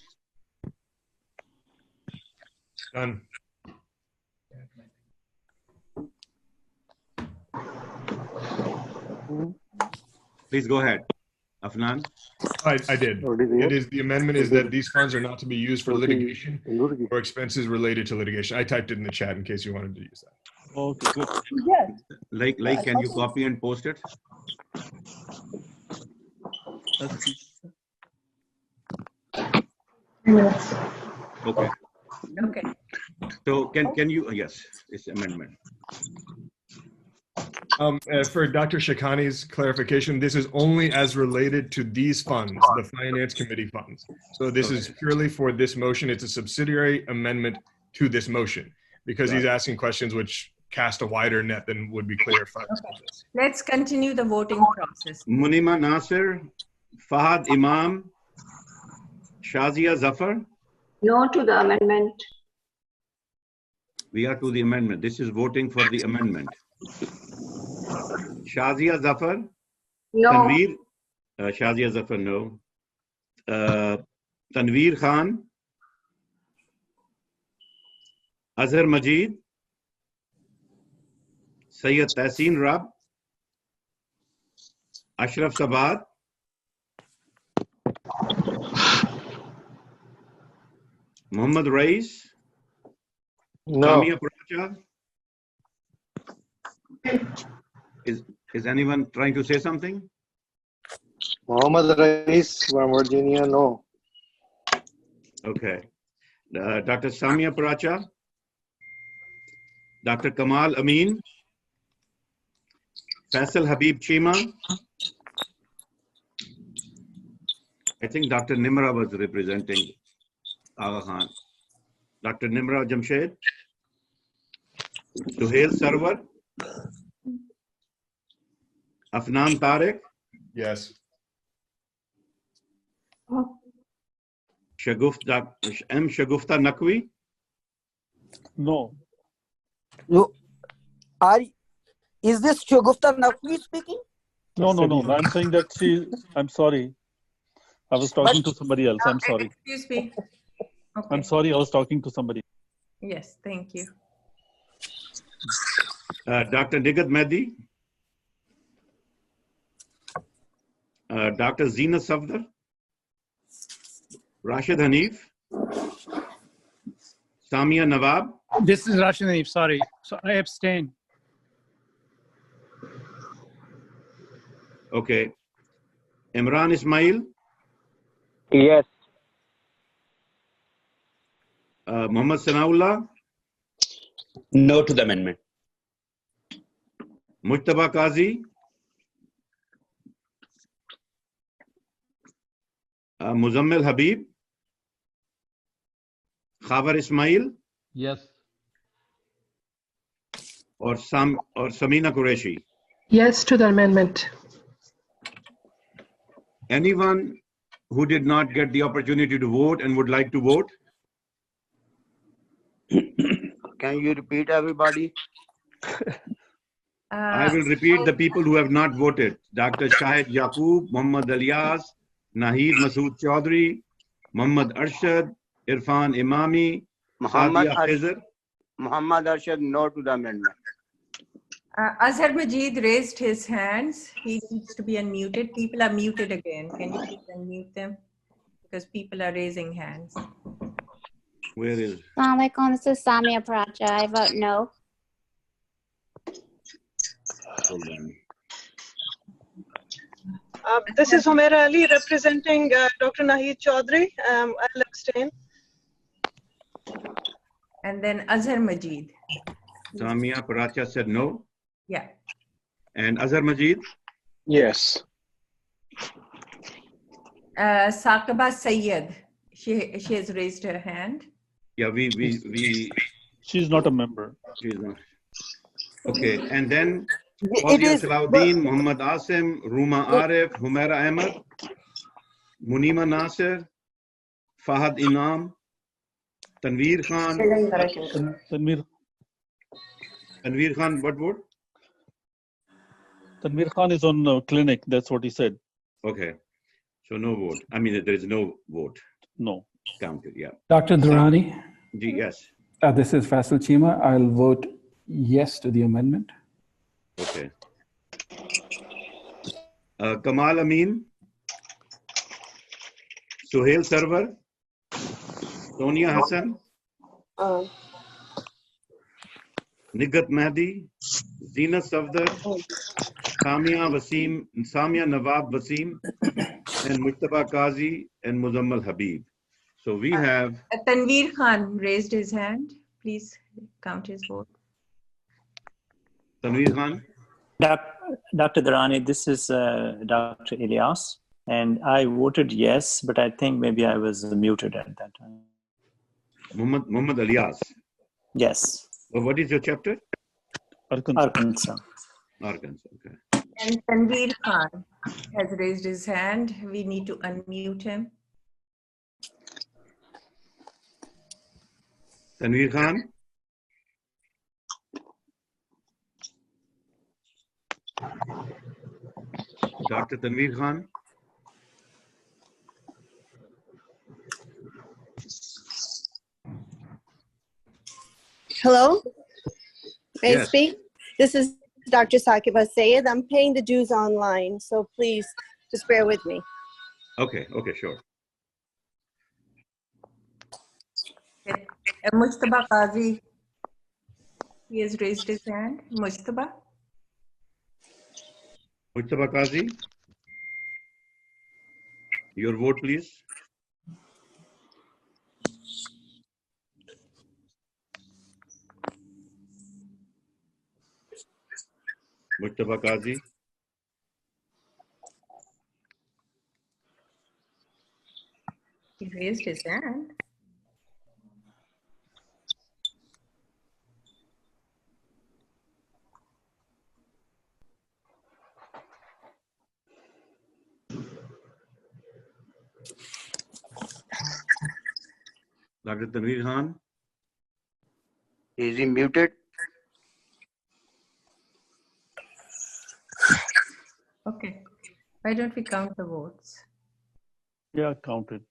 Done. Please go ahead, Afnan. I did. It is, the amendment is that these funds are not to be used for litigation or expenses related to litigation. I typed it in the chat in case you wanted to use that. Okay, good. Yes. Like, can you copy and post it? Okay. Okay. So can you, yes, it's amendment. For Dr. Shakani's clarification, this is only as related to these funds, the Finance Committee funds. So this is purely for this motion. It's a subsidiary amendment to this motion because he's asking questions which cast a wider net than would be clear for us. Let's continue the voting process. Munima Nasir, Fahad Imam, Shazia Zafar. No to the amendment. We are to the amendment. This is voting for the amendment. Shazia Zafar? No. Tanveer? Shazia Zafar, no. Tanveer Khan? Azhar Majid, Sayyid Tahseen Rab, Ashraf Sabad, Muhammad Rais, No. Samia Paracha. Is anyone trying to say something? Muhammad Rais from Virginia, no. Okay. Dr. Samia Paracha, Dr. Kamal Amin, Faisal Habib Chima. I think Dr. Nimra was representing Aga Khan. Dr. Nimra Jamshed, Suhail Sarwar, Afnan Tariq, Yes. Shagufta Naqvi. No. Is this Shagufta Naqvi speaking? No. I'm saying that I'm sorry. I was talking to somebody else. I'm sorry. Excuse me. Okay. I'm sorry. I was talking to somebody. Yes, thank you. Dr. Nigat Mehdi, Dr. Zina Safdar, Rashid Hanif, Samia Nawab. This is Rashid Hanif, sorry. So I abstain. Okay. Imran Ismail. Yes. Muhammad Sanaullah. No to the amendment. Mujtaba Qazi. Muzammil Habib. Khabar Ismail. Yes. Or Samina Qureshi. Yes to the amendment. Anyone who did not get the opportunity to vote and would like to vote? Can you repeat, everybody? I will repeat the people who have not voted. Dr. Shahid Yaqub, Muhammad Alyas, Nahid Masood Chaudhry, Muhammad Arshad, Irfan Imami, Muhammad Sadia Khizr. Muhammad Arshad, no to the amendment. Azhar Majid raised his hands. He needs to be unmuted. People are muted again. Can you please unmute them? Because people are raising hands. Where is? Assalamu alaikum. This is Samia Paracha. I vote no. Hold on. This is Humaira Ali representing Dr. Nahid Chaudhry. I'll abstain. And then Azhar Majid. Samia Paracha said no. Yeah. And Azhar Majid? Yes. Saqaba Sayyed. She has raised her hand. Yeah, She's not a member. She's not. Okay, and then It Fawzia is- Salahuddin, Muhammad Asim, Ruma Arif, Humaira Ahmed, Munima Nasir, Fahad Inam, Tanveer Khan. Tanveer Khan, what vote? Tanveer Khan is on clinic. That's what he said. Okay, so no vote. I mean, there is no vote. No. Counted, yeah. Dr. Durrani, Yes. this is Faisal Chima. I'll vote yes to the amendment. Okay. Kamal Amin, Suhail Sarwar, Sonia Hassan, Nigat Mehdi, Zina Safdar, Samia Nawab Wasim, and Mujtaba Qazi and Muzammal Habib. So we have Tanveer Khan raised his hand. Please count his vote. Tanveer Khan. Dr. Durrani, this is Dr. Ilyas, and I voted yes, but I think maybe I was muted at that time. Muhammad Alyas. Yes. Well, what is your chapter? Arkansas. Arkansas, okay. And Tanveer Khan has raised his hand. We need to unmute him. Tanveer Khan. Dr. Tanveer Khan. Hello? May I Yes. speak? This is Dr. Sakiba Sayed. I'm paying the dues online, so please just bear with me. Okay, sure. Mujtaba Qazi, he has raised his hand. Mujtaba? Mujtaba Qazi, your vote, please. Mujtaba Qazi. He raised his hand. Dr. Tanveer Khan. Is he muted? Okay. Why don't we count the votes? Yeah, counted.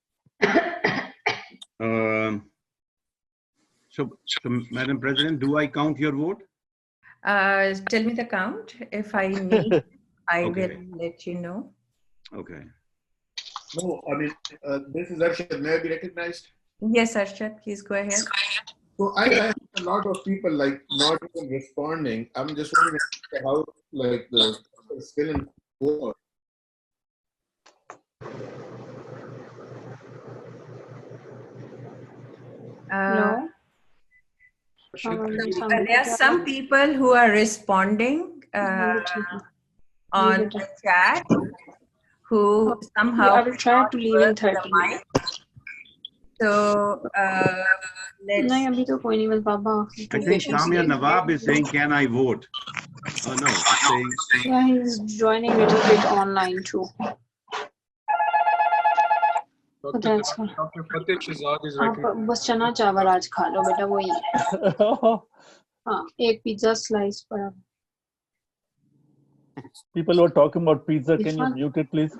So, Madam President, do I count your vote? Tell me the count. If I need, I Okay. will let you know. Okay. No, I mean, this is Arshad. May I be recognized? Yes, Arshad, please go ahead. So I have a lot of people like not even responding. I'm just wondering how like the still in court. No. There are some people who are responding on the chat who somehow I will try to leave in 30 the mic. So let's. नहीं अभी तो कोई नहीं बस बाबा. I think Samia Nawab is saying, can I vote? Oh, no, it's saying. Yeah, he's joining a little bit online too. Dr. Fateh Shahzad is आप recommending. बस चना चावल आज खा लो बेटा वही है. हाँ एक पिज्जा स्लाइस पर. People who are talking about pizza, Which can you one? mute it, please?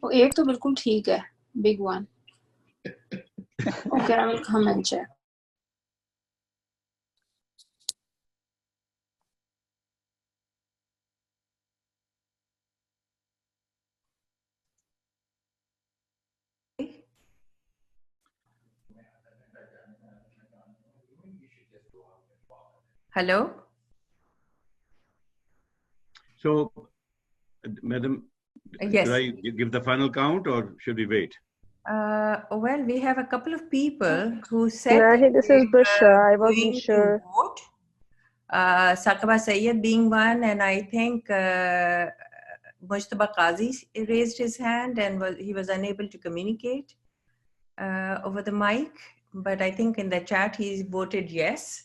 वो एक तो बिल्कुल ठीक है. Big one. Okay, I will come and check. Hello? So, Madam, Yes. should I give the final count or should we wait? Well, we have a couple of people who said Nahi, this is Bushra. I going wasn't to sure. vote. Sakaba Sayed being one, and I think Mujtaba Qazi raised his hand and he was unable to communicate over the mic. But I think in the chat he voted yes.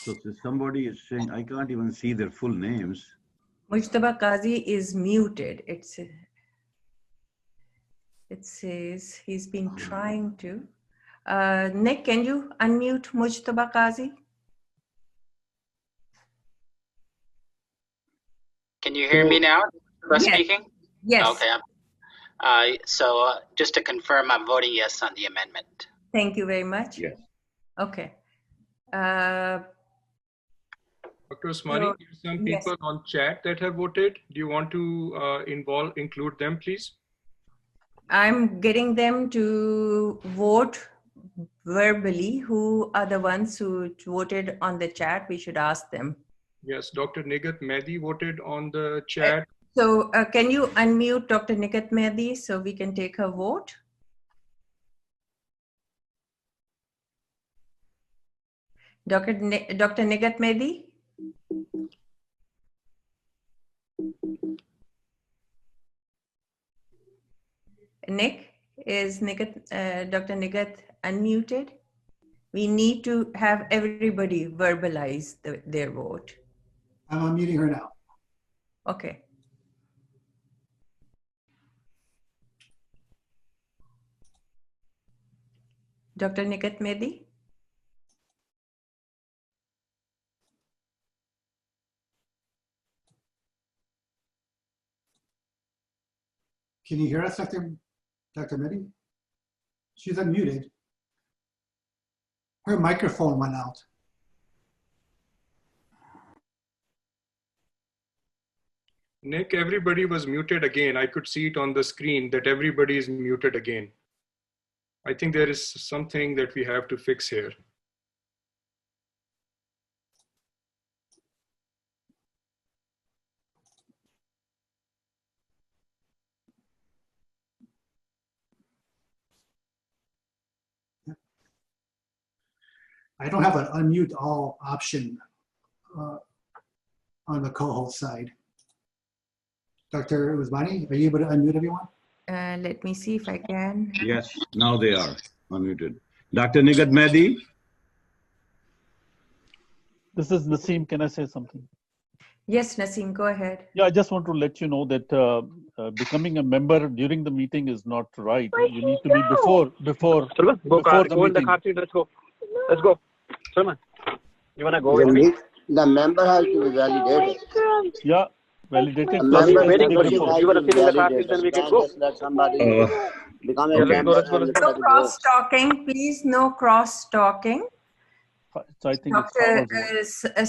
So somebody is saying, I can't even see their full names. Mujtaba Qazi is muted. It says he's been trying to. Nick, can you unmute Mujtaba Qazi? Can you hear me now? Yes. Speaking? Yes. Okay. So just to confirm, I'm voting yes on the amendment. Thank you very much. Yes. Okay. Dr. Osmani, there are some people on chat that have voted. Do you want to include them, please? I'm getting them to vote verbally. Who are the ones who voted on the chat? We should ask them. Yes, Dr. Nigat Mehdi voted on the chat. So can you unmute Dr. Nigat Mehdi so we can take her vote? Dr. Nigat Mehdi? Nick, is Dr. Nigat unmuted? We need to have everybody verbalize their vote. I'm unmuting her now. Okay. Dr. Nigat Mehdi? Can you hear us, Dr. Mehdi? She's unmuted. Her microphone went out. Nick, everybody was muted again. I could see it on the screen that everybody is muted again. I think there is something that we have to fix here. I don't have an unmute all option on the co-host side. Dr. Usmani, are you able to unmute everyone? Let me see if I can. Yes, now they are unmuted. Dr. Nighat Mehdi? This is Naseem. Can I say something? Yes, Naseem, go ahead. Yeah, I just want to let you know that becoming a member during the meeting is not right. You need to be before the meeting. Let's go. Let's go. Salman, you wanna go with me? The member has to be validated. Yeah, validated. The member waiting for membership you. has You wanna to be sit in the car seat, validated. then we You can can't go. just let somebody become a Okay. member Let's go. and No decide to vote. cross-talking, please, no cross-talking. So I think Dr.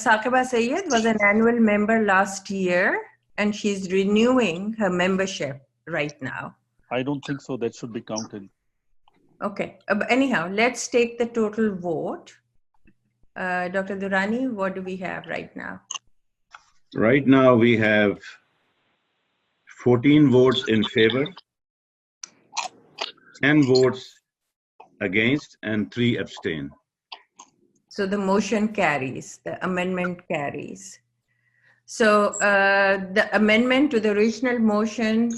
Saqiba Sayed was an annual member last year, and she's renewing her membership right now. I don't think so. That should be counted. Okay. But anyhow, let's take the total vote. Dr. Durrani, what do we have right now? Right now we have 14 votes in favor, 10 votes against, and 3 abstain. So the motion carries, the amendment carries. So the amendment to the original motion,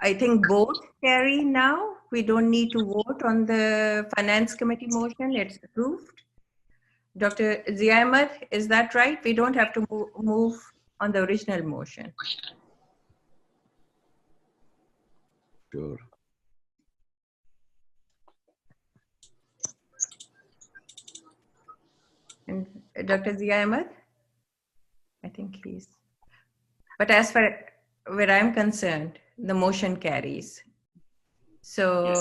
I think both carry now. We don't need to vote on the Finance Committee motion. It's approved. Dr. Zia Ahmed, is that right? We don't have to move on the original motion. Sure. And Dr. Zia Ahmed? I think he's, but as far where I'm concerned, the motion carries. So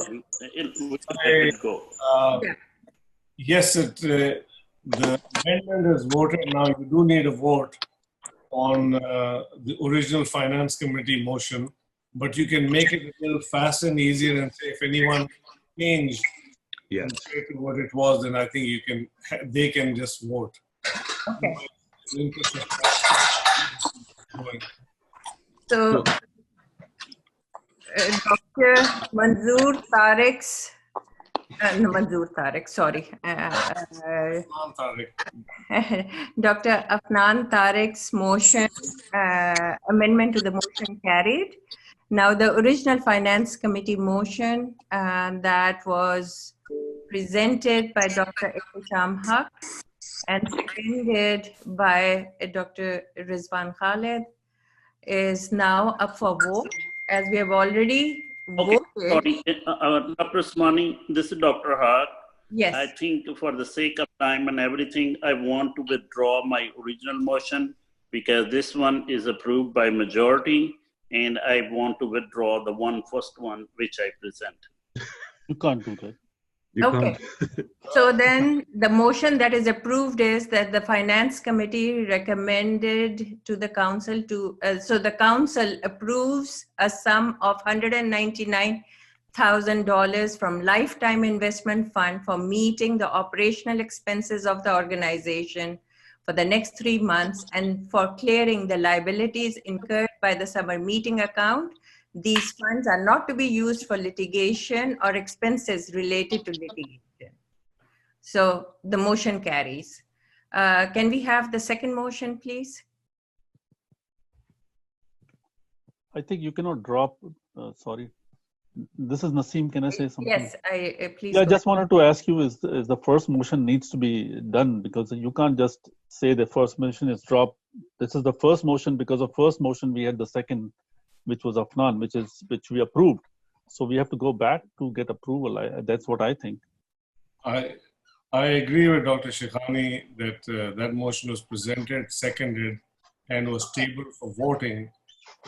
yes, the amendment is voted. Now you do need a vote on the original Finance Committee motion, but you can make it a little faster and easier and say if anyone changed compared to what it was, then I think you can. They can just vote. Okay. So, Dr. Manzoor Tariq's, no, Manzoor Tariq, sorry. Dr. Afnan Tariq's motion, amendment to the motion carried. Now, the original Finance Committee motion that was presented by Dr. Ihtisham Haq and seconded by Dr. Rizwan Khalid is now up for vote, as we have already voted. Sorry, Dr. Usmani, this is Dr. Haq. Yes. I think for the sake of time and everything, I want to withdraw my original motion because this one is approved by majority, and I want to withdraw the first one which I present. You can't do that. Okay. So then the motion that is approved is that the Finance Committee recommended to the Council to, so the Council approves a sum of $199,000 from Lifetime Investment Fund for meeting the operational expenses of the organization for the next 3 months and for clearing the liabilities incurred by the summer meeting account. These funds are not to be used for litigation or expenses related to litigation. So the motion carries. Can we have the second motion, please? I think you cannot drop, sorry. This is Naseem, can I say something? Yes, please. Yeah, I just wanted to ask you, is the first motion needs to be done because you can't just say the first motion is dropped. This is the first motion because of first motion we had the second, which was Afnan, which we approved. So we have to go back to get approval. That's what I think. I agree with Dr. Shekhani that that motion was presented, seconded, and was tabled for voting.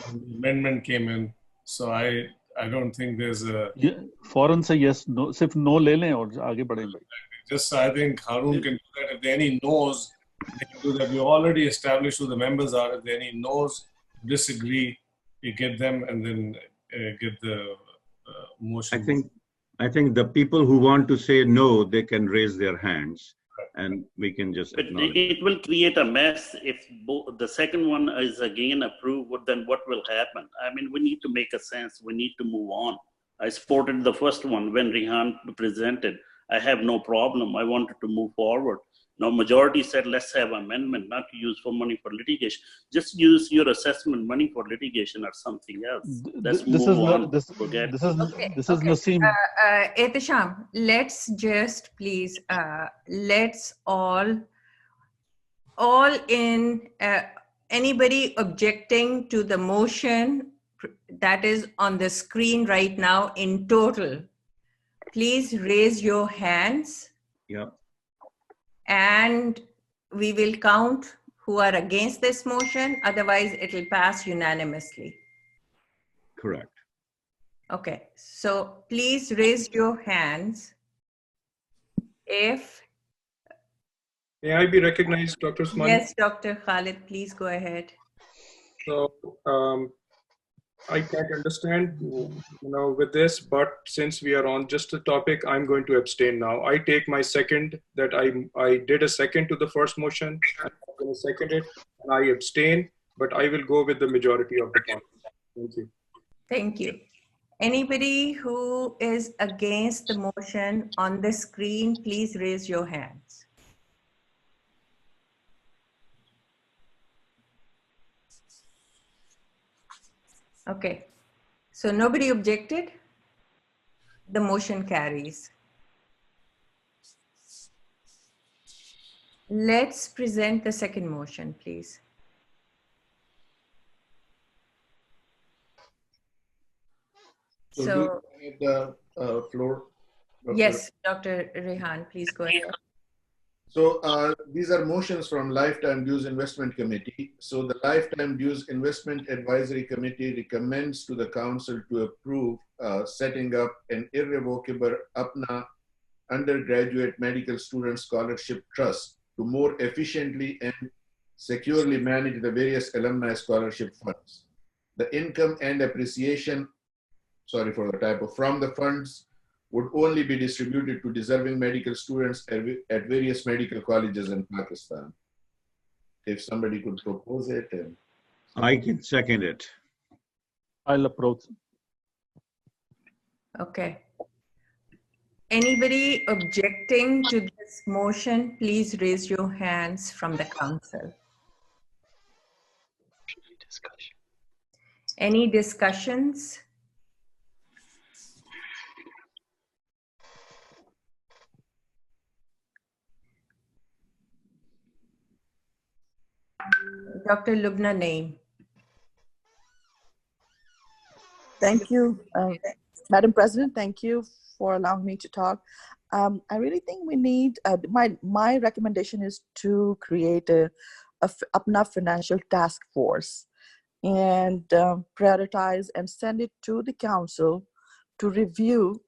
when the amendment came in. So I don't think there's a. Foreign say yes, no, सिर्फ no ले लें और आगे बढ़ें भाई. Just I think Harun can do that. If there are any no's, they can do that. We already established who the members are. If there are any no's, disagree, you get them and then get the motion. I think the people who want to say no, they can raise their hands, and we can just acknowledge. It will create a mess if the second one is again approved. Then what will happen? I mean, we need to make a sense. We need to move on. I supported the first one when Rehan presented. I have no problem. I wanted to move forward. Now, majority said, let's have amendment, not to use for money for litigation. Just use your assessment money for litigation or something else. Let's move on. This is Naseem. Ehtisham, let's just please, let's all in, anybody objecting to the motion that is on the screen right now in total, please raise your hands. Yeah. And we will count who are against this motion. Otherwise, it will pass unanimously. Correct. Okay, so please raise your hands if... May I be recognized, Dr. Usmani? Yes, Dr. Khalid, please go ahead. So I can't understand, with this, but since we are on just the topic, I'm going to abstain now. I take my second that I did a second to the first motion. I'm going to second it, and I abstain, but I will go with the majority of the council. Thank you. Thank you. Anybody who is against the motion on the screen, please raise your hands. Okay, so nobody objected? The motion carries. Let's present the second motion, please. So the floor. Yes, Dr. Rehan, please go ahead. So these are motions from Lifetime Dues Investment Committee. So the Lifetime Dues Investment Advisory Committee recommends to the council to approve setting up an irrevocable APPNA undergraduate medical student scholarship trust to more efficiently and securely manage the various alumni scholarship funds. The income and appreciation, sorry for the typo, from the funds would only be distributed to deserving medical students at various medical colleges in Pakistan. If somebody could propose it. I can second it. I'll approach. Okay. Anybody objecting to this motion, please raise your hands from the council. Any discussions? Dr. Lubna Naeem. Thank you, Madam President. Thank you for allowing me to talk. I really think we need, my recommendation is to create a APPNA financial task force and prioritize and send it to the council to review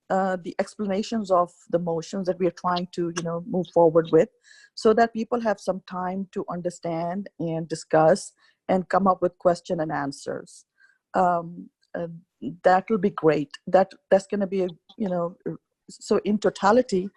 the explanations of the motions that we are trying to, move forward with, so that people have some time to understand and discuss and come up with question and answers. That will be great. That's going to be, so in totality,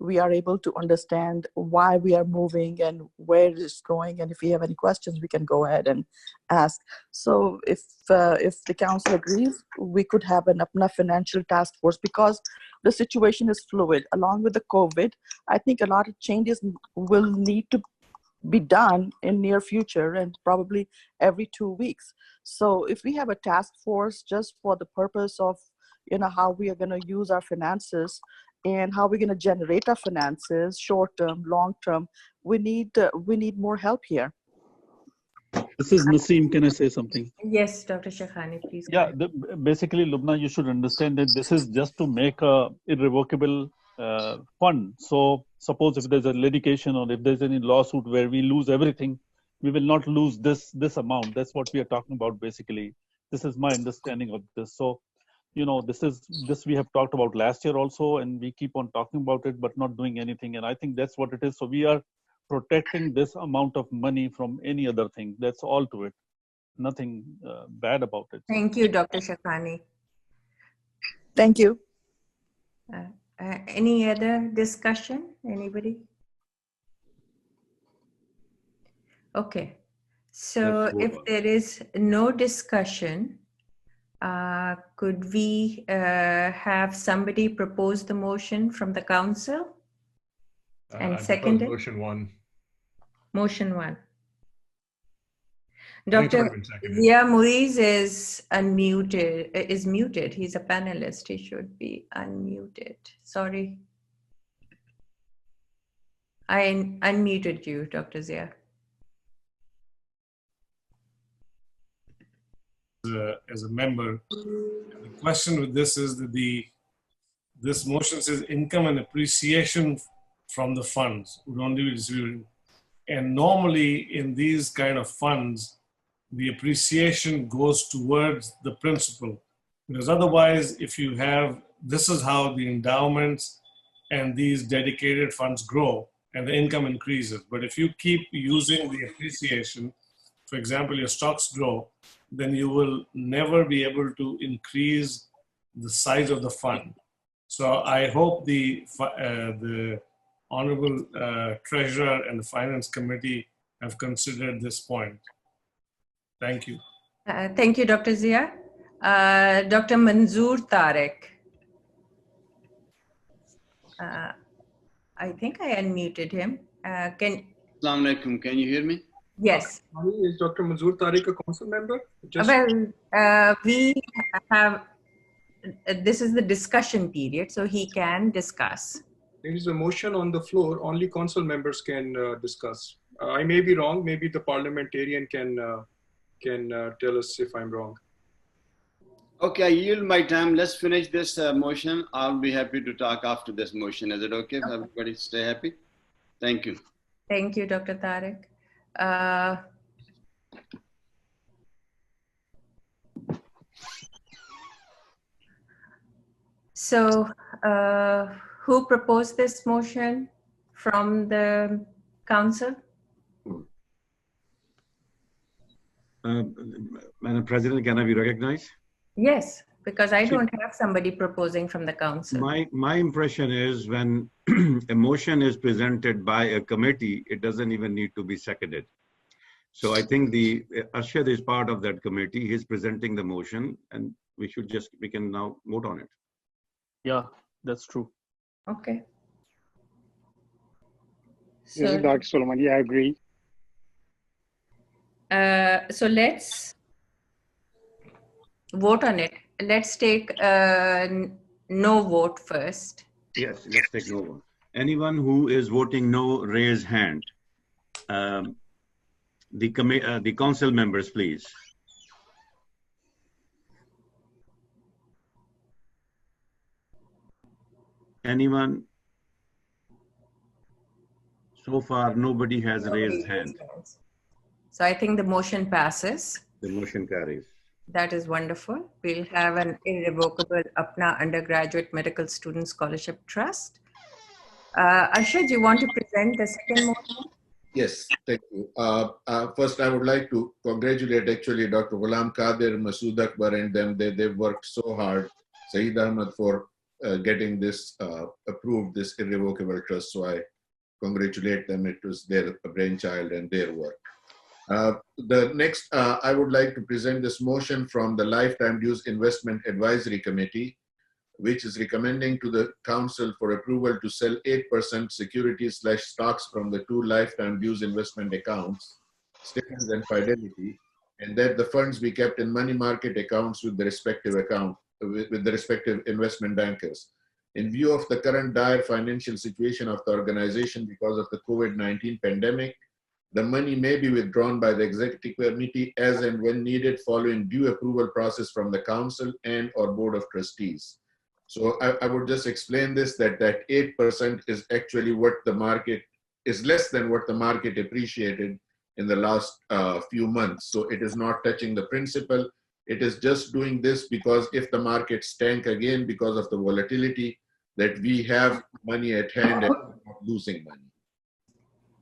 we are able to understand why we are moving and where it's going. And if we have any questions, we can go ahead and ask. So if the council agrees, we could have an APPNA financial task force, because the situation is fluid. Along with the COVID, I think a lot of changes will need to be done in near future and probably every 2 weeks. So if we have a task force just for the purpose of, how we are going to use our finances and how we're going to generate our finances, short term, long term, we need more help here. This is Naseem. Can I say something? Yes, Dr. Shekhani, please. Yeah, basically, Lubna, you should understand that this is just to make a irrevocable fund. So suppose if there's a litigation or if there's any lawsuit where we lose everything, we will not lose this amount. That's what we are talking about basically. This is my understanding of this. So, this we have talked about last year also, and we keep on talking about it, but not doing anything. And I think that's what it is. So we are protecting this amount of money from any other thing. That's all to it. Nothing bad about it. Thank you, Dr. Shakani. Thank you. Any other discussion? Anybody? Okay. So if there is no discussion, could we have somebody propose the motion from the council and second it? Motion 1. Motion 1. I think it's Dr. already been seconded. Zia Muiz is unmuted, is muted. He's a panelist. He should be unmuted. Sorry. I unmuted you, Dr. Zia. As a member, the question with this is that this motion says income and appreciation from the funds would only be distributed. And normally in these kind of funds, the appreciation goes towards the principal. Because otherwise, if you have, this is how the endowments and these dedicated funds grow and the income increases. But if you keep using the appreciation, for example, your stocks grow, then you will never be able to increase the size of the fund. So I hope the Honorable Treasurer and the Finance Committee have considered this point. Thank you. Thank you, Dr. Zia. Dr. Manzoor Tarek. I think I unmuted him. Assalamu alaikum. Can you hear me? Yes. Is Dr. Manzoor Tariq a council member? We have, this is the discussion period, so he can discuss. There is a motion on the floor, only council members can discuss. I may be wrong, maybe the parliamentarian can tell us if I'm wrong. Okay, I yield my time. Let's finish this motion. I'll be happy to talk after this motion. Is it okay if everybody stay happy? Thank you. Thank you, Dr. Tariq. So, who proposed this motion from the council? Madam President, can I be recognized? Yes, because I don't have somebody proposing from the council. My impression is when a motion is presented by a committee, it doesn't even need to be seconded. So I think the Arshad is part of that committee. He's presenting the motion, and we can now vote on it. Yeah, that's true. Okay. This is Dr. Solomon. Yeah, I agree. So let's vote on it. Let's take no vote first. Yes, let's take no vote. Anyone who is voting no, raise hand. The council members, please. Anyone? So far, nobody has raised hand. So I think the motion passes. The motion carries. That is wonderful. We'll have an irrevocable APPNA Undergraduate Medical Student Scholarship Trust. Arshad, you want to present the second motion? Yes, thank you. First, I would like to congratulate actually Dr. Ghulam Qadir, Masood Akbar and them. They've worked so hard, Saeed Ahmed, for getting this approved, this irrevocable trust. So I congratulate them. It was their brainchild and their work. The next, I would like to present this motion from the Lifetime Dues Investment Advisory Committee, which is recommending to the council for approval to sell 8% securities/stocks from the two lifetime dues investment accounts, Stevens and Fidelity, and that the funds be kept in money market accounts with the respective with the respective investment bankers. In view of the current dire financial situation of the organization because of the COVID-19 pandemic, the money may be withdrawn by the executive committee as and when needed following due approval process from the council and or board of trustees. So I would just explain this, that 8% is actually what the market is less than what the market appreciated in the last few months. So it is not touching the principal. It is just doing this because if the markets tank again because of the volatility, that we have money at hand and not losing money.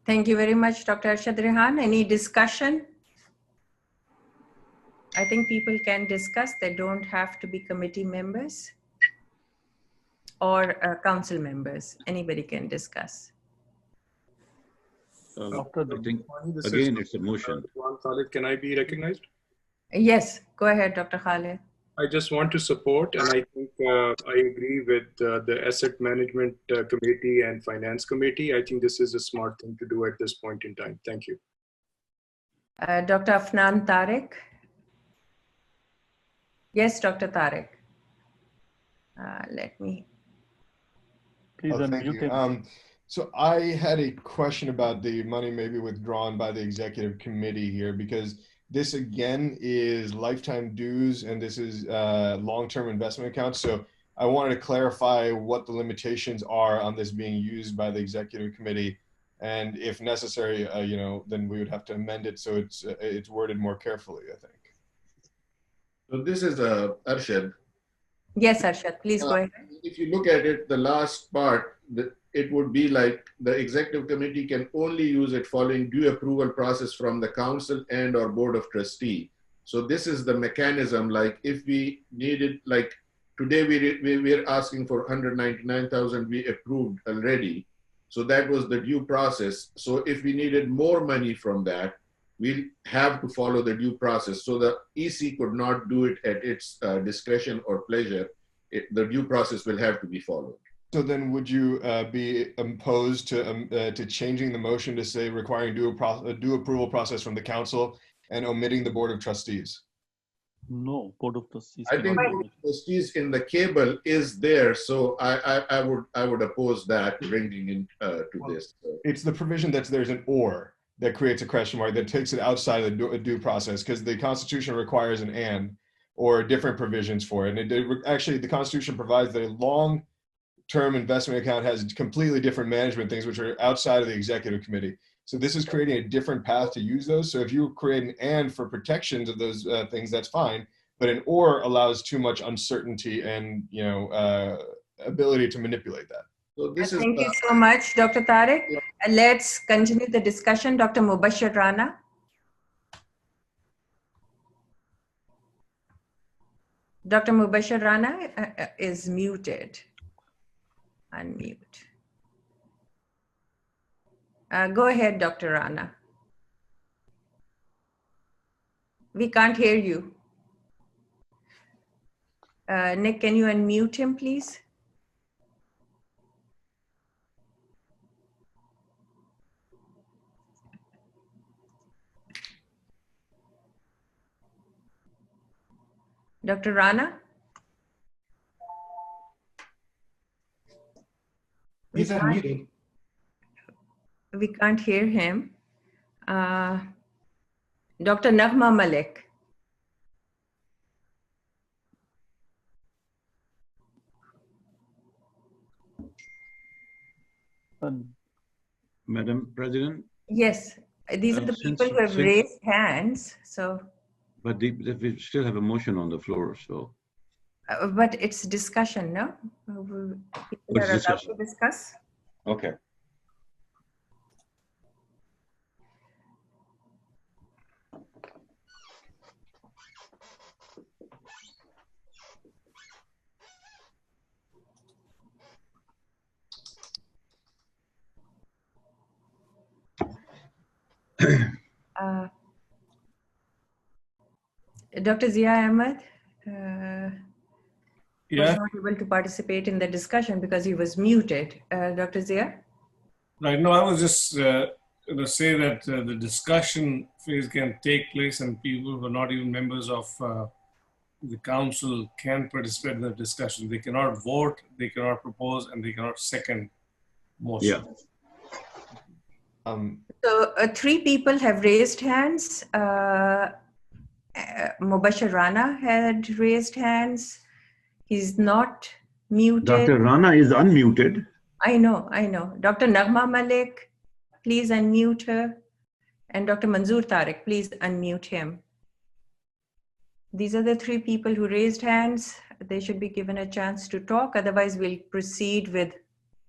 Thank you very much, Dr. Arshad Rehan. Any discussion? I think people can discuss. They don't have to be committee members or council members. Anybody can discuss. I think, again, it's a motion. Khalid, can I be recognized? Yes, go ahead, Dr. Khalid. I just want to support, and I think I agree with the Asset Management Committee and Finance Committee. I think this is a smart thing to do at this point in time. Thank you. Dr. Afnan Tariq. Yes, Dr. Tariq. Let me. Please unmute him. So I had a question about the money maybe withdrawn by the executive committee here, because this again is lifetime dues and this is long-term investment accounts. So I wanted to clarify what the limitations are on this being used by the executive committee, and if necessary, you know, then we would have to amend it so it's worded more carefully, I think. So this is Arshad. Yes, Arshad, please go ahead. If you look at it, the last part, it would be like the executive committee can only use it following due approval process from the council and or board of trustee. So this is the mechanism, like if we needed, like today we're asking for 199,000, we approved already. So that was the due process. So if we needed more money from that, we'll have to follow the due process. So the EC could not do it at its discretion or pleasure. The due process will have to be followed. So then would you be opposed to changing the motion to say requiring due approval process from the council and omitting the board of trustees? No, board of trustees. I think board of trustees in the cable is there. So I would oppose that bringing in to this. It's the provision that's there's an or that creates a question mark that takes it outside of the due process, because the Constitution requires an and or different provisions for it. And actually the Constitution provides that a long-term investment account has completely different management things which are outside of the executive committee. So this is creating a different path to use those. So if you create an and for protections of those things, that's fine. But an or allows too much uncertainty and, you know, ability to manipulate that. So this is, thank you so much, Dr. Tariq. Let's continue the discussion. Dr. Mubashir Rana. Dr. Mubashir Rana is muted. Unmute. Go ahead, Dr. Rana. We can't hear you. Nick, can you unmute him, please? Dr. Rana? He's unmuted. We can't hear him. Dr. Nagma Malik. Madam President? Yes, these are the people who have raised hands, so. But we still have a motion on the floor, so. But it's discussion, no? People are allowed to discuss. Okay. Dr. Zia Ahmed was Yeah. not able to participate in the discussion because he was muted. Dr. Zia? Right. No, I was just going to say that the discussion phase can take place and people who are not even members of the council can participate in the discussion. They cannot vote, they cannot propose, and they cannot second motion. Yeah. So 3 people have raised hands. Mubashir Rana had raised hands. He's not muted. Dr. Rana is unmuted. I know. Dr. Nagma Malik, please unmute her. And Dr. Manzoor Tariq, please unmute him. These are the three people who raised hands. They should be given a chance to talk. Otherwise, we'll proceed with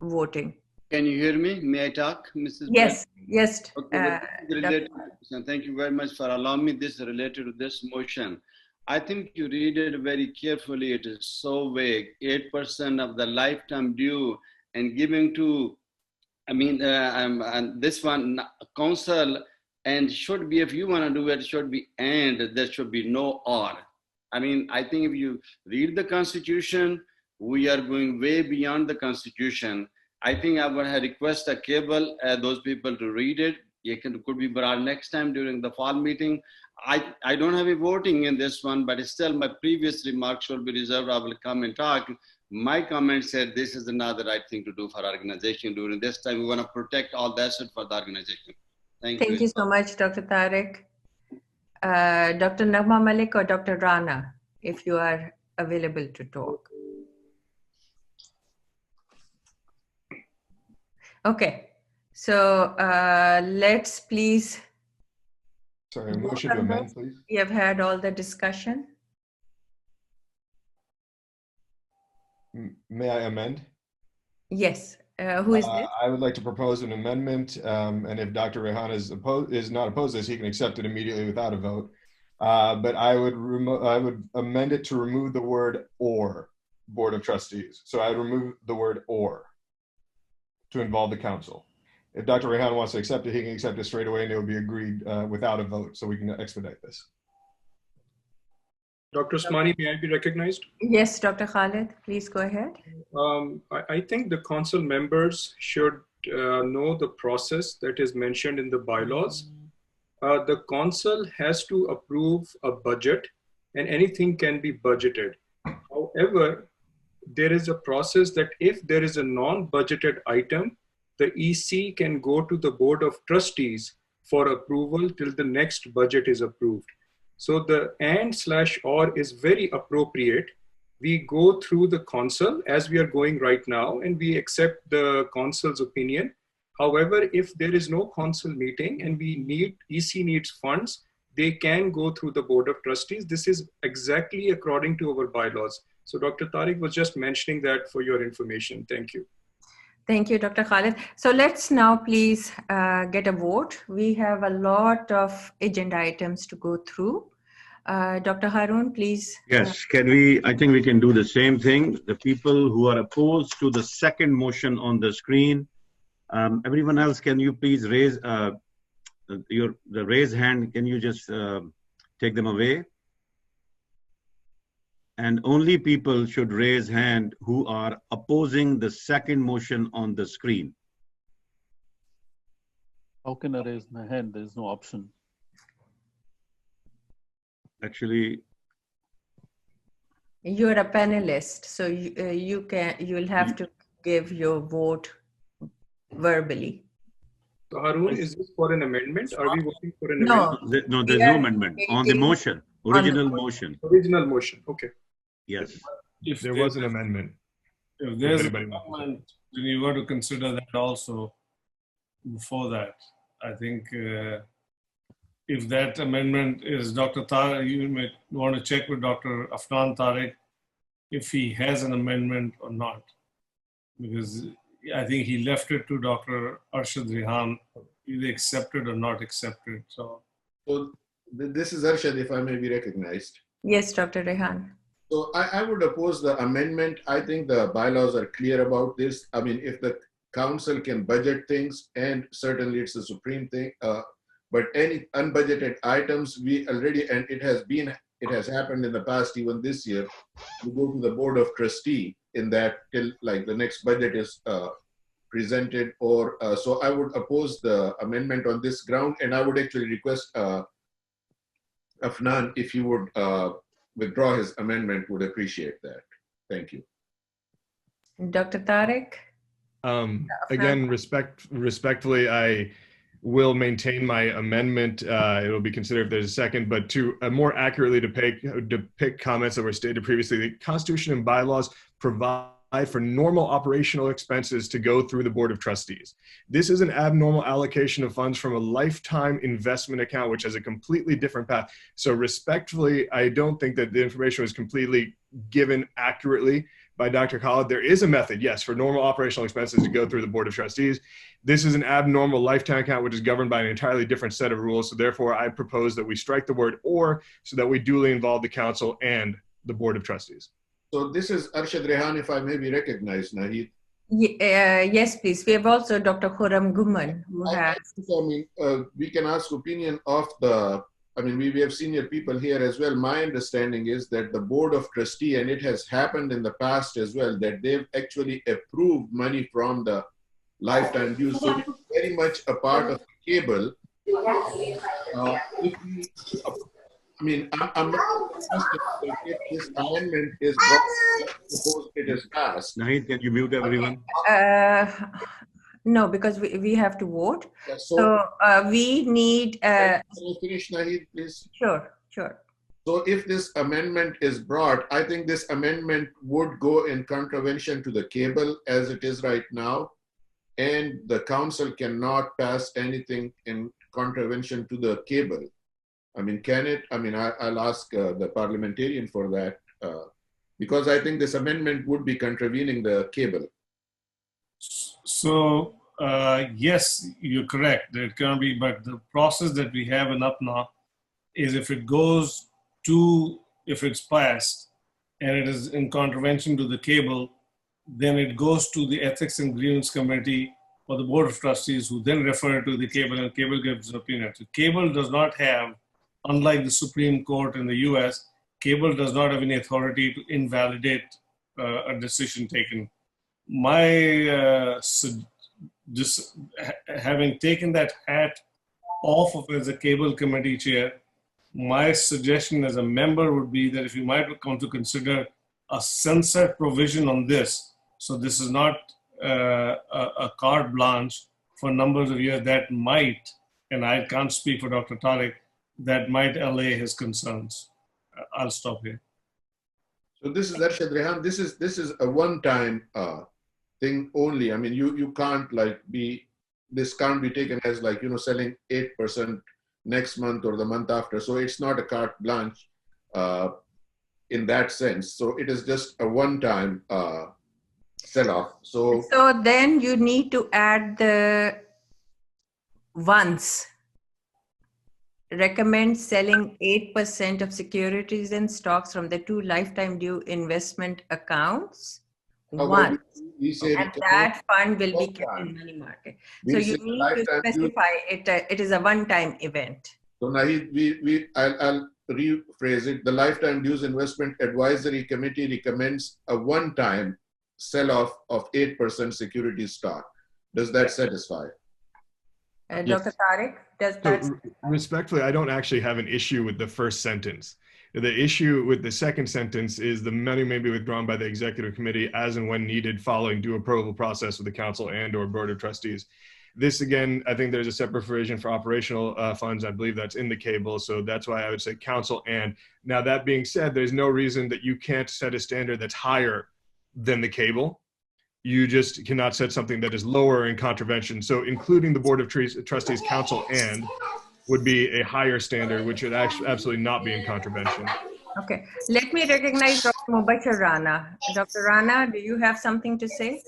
voting. Can you hear me? May I talk, Mrs. Yes, yes. Okay, well, this is related, and thank you very much for allowing me. This is related to this motion. I think you read it very carefully. It is so vague. 8% of the lifetime due and giving to, and this one, council, and should be, if you want to do it, should be and, there should be no or. I think if you read the Constitution, we are going way beyond the Constitution. I think I would have requested a cable, those people to read it. It could be brought next time during the fall meeting. I don't have a voting in this one, but still my previous remarks should be reserved. I will come and talk. My comment said this is not the right thing to do for our organization during this time. We want to protect all the assets for the organization. Thank you. Thank you so much, Dr. Tariq. Dr. Nagma Malik or Dr. Rana, if you are available to talk. Okay, so let's please. Sorry, a motion to amend, please. We have had all the discussion. May I amend? Yes. Who is this? I would like to propose an amendment, and if Dr. Rehan is not opposed to this, he can accept it immediately without a vote. But I would amend it to remove the word "or" Board of Trustees. So I would remove the word "or" to involve the council. If Dr. Rehan wants to accept it, he can accept it straight away, and it will be agreed without a vote, so we can expedite this. Dr. Usmani, may I be recognized? Yes, Dr. Khalid, please go ahead. I think the council members should know the process that is mentioned in the bylaws. The council has to approve a budget, and anything can be budgeted. However, there is a process that if there is a non-budgeted item, the EC can go to the Board of Trustees for approval till the next budget is approved. So the and/or is very appropriate. We go through the council as we are going right now, and we accept the council's opinion. However, if there is no council meeting and EC needs funds, they can go through the Board of Trustees. This is exactly according to our bylaws. So Dr. Tariq was just mentioning that for your information. Thank you. Thank you, Dr. Khalid. So let's now please get a vote. We have a lot of agenda items to go through. Dr. Harun, please. Yes, I think we can do the same thing. The people who are opposed to the second motion on the screen, everyone else, can you please raise the raise hand? Can you just take them away? And only people should raise hand who are opposing the second motion on the screen. How can I raise my hand? There is no option. Actually, you're a panelist, so you'll have to give your vote verbally. So Harun, is this for an amendment? Are we voting for an amendment? No, there's no amendment on the motion, original motion. Original motion, okay. Yes. If there was an amendment. If there's an amendment, then you got to consider that also before that. I think if that amendment is Dr. Tariq, you may want to check with Dr. Afnan Tariq if he has an amendment or not. Because I think he left it to Dr. Arshad Rehan, either accepted or not accepted. So this is Arshad, if I may be recognized. Yes, Dr. Rehan. So I would oppose the amendment. I think the bylaws are clear about this. I mean, if the council can budget things, and certainly it's a supreme thing, but any unbudgeted items, we already, and it has happened in the past, even this year, we go to the Board of Trustee in that till like the next budget is presented, or so I would oppose the amendment on this ground, and I would actually request Afnan, if you would withdraw his amendment, would appreciate that. Thank you. Dr. Tariq? Again, respectfully, I will maintain my amendment. It will be considered if there's a second, but to more accurately depict comments that were stated previously, the Constitution and bylaws provide for normal operational expenses to go through the Board of Trustees. This is an abnormal allocation of funds from a lifetime investment account, which has a completely different path. So respectfully, I don't think that the information was completely given accurately by Dr. Khalid. There is a method, yes, for normal operational expenses to go through the Board of Trustees. This is an abnormal lifetime account, which is governed by an entirely different set of rules. So therefore, I propose that we strike the word "or" so that we duly involve the council and the Board of Trustees. So this is Arshad Rehan, if I may be recognized, Nahid. Yes, please. We have also Dr. Khurram Guman, who has... we can ask opinion of the, we have senior people here as well. My understanding is that the Board of Trustee, and it has happened in the past as well, that they've actually approved money from the lifetime dues. So it's very much a part of the cable. I'm not interested if this amendment is suppose it is passed. Nahid, can you mute everyone? No, because we have to vote. Yeah, so we need... Can you finish, Nahid, please? Sure. So if this amendment is brought, I think this amendment would go in contravention to the cable as it is right now. And the council cannot pass anything in contravention to the cable. Can it? I'll ask the parliamentarian for that because I think this amendment would be contravening the cable. So yes, you're correct. There can be, but the process that we have in APPNA is if it's passed and it is in contravention to the cable, then it goes to the Ethics and Grievance Committee or the Board of Trustees, who then refer to the cable, and cable gives an opinion. So cable does not have, unlike the Supreme Court in the US, cable does not have any authority to invalidate a decision taken. Just having taken that hat off of as a cable committee chair, my suggestion as a member would be that if you might come to consider a sunset provision on this, so this is not a carte blanche for numbers of years, that might, and I can't speak for Dr. Tariq, that might allay his concerns. I'll stop here. So this is Arshad Rehan. This is a one-time thing only. You can't this can't be taken as selling 8% next month or the month after. So it's not a carte blanche in that sense. So it is just a one-time sell-off. So then you need to add the once. Recommend selling 8% of securities and stocks from the 2 lifetime due investment accounts. Once. And that fund will be kept in money market. So you need to specify it is a one-time event. So Nahid, I'll rephrase it. The Lifetime Dues Investment Advisory Committee recommends a one-time sell-off of 8% security stock. Does that satisfy? Dr. Tariq, does that? So, respectfully, I don't actually have an issue with the first sentence. The issue with the second sentence is the money may be withdrawn by the executive committee as and when needed following due approval process with the council and or board of trustees. This again, I think there's a separate provision for operational funds. I believe that's in the cable. So that's why I would say council and. Now that being said, there's no reason that you can't set a standard that's higher than the cable. You just cannot set something that is lower in contravention. So including the Board of Trustees, Council, and would be a higher standard, which would actually absolutely not be in contravention. Okay, let me recognize Dr. Mubashir Rana. Dr. Rana, do you have something to say?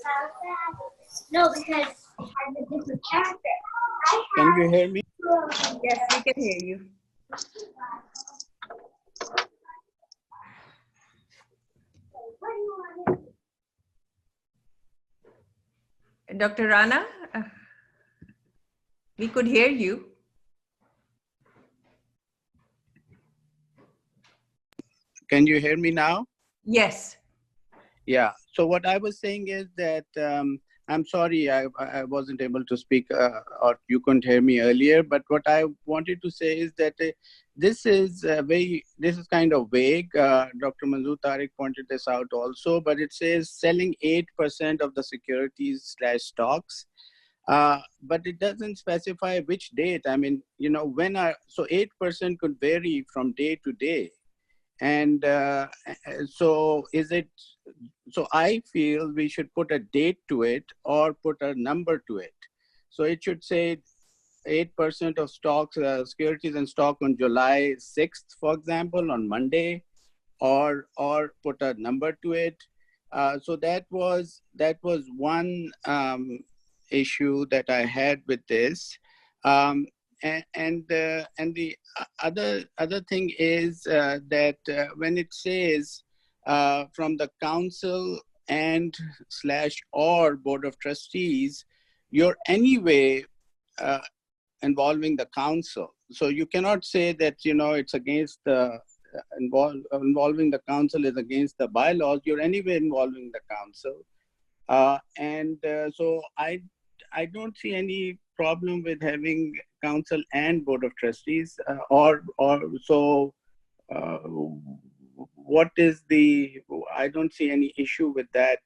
No, because I'm a different character. Can you hear me? Yes, we can hear you. Dr. Rana, we could hear you. Can you hear me now? Yes. Yeah. So what I was saying is that I'm sorry I wasn't able to speak or you couldn't hear me earlier. But what I wanted to say is that this is kind of vague. Dr. Manzoor Tariq pointed this out also, but it says selling 8% of the securities / stocks. But it doesn't specify which date. I mean, so 8% could vary from day to day. And so I feel we should put a date to it or put a number to it. So it should say 8% of stocks, securities and stock on July 6th, for example, on Monday, or put a number to it. So that was one issue that I had with this. And the other thing is that when it says from the council and / or board of trustees, you're anyway involving the council. So you cannot say that, it's against the involving the council is against the bylaws. You're anyway involving the council. So I don't see any problem with having council and board of trustees, what is I don't see any issue with that.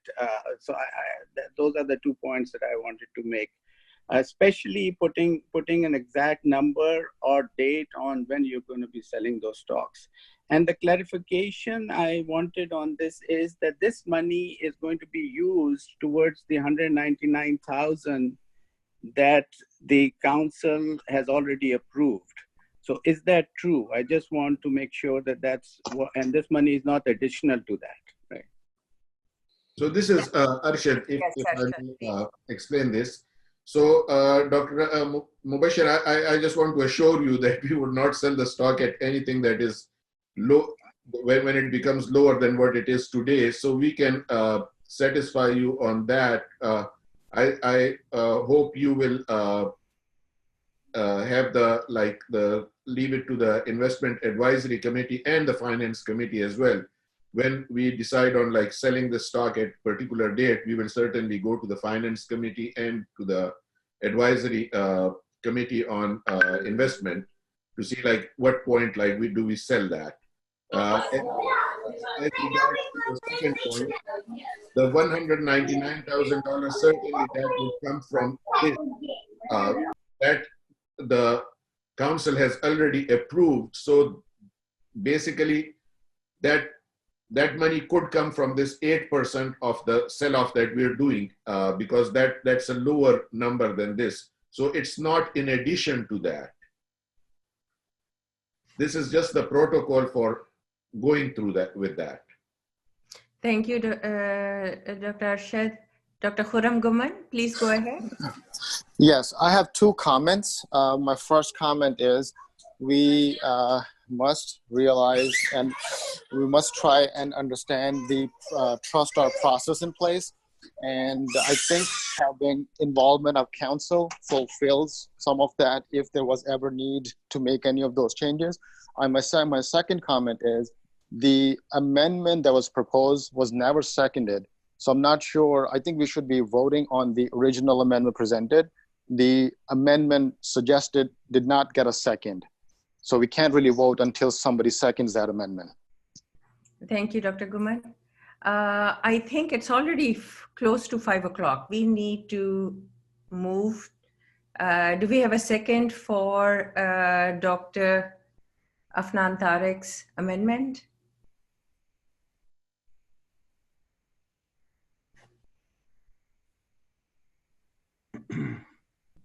Those are the 2 points that I wanted to make, especially putting an exact number or date on when you're going to be selling those stocks. And the clarification I wanted on this is that this money is going to be used towards the 199,000 that the council has already approved. So is that true? I just want to make sure that that's what, and this money is not additional to that, right? So this is Arshad, if I may explain this. So Dr. Mubashir, I just want to assure you that we would not sell the stock at anything that is low when it becomes lower than what it is today. So we can satisfy you on that. I hope you will have leave it to the investment advisory committee and the finance committee as well. When we decide on selling the stock at particular date, we will certainly go to the finance committee and to the advisory committee on investment to see what point do we sell that. As regards to the second point, the $199,000 certainly that will come from this that the council has already approved. So basically, that money could come from this 8% of the sell-off that we're doing, because that's a lower number than this. So it's not in addition to that. This is just the protocol for going through that with that. Thank you, Dr. Arshad. Dr. Khurram Guman, please go ahead. Yes, I have 2 comments. My first comment is we must realize and we must try and understand the trust or process in place. And I think having involvement of council fulfills some of that if there was ever need to make any of those changes. My second comment is the amendment that was proposed was never seconded. So I'm not sure. I think we should be voting on the original amendment presented. The amendment suggested did not get a second. So we can't really vote until somebody seconds that amendment. Thank you, Dr. Guman. I think it's already close to 5 o'clock. We need to move. Do we have a second for Dr. Afnan Tariq's amendment?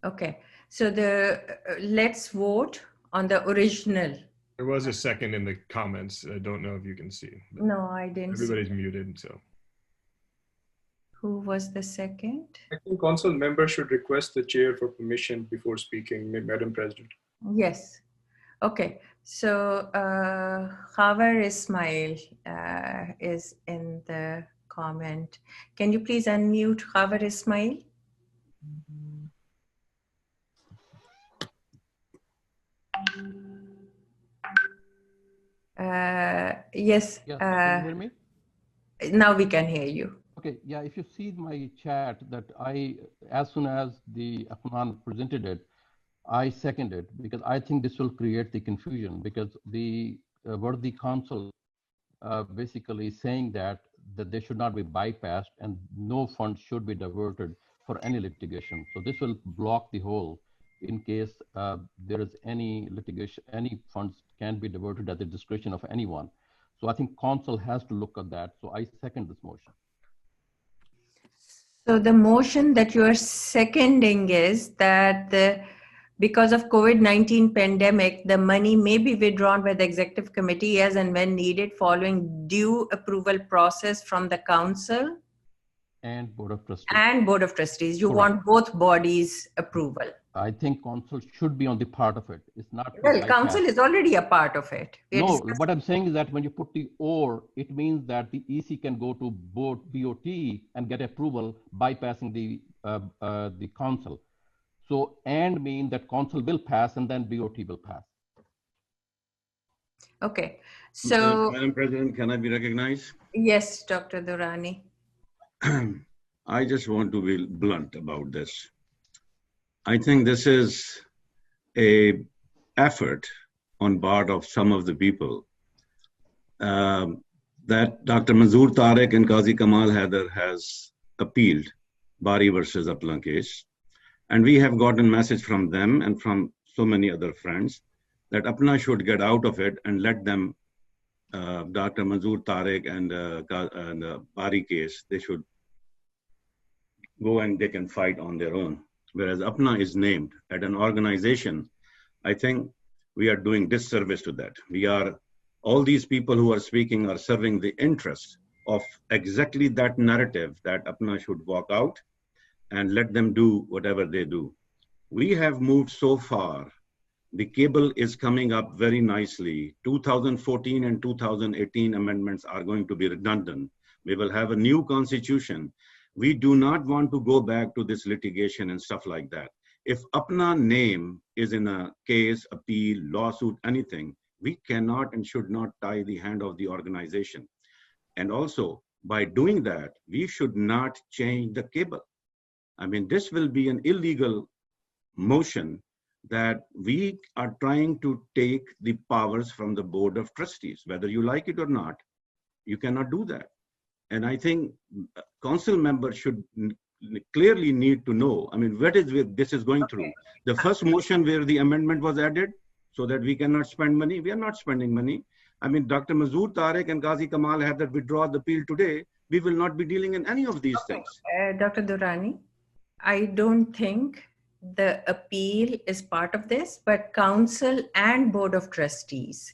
Okay, so let's vote on the original. There was a second in the comments. I don't know if you can see. No, I didn't. Everybody's muted, so. Who was the second? I think council members should request the chair for permission before speaking, Madam President. Yes. Okay. So Khavar Ismail is in the comment. Can you please unmute Khavar Ismail? Yes. Yes, can you hear me? Now we can hear you. Okay, yeah, if you see my chat that as soon as the APPNA presented it, I seconded because I think this will create the confusion because the worthy council basically saying that they should not be bypassed and no funds should be diverted for any litigation. So this will block the whole in case there is any litigation, any funds can be diverted at the discretion of anyone. So I think council has to look at that. So I second this motion. So the motion that you are seconding is that because of COVID-19 pandemic, the money may be withdrawn by the executive committee as and when needed following due approval process from the council And Board of Trustees. and Board of Trustees. You Correct. want both bodies' approval. I think council should be on the part of it. It's not. Well, council is already a part of it. No, what I'm saying is that when you put the or, it means that the EC can go to board BOT and get approval bypassing the council. So and mean that council will pass and then BOT will pass. Okay. So Madam President, can I be recognized? yes, Dr. Durrani. I just want to be blunt about this. I think this is a effort on part of some of the people that Dr. Manzoor Tariq and Qazi Kamal Haider has appealed Bari versus APPNA case. And we have gotten message from them and from so many other friends that APPNA should get out of it and let them, Dr. Manzoor Tariq and the Bari case, they should go and they can fight on their own. Whereas APPNA is named at an organization, I think we are doing disservice to that. All these people who are speaking are serving the interest of exactly that narrative that APPNA should walk out and let them do whatever they do. We have moved so far. The cable is coming up very nicely. 2014 and 2018 amendments are going to be redundant. We will have a new constitution. We do not want to go back to this litigation and stuff like that. If APPNA name is in a case, appeal, lawsuit, anything, we cannot and should not tie the hand of the organization. And also, by doing that, we should not change the cable. I mean, this will be an illegal motion that we are trying to take the powers from the Board of Trustees. Whether you like it or not, you cannot do that. And I think council members should clearly need to know, I mean, what is this is going through. The first motion where the amendment was added so that we cannot spend money, we are not spending money. I mean, Dr. Manzoor Tariq and Qazi Kamal have that withdraw the appeal today. We will not be dealing in any of these things. Dr. Durrani, I don't think the appeal is part of this, but council and Board of Trustees.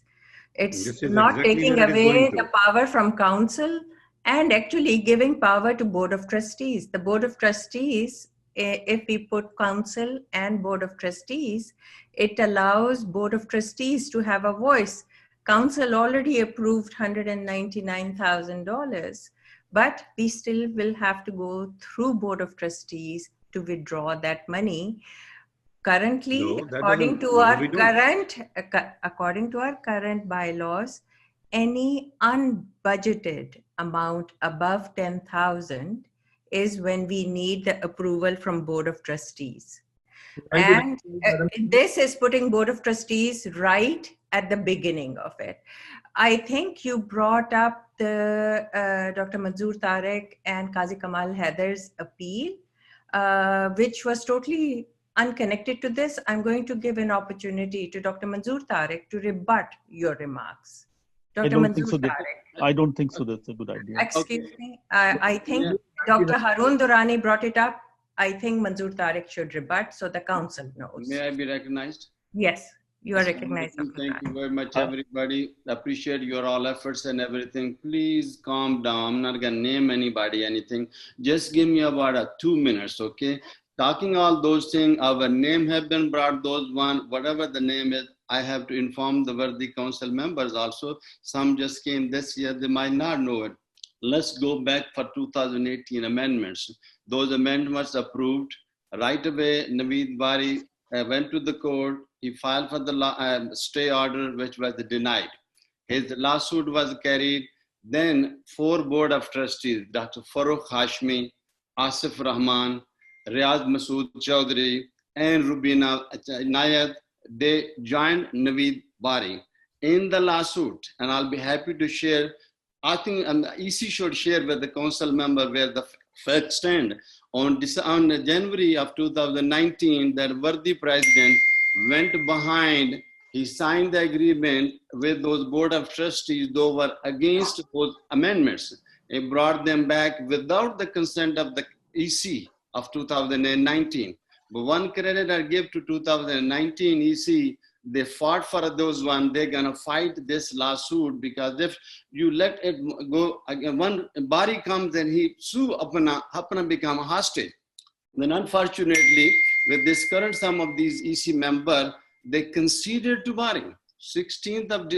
It's not exactly taking away the power from council and actually giving power to Board of Trustees. The Board of Trustees, if we put council and Board of Trustees, it allows Board of Trustees to have a voice. Council already approved $199,000, but we still will have to go through Board of Trustees to withdraw that money. Currently, according to our current bylaws, any unbudgeted amount above 10,000 is when we need the approval from Board of Trustees. And this is putting Board of Trustees right at the beginning of it. I think you brought up the Dr. Manzoor Tariq and Qazi Kamal Haider's appeal, which was totally unconnected to this. I'm going to give an opportunity to Dr. Manzoor Tariq to rebut your remarks. Dr. I don't think so. That's a good idea. Excuse me. I think Dr. Haroon Durrani brought it up. I think Manzoor Tariq should rebut so the council knows. May I be recognized? Yes, you are recognized. Thank you very much, everybody. Appreciate your all efforts and everything. Please calm down. I'm not gonna name anybody, anything. Just give me about 2 minutes, okay? Talking all those things, our name have been brought, those one, whatever the name is, I have to inform the worthy council members also. Some just came this year, they might not know it. Let's go back for 2018 amendments. Those amendments approved. Right away, Naveed Bari went to the court. He filed for the stay order, which was denied. His lawsuit was carried. Then 4 Board of Trustees, Dr. Farooq Hashmi, Asif Rahman, Riaz Masood Chaudhry, and Rubina Nayad, they joined Naveed Bari in the lawsuit. And I'll be happy to share. I think the EC should share with the council member where the facts stand. On January of 2019, that worthy president went behind He signed the agreement with those board of trustees, though were against those amendments. He brought them back without the consent of the EC of 2019. But one credit I give to 2019 EC, they fought for those one. They're gonna fight this lawsuit because if you let it go, again, one body comes and he sue APPNA become a hostage. Then unfortunately, with this current sum of these EC member, they conceded to body. 16th of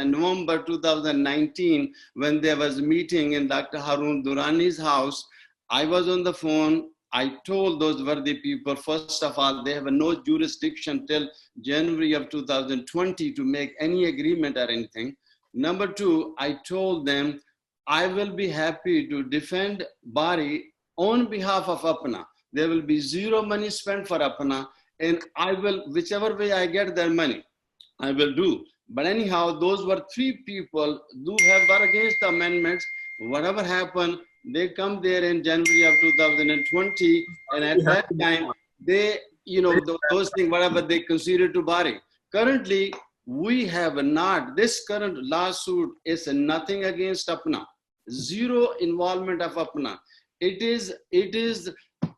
November 2019, when there was a meeting in Dr. Harun Durrani's house, I was on the phone. I told those worthy people, first of all, they have no jurisdiction till January of 2020 to make any agreement or anything. Number two, I told them, I will be happy to defend body on behalf of APPNA. There will be zero money spent for APPNA, and I will, whichever way I get their money, I will do. But anyhow, those were three people who were against the amendments. Whatever happened, they come there in January of 2020, and at that time, they, those things, whatever they conceded to body. Currently, we have not, this current lawsuit is nothing against APPNA. Zero involvement of APPNA. It is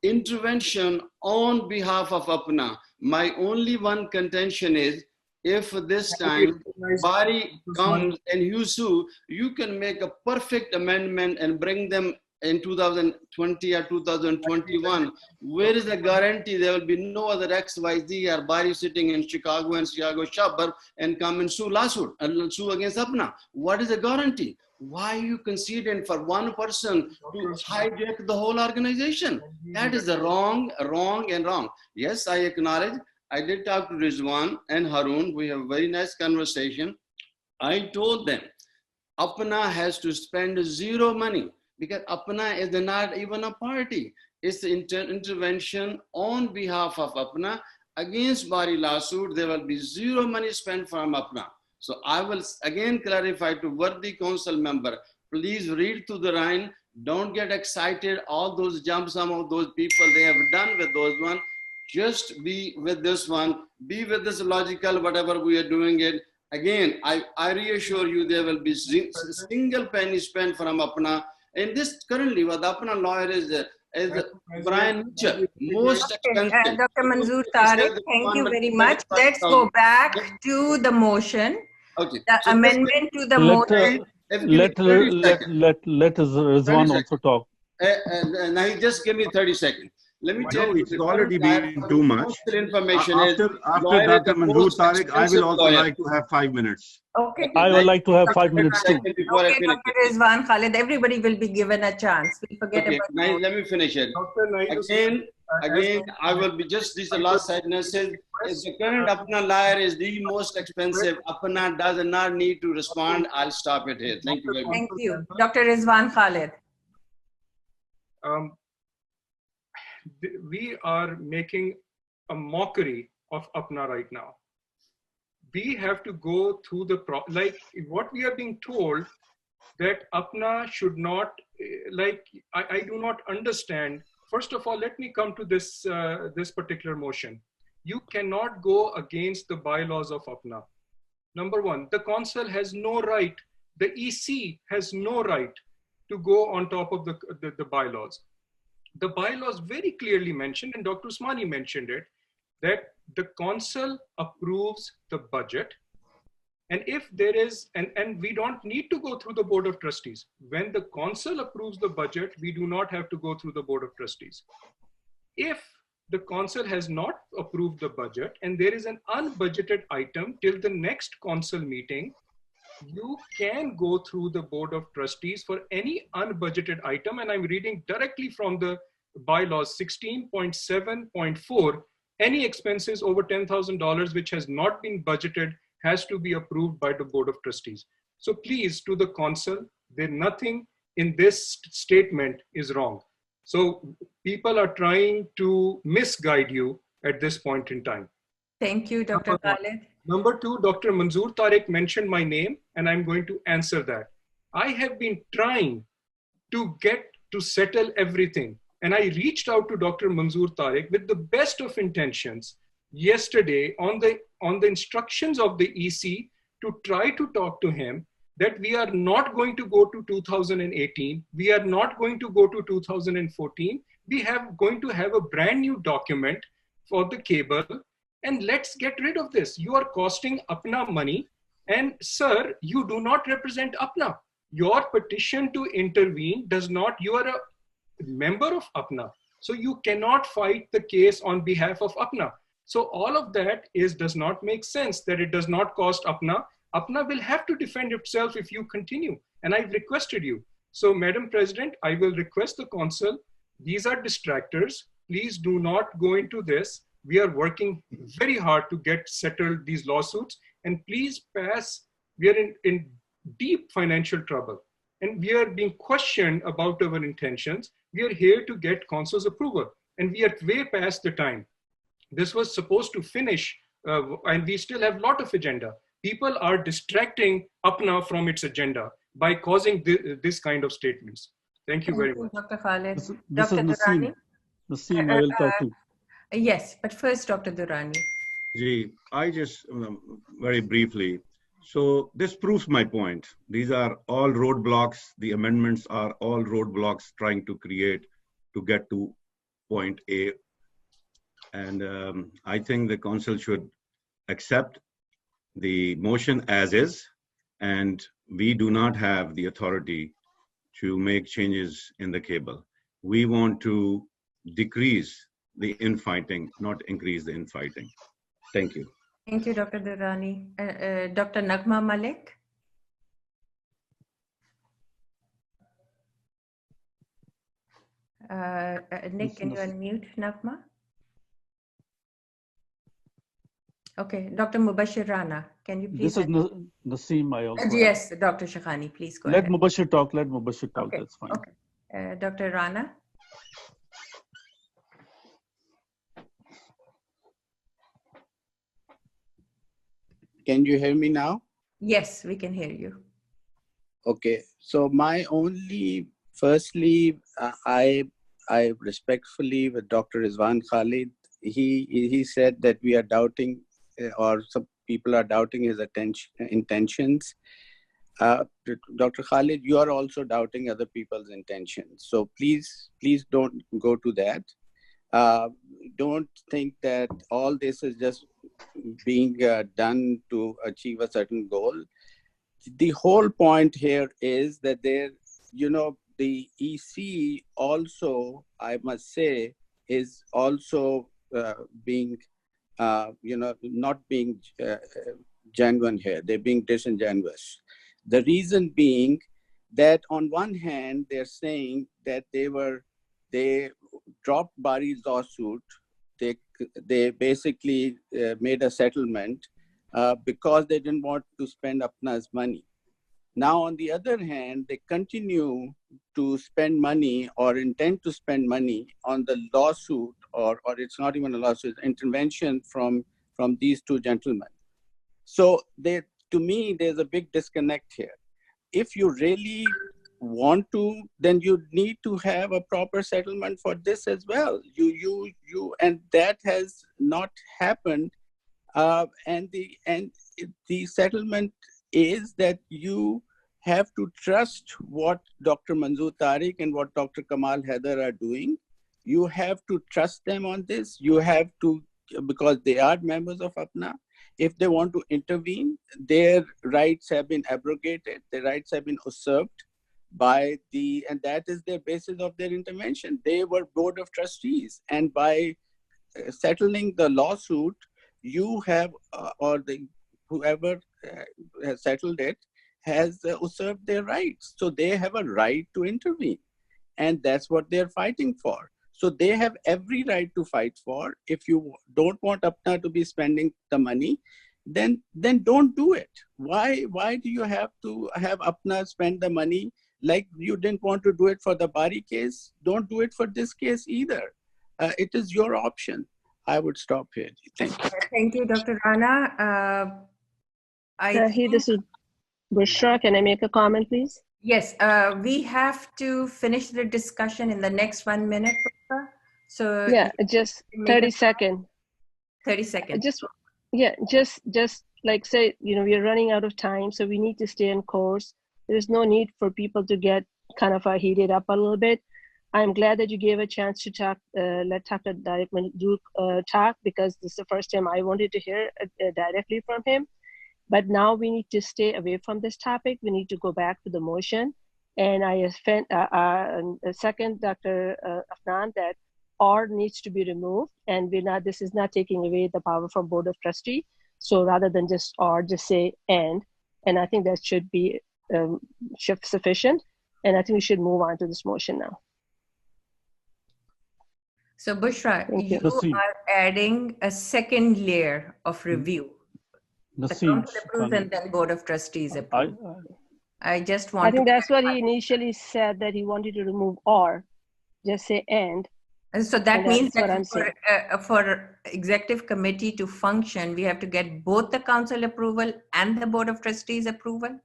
intervention on behalf of APPNA. My only one contention is, if this time body comes and you sue, you can make a perfect amendment and bring them in 2020 or 2021. Where is the guarantee there will be no other XYZ or body sitting in Chicago and Chicago suburb and come and sue lawsuit and sue against APPNA? What is the guarantee? Why are you conceding for one person to hijack the whole organization? That is wrong. Yes, I acknowledge. I did talk to Rizwan and Harun. We have a very nice conversation. I told them, APPNA has to spend zero money because APPNA is not even a party. It's the intervention on behalf of APPNA against body lawsuit. There will be zero money spent from APPNA. So I will again clarify to worthy council member, please read through the Rhine. Don't get excited. All those jumps, some of those people, they have done with those one. Just be with this one, be with this logical, whatever we are doing it. Again, I reassure you there will be single penny spent from APPNA. And this currently, what the APPNA lawyer is Brian Mitchell, most expensive. Dr. Manzoor Tariq, thank you very much. Let's go back to the motion. Okay. The So amendment to the motion. Let Rizwan also talk. Now, just give me 30 seconds. Let me tell you, it's already been too much. Information after Dr. Manzoor Tariq, I will also like to have 5 minutes. Okay. I would like to have 5 minutes too. Okay, Dr. Rizwan Khalid, everybody will be given a chance. We forget Okay, about let me finish it. Again, I will be just this last sentence says, the current APPNA lawyer is the most expensive. APPNA does not need to respond. I'll stop it here. Thank you very much. Thank you. Dr. Rizwan Khalid. We are making a mockery of APPNA right now. We have to go through the like what we are being told that APPNA should not, like I do not understand. First of all, let me come to this this particular motion. You cannot go against the bylaws of APPNA. Number one, the council has no right, the EC has no right to go on top of the bylaws. The bylaws very clearly mentioned, and Dr. Usmani mentioned it, that the council approves the budget. And if there is, and we don't need to go through the board of trustees. When the council approves the budget, we do not have to go through the board of trustees. If the council has not approved the budget and there is an unbudgeted item till the next council meeting, you can go through the board of trustees for any unbudgeted item. And I'm reading directly from the bylaws 16.7.4. Any expenses over $10,000 which has not been budgeted has to be approved by the board of trustees. So please, to the council, there nothing in this statement is wrong. So people are trying to misguide you at this point in time. Thank you, Dr. Khalid. Number two, Dr. Manzoor Tariq mentioned my name, and I'm going to answer that. I have been trying to get to settle everything. And I reached out to Dr. Manzoor Tariq with the best of intentions yesterday on the instructions of the EC to try to talk to him that we are not going to go to 2018. We are not going to go to 2014. We have going to have a brand new document for the cable, and let's get rid of this. You are costing APPNA money, and sir, you do not represent APPNA. Your petition to intervene does not, you are a member of APPNA. So you cannot fight the case on behalf of APPNA. So all of that does not make sense, that it does not cost APPNA. APPNA will have to defend itself if you continue. And I've requested you. So Madam President, I will request the Council, these are distractors. Please do not go into this. We are working very hard to get settled these lawsuits, and please pass. We are in deep financial trouble, and we are being questioned about our intentions. We are here to get Council's approval, and we are way past the time. This was supposed to finish, and we still have a lot of agenda. People are distracting APPNA from its agenda by causing this kind of statements. Thank you very much. Dr. Khalid. This Dr. is Naseem. Durrani. Naseem, I will talk to. Yes, but first, Dr. Durrani. Ji, I just very briefly. So this proves my point. These are all roadblocks. The amendments are all roadblocks trying to create to get to point A. And I think the Council should accept the motion as is, and we do not have the authority to make changes in the cable. We want to decrease the infighting, not increase the infighting. Thank you. Thank you, Dr. Durrani. Dr. Nagma Malik. Nick, can you unmute Nagma? Okay, Dr. Mubashir Rana, can you please? This is Naseem. I also. Yes, Dr. Shakhani, please go ahead. Let Mubashir talk. Let Mubashir talk. Okay. That's fine. Okay. Dr. Rana. Can you hear me now? Yes, we can hear you. Okay, so my only, firstly, I respectfully with Dr. Rizwan Khalid, he said that we are doubting, or some people are doubting his intentions. Dr. Khalid, you are also doubting other people's intentions. So please don't go to that. Don't think that all this is just being done to achieve a certain goal. The whole point here is that the EC also, I must say, is also being, not being genuine here. They're being disingenuous. The reason being that on one hand, they're saying that they dropped Bari's lawsuit. They basically made a settlement because they didn't want to spend APPNA's money. Now, on the other hand, they continue to spend money or intend to spend money on the lawsuit, or it's not even a lawsuit, intervention from these two gentlemen. So to me, there's a big disconnect here. If you really want to, then you need to have a proper settlement for this as well. And that has not happened. And the settlement is that you have to trust what Dr. Manzoor Tariq and what Dr. Kamal Haider are doing. You have to trust them on this. You have to, because they are members of APPNA. If they want to intervene, their rights have been abrogated. Their rights have been usurped and that is the basis of their intervention. They were board of trustees, and by settling the lawsuit, you have, whoever has settled it has usurped their rights. So they have a right to intervene, and that's what they're fighting for. So they have every right to fight for. If you don't want APPNA to be spending the money, then don't do it. Why do you have to have APPNA spend the money? Like you didn't want to do it for the Bari case, don't do it for this case either. It is your option. I would stop here. Thank you. Thank you, Dr. Rana. This is Bushra. Can I make a comment, please? Yes, we have to finish the discussion in the next 1 minute. So yeah, just 30 seconds. 30 seconds. Just like say, we're running out of time, so we need to stay on course. There's no need for people to get kind of heated up a little bit. I'm glad that you gave a chance to talk, let Dr. Tariq Manzoor talk, because this is the first time I wanted to hear directly from him. But now we need to stay away from this topic. We need to go back to the motion. And I second Dr. Afnan that or needs to be removed. And this is not taking away the power from Board of Trustees. So rather than just or, just say and. And I think that should be sufficient. And I think we should move on to this motion now. So Bushra, you are adding a second layer of review. The council approves and then Board of Trustees approve. I just want I think that's what he initially said, that he wanted to remove or, just say and. So that means that for executive committee to function, we have to get both the council approval and the Board of Trustees approval?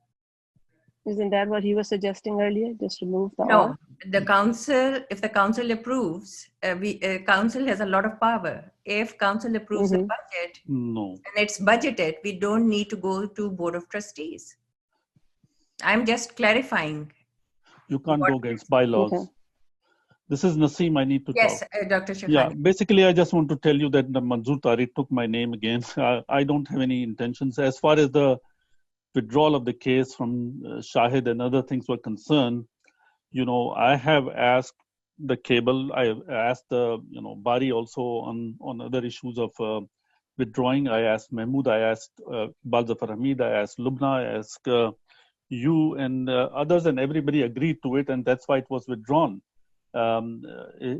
Isn't that what he was suggesting earlier? Just remove the No, or? the council, if the council approves, council has a lot of power. If council approves the budget and it's budgeted, we don't need to go to Board of Trustees. I'm just clarifying. You can't go against bylaws. Okay. This is Naseem, I need to yes, talk. Dr. Shekhani. Yeah, basically, I just want to tell you that Manzoor Tariq took my name again. I don't have any intentions. As far as the withdrawal of the case from Shahid and other things were concerned, I have asked the cable, I have asked the, Bari also on other issues of withdrawing. I asked Mahmood, I asked Balzafar Hamid, I asked Lubna, I asked you and others, and everybody agreed to it, and that's why it was withdrawn.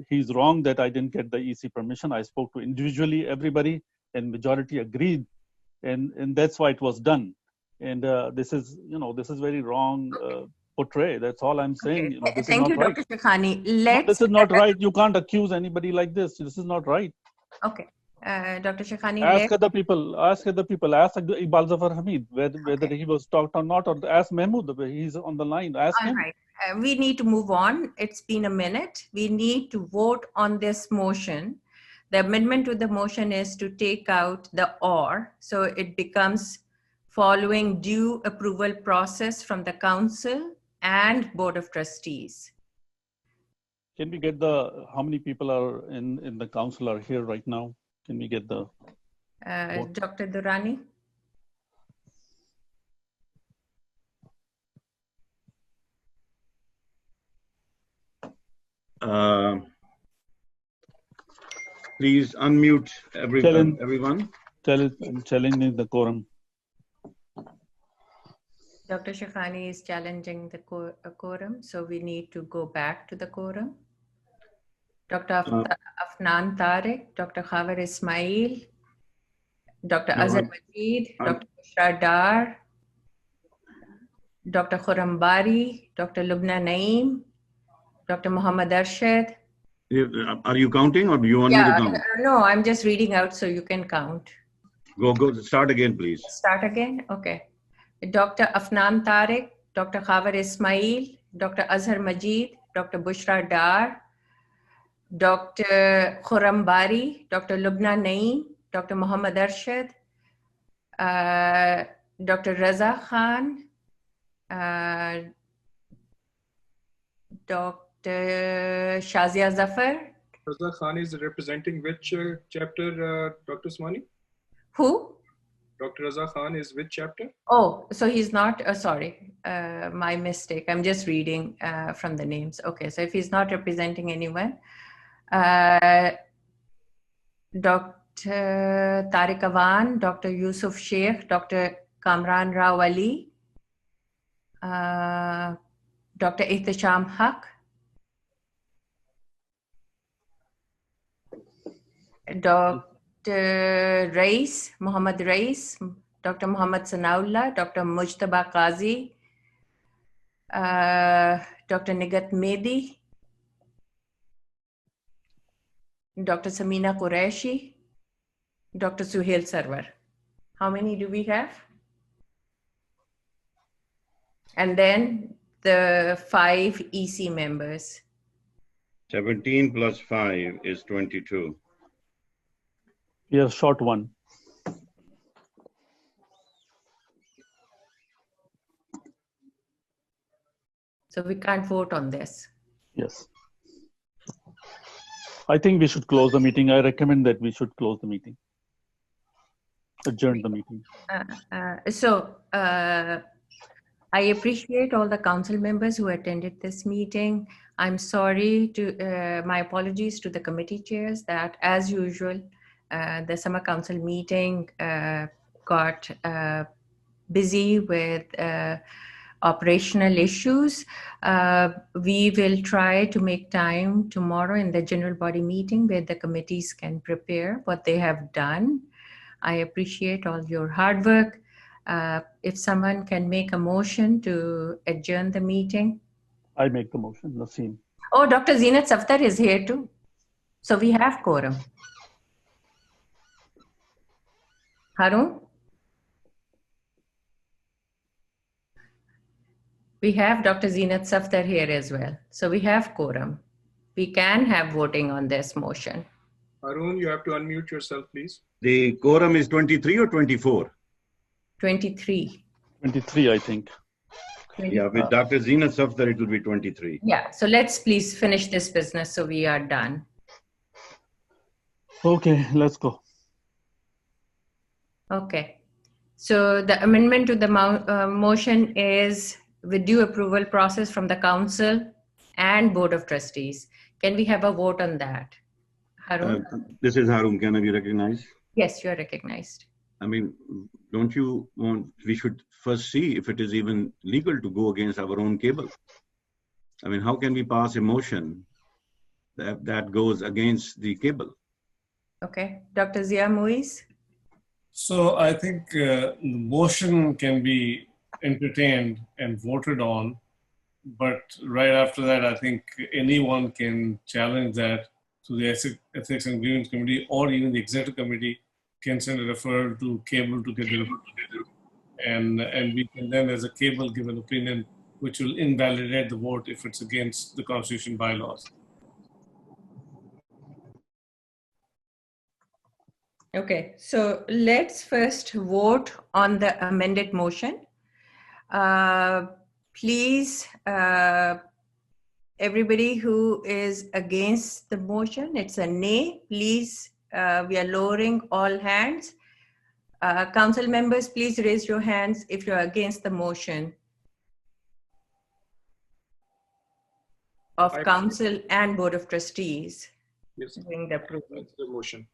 He's wrong that I didn't get the EC permission. I spoke to individually everybody, and majority agreed, and that's why it was done. And this is very wrong portray. That's all I'm saying. This Thank is not you, right. Dr. Shekhani. This is not right. You can't accuse anybody like this. This is not right. Okay. Dr. Shekhani, ask other people. Ask Iqbal Zafar Hamid whether he was talked or not, or ask Mahmood. He's on the line. Ask him. All right. We need to move on. It's been a minute. We need to vote on this motion. The amendment to the motion is to take out the or, so it becomes following due approval process from the council and Board of Trustees. Can we get how many people are in the council are here right now? Can we get the Dr. Durrani? Please unmute everyone. I'm challenging the quorum. Dr. Shekhani is challenging the quorum, so we need to go back to the quorum. Dr. Afnan Tariq, Dr. Khavar Ismail, Dr. Azhar Majid, Dr. Bushra Dar, Dr. Khurram Bari, Dr. Lubna Naeem, Dr. Muhammad Arshad. Are you counting or do you want me to count? No, I'm just reading out so you can count. Go, start again, please. Start again? Okay. Dr. Afnan Tariq, Dr. Khavar Ismail, Dr. Azhar Majid, Dr. Bushra Dar, Dr. Khurram Bari, Dr. Lubna Naeem, Dr. Muhammad Arshad, Dr. Raza Khan, Dr. Shazia Zafar. Raza Khan is representing which chapter, Dr. Usmani? Who? Dr. Raza Khan is which chapter? Oh, so he's not, sorry, my mistake. I'm just reading from the names. Okay, so if he's not representing anyone, Dr. Tariq Awan, Dr. Yusuf Sheikh, Dr. Kamran Rao Ali, Dr. Ihtisham Haq, Dr. Rais, Muhammad Rais, Dr. Muhammad Sanaullah, Dr. Mujtaba Qazi, Dr. Nigat Mehdi, Dr. Samina Qureshi, Dr. Suhail Sarwar. How many do we have? And then the 5 EC members. 17 plus 5 is 22. We have short one. So we can't vote on this. Yes. I think we should close the meeting. I recommend that we should close the meeting. Adjourn the meeting. I appreciate all the council members who attended this meeting. I'm sorry to, my apologies to the committee chairs that as usual, the summer council meeting got busy with operational issues. We will try to make time tomorrow in the general body meeting where the committees can prepare what they have done. I appreciate all your hard work. If someone can make a motion to adjourn the meeting. I make the motion, Naseem. Oh, Dr. Zinat Safdar is here too. So we have quorum. Harun? We have Dr. Zinat Safdar here as well. So we have quorum. We can have voting on this motion. Arun, you have to unmute yourself, please. The quorum is 23 or 24? 23. 23, I think. 20. Yeah, with Dr. Zinat Safdar, it will be 23. Yeah, so let's please finish this business so we are done. Okay, let's go. Okay. So the amendment to the motion is with due approval process from the council and board of trustees. Can we have a vote on that? Harun? This is Harun. Can I be recognized? Yes, you are recognized. I mean, don't you want, we should first see if it is even legal to go against our own cable. I mean, how can we pass a motion that goes against the cable? Okay, Dr. Zia Muiz? So I think the motion can be entertained and voted on, but right after that, I think anyone can challenge that to the Ethics and Grievance Committee, or even the Executive Committee can send a referral to cable to get the report. And we can then, as a cable, give an opinion which will invalidate the vote if it's against the Constitution bylaws. Okay, so let's first vote on the amended motion. Please, everybody who is against the motion, it's a nay. Please, we are lowering all hands. Council members, please raise your hands if you're against the motion of council and board of trustees. Yes, doing the approval. that's the motion.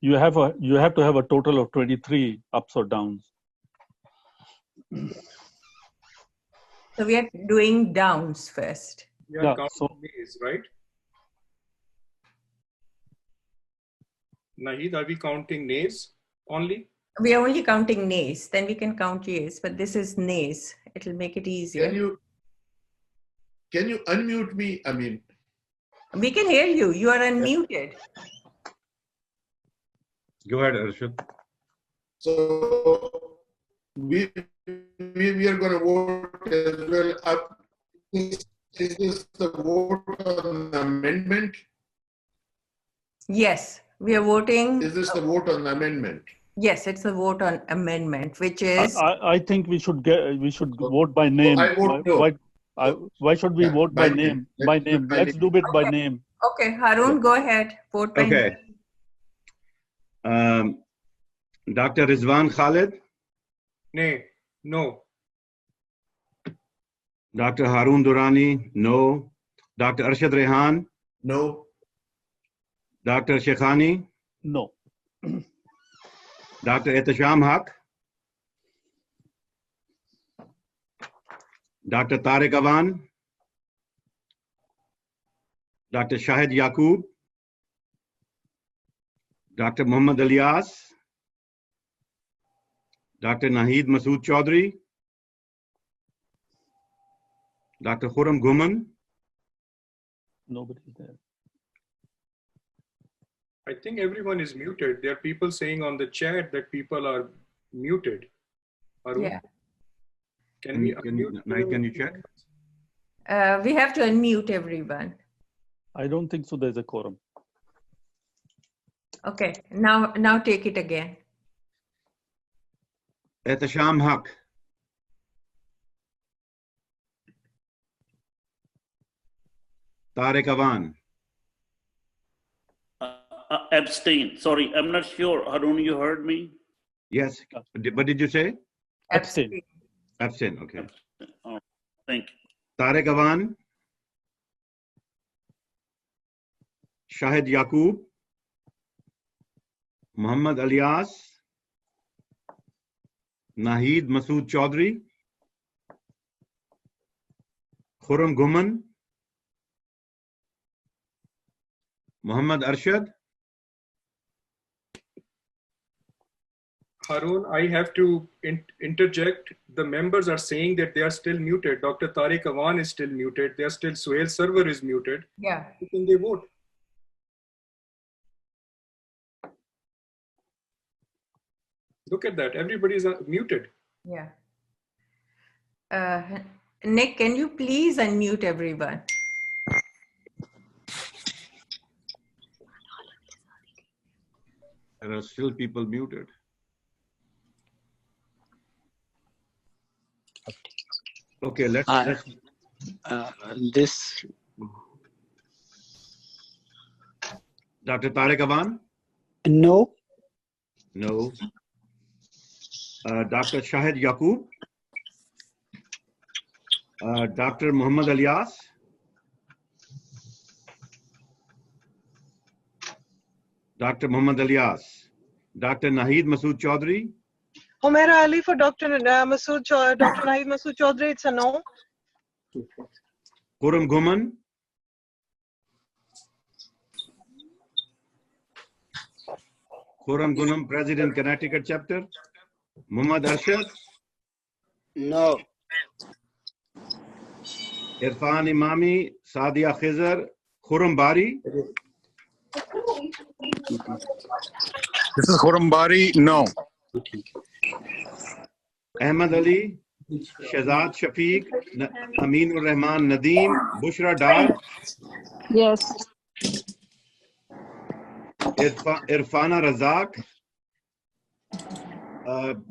You have to have a total of 23 ups or downs. So we are doing downs first. We are counting nays, right? Nahid, are we counting nays only? We are only counting nays. Then we can count yeas, but this is nays. It'll make it easier. Can you unmute me? I mean, we can hear you. You are unmuted. Go ahead, Arshad. So we are going to vote as well. Is this the vote on the amendment? Yes, we are voting. Is this the vote on the amendment? Yes, it's a vote on amendment, which is. I think we should vote by name. I vote no. Why should we vote by name? By name. Let's do it by name. Okay, Harun, go ahead. Vote by name. Dr. Rizwan Khalid? Nay. No. Dr. Harun Durrani? No. Dr. Arshad Rehan? No. Dr. Shekhani? No. Dr. Ehtisham Haq? Dr. Tariq Awan? Dr. Shahid Yaqub? Dr. Muhammad Alias? Dr. Nahid Masood Chaudhry? Dr. Khurram Guman? Nobody's there. I think everyone is muted. There are people saying on the chat that people are muted. Arun? Yeah. Can you check? We have to unmute everyone. I don't think so. There's a quorum. Okay, now take it again. Ehtisham Haq. Tariq Awan. Abstain. Sorry, I'm not sure. Harun, you heard me? Yes. What did you say? Abstain. Abstain. Okay. Oh, thank you. Tariq Awan. Shahid Yaqub. Muhammad Alias. Naheed Masood Chaudhry. Khurram Guman. Muhammad Arshad. Harun, I have to interject. The members are saying that they are still muted. Dr. Tariq Awan is still muted. They are still, Suhail Server is muted. Yeah. How can they vote? Look at that. Everybody's muted. Yeah. Nick, can you please unmute everyone? There are still people muted. Okay, let's this. Dr. Tariq Awan? No. No. Dr. Shahid Yaqub? Dr. Muhammad Alias? Dr. Muhammad Alias? Dr. Naheed Masood Chaudhry? Humaira Ali for Dr. Dr. Naheed Masood Chaudhry, it's a no. Khurram Guman? Khurram Guman, President, Connecticut Chapter? Muhammad Arshad? No. Irfan Imami, Sadia Khizar, Khurram Bari? This is Khurram Bari. No. Ahmad Ali, Shahzad Shafiq, Aminur Rahman Nadeem, Bushra Dar? Yes. Irfana Razak,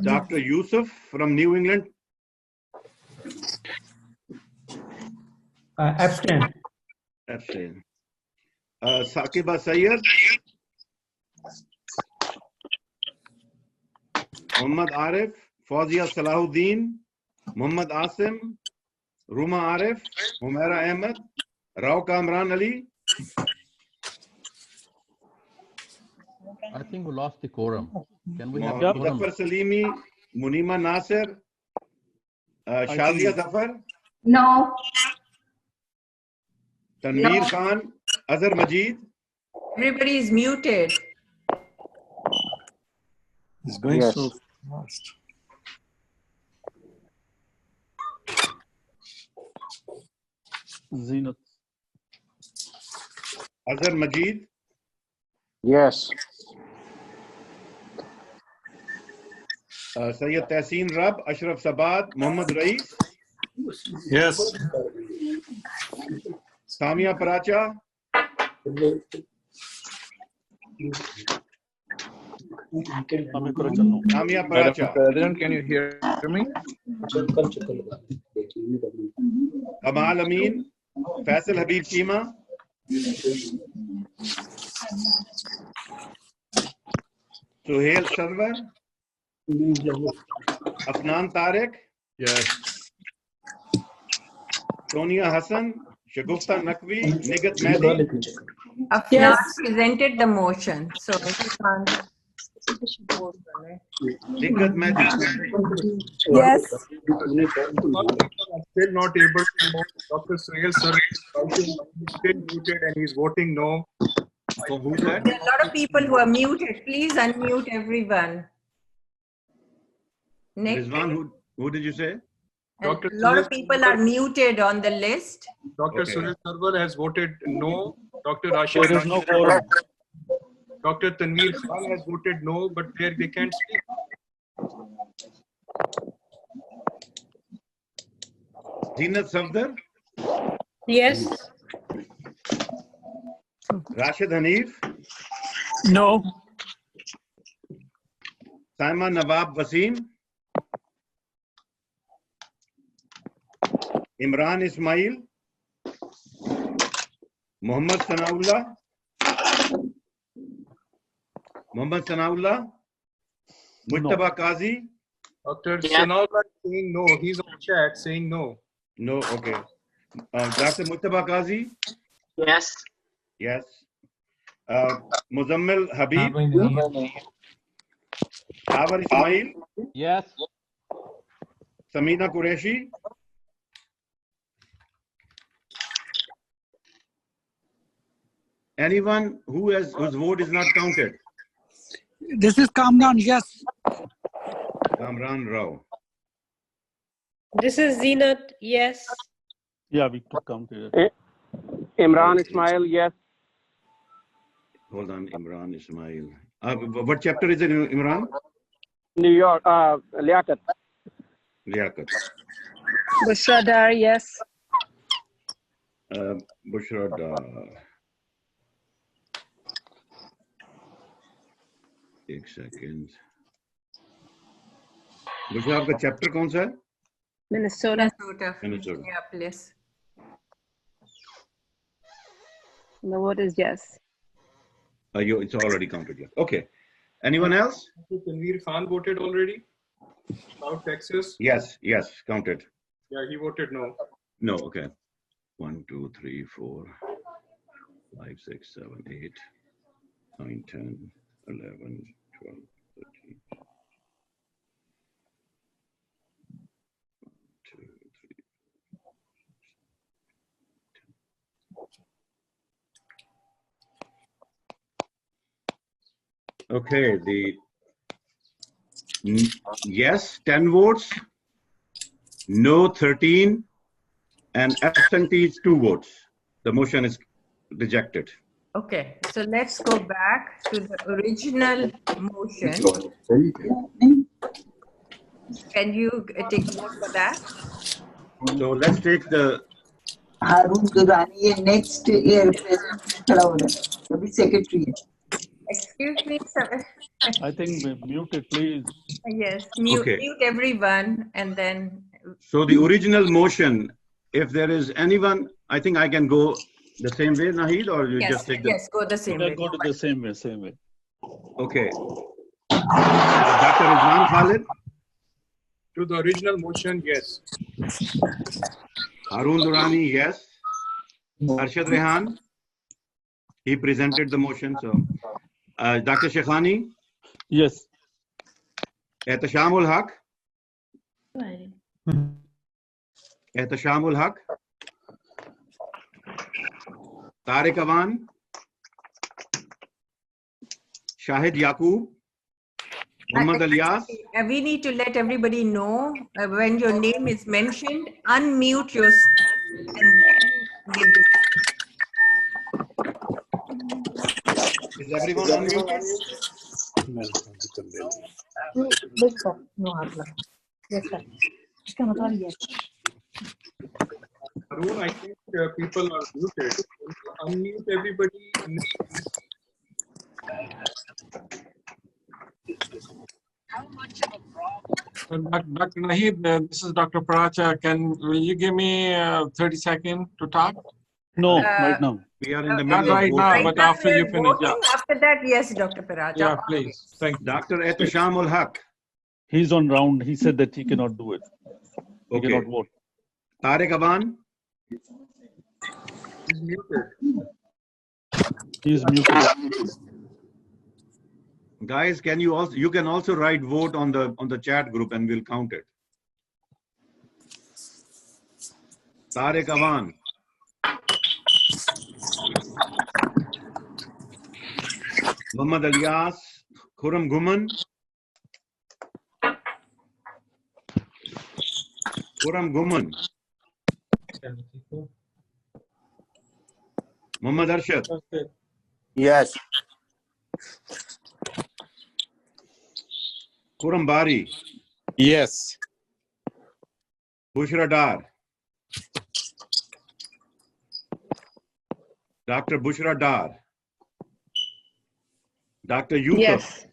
Dr. Yusuf from New England? Abstain. Abstain. Saqiba Sayyid? Muhammad Arif, Fawzia Salahuddin, Muhammad Asim, Ruma Arif, Humaira Ahmed, Rao Kamran Ali? I think we lost the quorum. Can we have Zafar Salimi, Munima Nasir, Shazia Zafar? No. Tanveer Khan, Azhar Majid? Everybody is muted. It's going Yes. so fast. Zenith. Azhar Majid? Yes. Sayyid Tahseen Rab, Ashraf Sabad, Muhammad Rais? Yes. Samia Paracha? Samia Madam Paracha? President, can you hear me? Kamal Amin? Faisal Habib Chima? Suhail Sarwar? Afnan Tariq? Yes. Sonia Hassan? Shagufta Naqvi? Nigat Mehdi? Afnan presented the motion, so he can't. Nigat Mehdi? Yes. I'm still not able to vote. Dr. Suhail Server is still muted and he's voting no. So who's that? There are a lot of people who are muted. Please unmute everyone. Nick, Rizwan, who did you say? a lot of people are muted on the list. Dr. Okay. Suhail Server has voted no. Dr. Rashid There is no quorum. Dr. Tanveer Khan has voted no, but they can't speak. Zinat Safdar? Yes. Rashid Hanif? No. Saima Nawab Wasim, Imran Ismail, Muhammad Sanaullah, Mujtaba Qazi. Dr. Sanaullah saying no. He's on chat saying no. No, okay. Dr. Mujtaba Qazi. Yes. Yes. Muzammil Habib. Awar Ismail. Yes. Samina Qureshi. Anyone whose vote is not counted? This is Kamran, yes. Kamran Rao. This is Zinat, yes. Yeah, we took count it. Imran Ismail, yes. Hold on, Imran Ismail. What chapter is it, Imran? New York, Liaquat. Liaquat. Bushra Dar, yes. Bushra Dar. एक second Bushra आपका chapter कौन सा है? Minnesota. Minneapolis. The vote is yes. It's already counted. Yes. Okay. Anyone else? Tanveer Khan voted already? South Texas? Yes. Yes. Counted. Yeah, he voted no. No. Okay. 1, 2, 3, 4, 5, 6, 7, 8, 9, 10, 11, 12, 13. 1, 2, 3. Okay, the yes 10 votes, no 13, and abstentees 2 votes. The motion is rejected. Okay, so let's go back to the original motion. Can you take note for that? So let's take the Harun Durrani next year president secretary. Excuse me, sir. I think mute it, please. Yes, mute, Okay. mute everyone and then. So the original motion, if there is anyone, I think I can go the same way, Nahid, or you Yes, just take the... yes, go the same way. Go to the same way, same way. Okay. Dr. Rizwan Khalid? To the original motion, yes. Harun Durrani, yes. Arshad Rehan, he presented the motion. So, Dr. Shekhani? Yes. Ehtashamul Haq? Ehtashamul Haq? Tariq Awan? Shahid Yaqub? Muhammad Alias? We need to let everybody know when your name is mentioned, unmute yourself and then give the. Is everyone unmuted? Yes, sir. Harun, I think people are muted. Unmute everybody. Dr. Nahid, this is Dr. Paracha. Will you give me 30 seconds to talk? No, right now. We are in the Not middle right of now, voting. but after you finish, yeah. After that, yes, Dr. Paracha. Yeah, please. Thank you. Dr. Ehtashamul Haq? He's on round. He said that he cannot do it. He Okay. cannot vote. Tariq Awan? He's muted. He's muted. Guys, you can also write vote on the chat group and we'll count it. Tariq Awan. Muhammad Alias. Khurram Guman. Khurram Guman. Muhammad Arshad. Yes. Khurram Bari. Yes. Bushra Dar. Dr. Bushra Dar. Dr. Yusuf. Yes.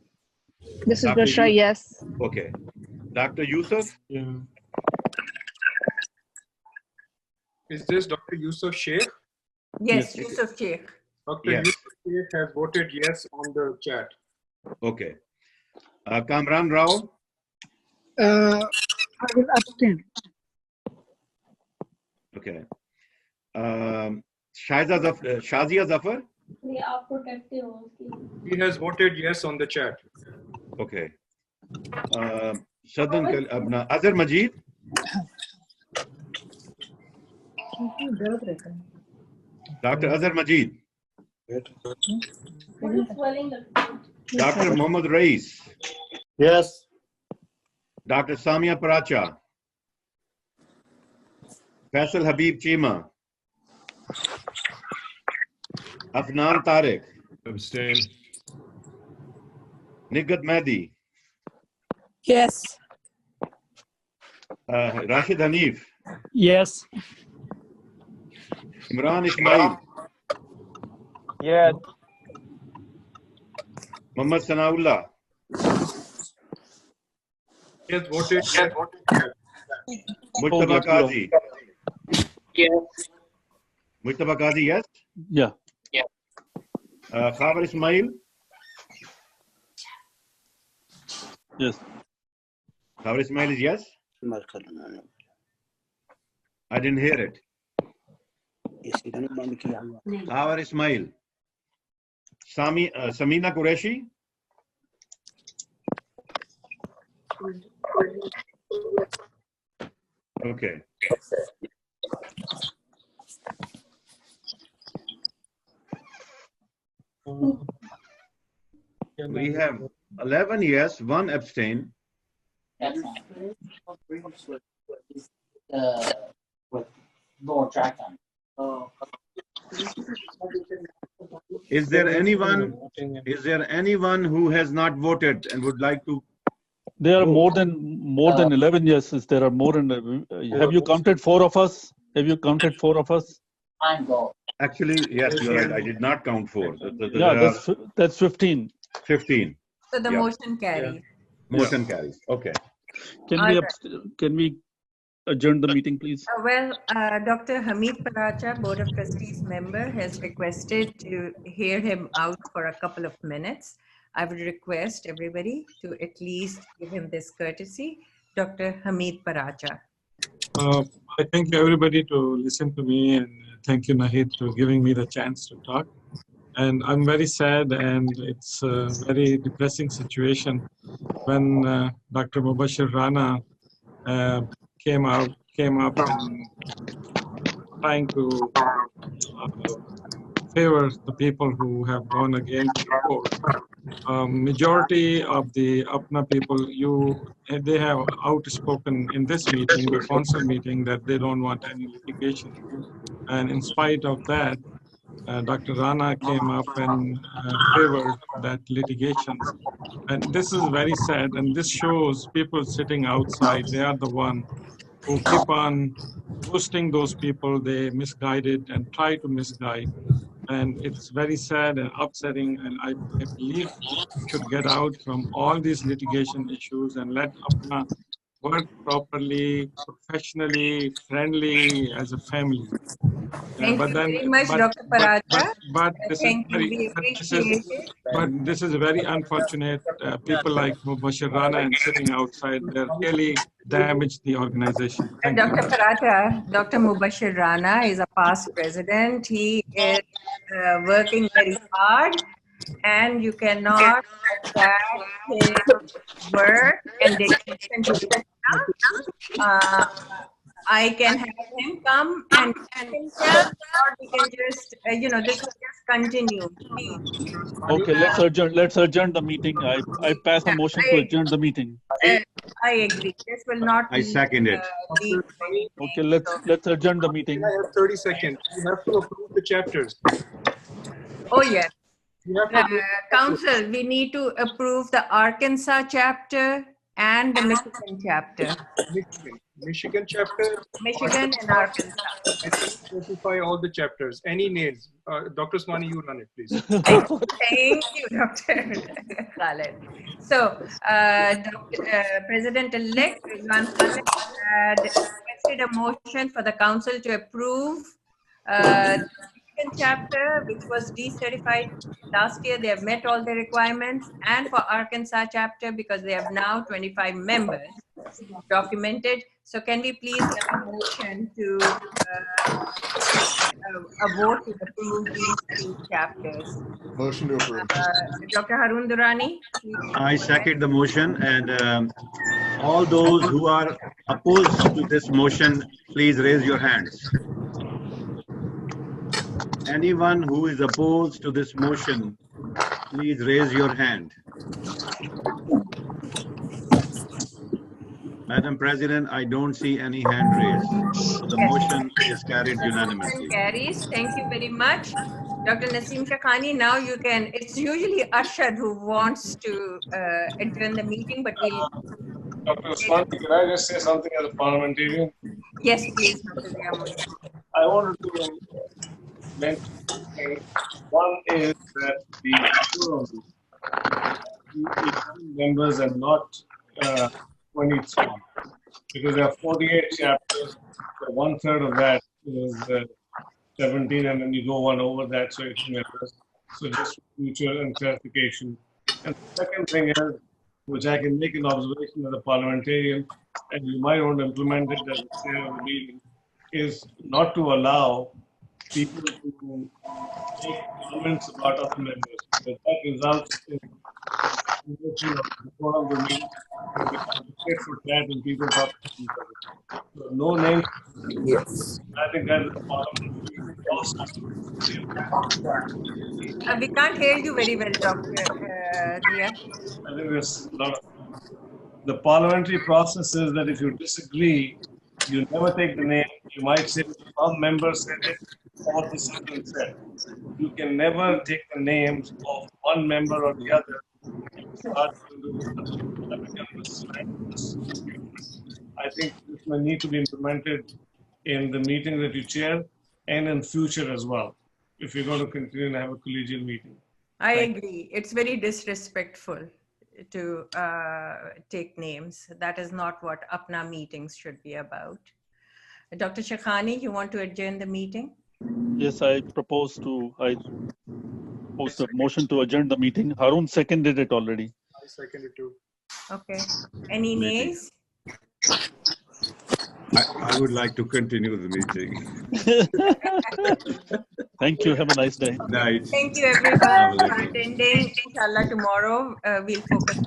This is Dr. Bushra, yes. Okay. Dr. Yusuf? Is this Dr. Yusuf Sheikh? Yes, Yusuf Sheikh. Dr. Yes. Yusuf Sheikh has voted yes on the chat. Okay. Kamran Rao? I will abstain. Okay. Shazia Zafar? He has voted yes on the chat. Okay. Azhar Majid? Dr. Azhar Majid? Dr. Mohammad Rais? Yes. Dr. Samia Paracha? Faisal Habib Chima? Afnan Tariq? Abstain. Nigat Mehdi? Yes. Rashid Hanif? Yes. Imran Ismail? Yes. Muhammad Sanaullah? He has voted yes. Mujtaba Qazi? Yes. Mujtaba Qazi, yes? Yeah. Khabar Ismail? Yes. Khabar Ismail is yes? I didn't hear it. Khabar Ismail? Samina Qureshi? Okay. We have 11 yes, 1 abstain. Is there anyone who has not voted and would like to? There are more than 11 yeses. There are more than. Have you counted 4 of us? Have you counted 4 of us? Actually, yes, you're right. I did not count 4. Yeah, that's 15. 15. So the motion carries. Motion carries. Okay. Can we adjourn the meeting, please? Dr. Hamid Paracha, Board of Trustees member, has requested to hear him out for a couple of minutes. I would request everybody to at least give him this courtesy. Dr. Hamid Paracha. I thank everybody to listen to me, and thank you, Nahid, for giving me the chance to talk. And I'm very sad, and it's a very depressing situation when Dr. Mubashir Rana came up and trying to favor the people who have gone against the court. Majority of the APPNA people, they have outspoken in this meeting, the council meeting, that they don't want any litigation. And in spite of that, Dr. Rana came up and favored that litigations. And this is very sad. And this shows people sitting outside, they are the one who keep on boosting those people they misguided and try to misguide. And it's very sad and upsetting. And I believe we should get out from all these litigation issues and let APPNA work properly, professionally, friendly, as a family. Thank you very much, Dr. Paracha. But this is very unfortunate. People like Mubashir Rana and sitting outside, they really damaged the organization. Thank you. Dr. Paracha, Dr. Mubashir Rana is a past president. He is working very hard, and you cannot attack his work and dedication to the I can have him come and tell, or we can just, this will just continue. Please. Okay, let's adjourn the meeting. I pass a motion to adjourn the meeting. I agree. This will not. I second it. Okay, let's adjourn the meeting. I have 30 seconds. You have to approve the chapters. Oh yes. Council, we need to approve the Arkansas chapter and the Michigan chapter. Michigan chapter. Michigan and Arkansas. Specify all the chapters. Any names? Dr. Usmani, you run it, please. Thank you, Dr. Khaled. So, President-elect Rizwan Saleh had requested a motion for the council to approve the second chapter, which was decertified last year. They have met all the requirements, and for Arkansas chapter, because they have now 25 members documented. So, can we please have a motion to a vote to approve these two chapters? Motion to approve. Dr. Harun Durrani, please. I second the motion, and all those who are opposed to this motion, please raise your hands. Anyone who is opposed to this motion, please raise your hand. Madam President, I don't see any hand raised. So the motion is carried unanimously. Carries. Thank you very much. Dr. Naseem Shakhani, now you can, it's usually Arshad who wants to adjourn the meeting, but we'll. Dr. Usmani, can I just say something as a parliamentarian? Yes, please, Dr. Ziamui. I wanted to mention two things. One is that the quorum is 18 members and not 23, because there are 48 chapters, so 1/3 of that is 17, and then you go one over that, so 18 members. So just for future and clarification. And the second thing is, which I can make an observation as a parliamentarian, and you might want to implement it as a chair of the meeting, is not to allow people to make comments about other members, because that results in the forum of the meeting, and we have to sit for that and people talk to each other. So no names. Yes. I think that is a parliamentary process. We can't hear you very well, Dr. Zia. I think there's a lot of the parliamentary process is that if you disagree, you never take the name. You might say some member said it or this has been said. You can never take the names of one member or the other. I think this may need to be implemented in the meeting that you chair and in future as well, if you're going to continue to have a collegial meeting. I agree. It's very disrespectful to take names. That is not what APPNA meetings should be about. Dr. Shakhani, you want to adjourn the meeting? Yes, I propose a motion to adjourn the meeting. Harun seconded it already. I second it too. Okay. Any nays? I would like to continue the meeting. Thank you. Have a nice day. Night. Thank you, everyone, for attending. Inshallah, tomorrow we'll focus.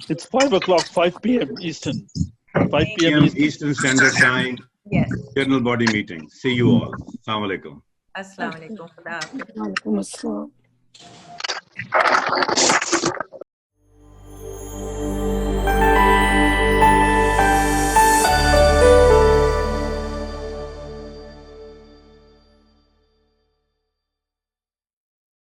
It's 5 o'clock, 5 p.m. Eastern. 5 p.m. Eastern Standard Time. Yes. General body meeting. See you all. Assalamu alaikum. Assalamu alaikum. Alaikum assalam.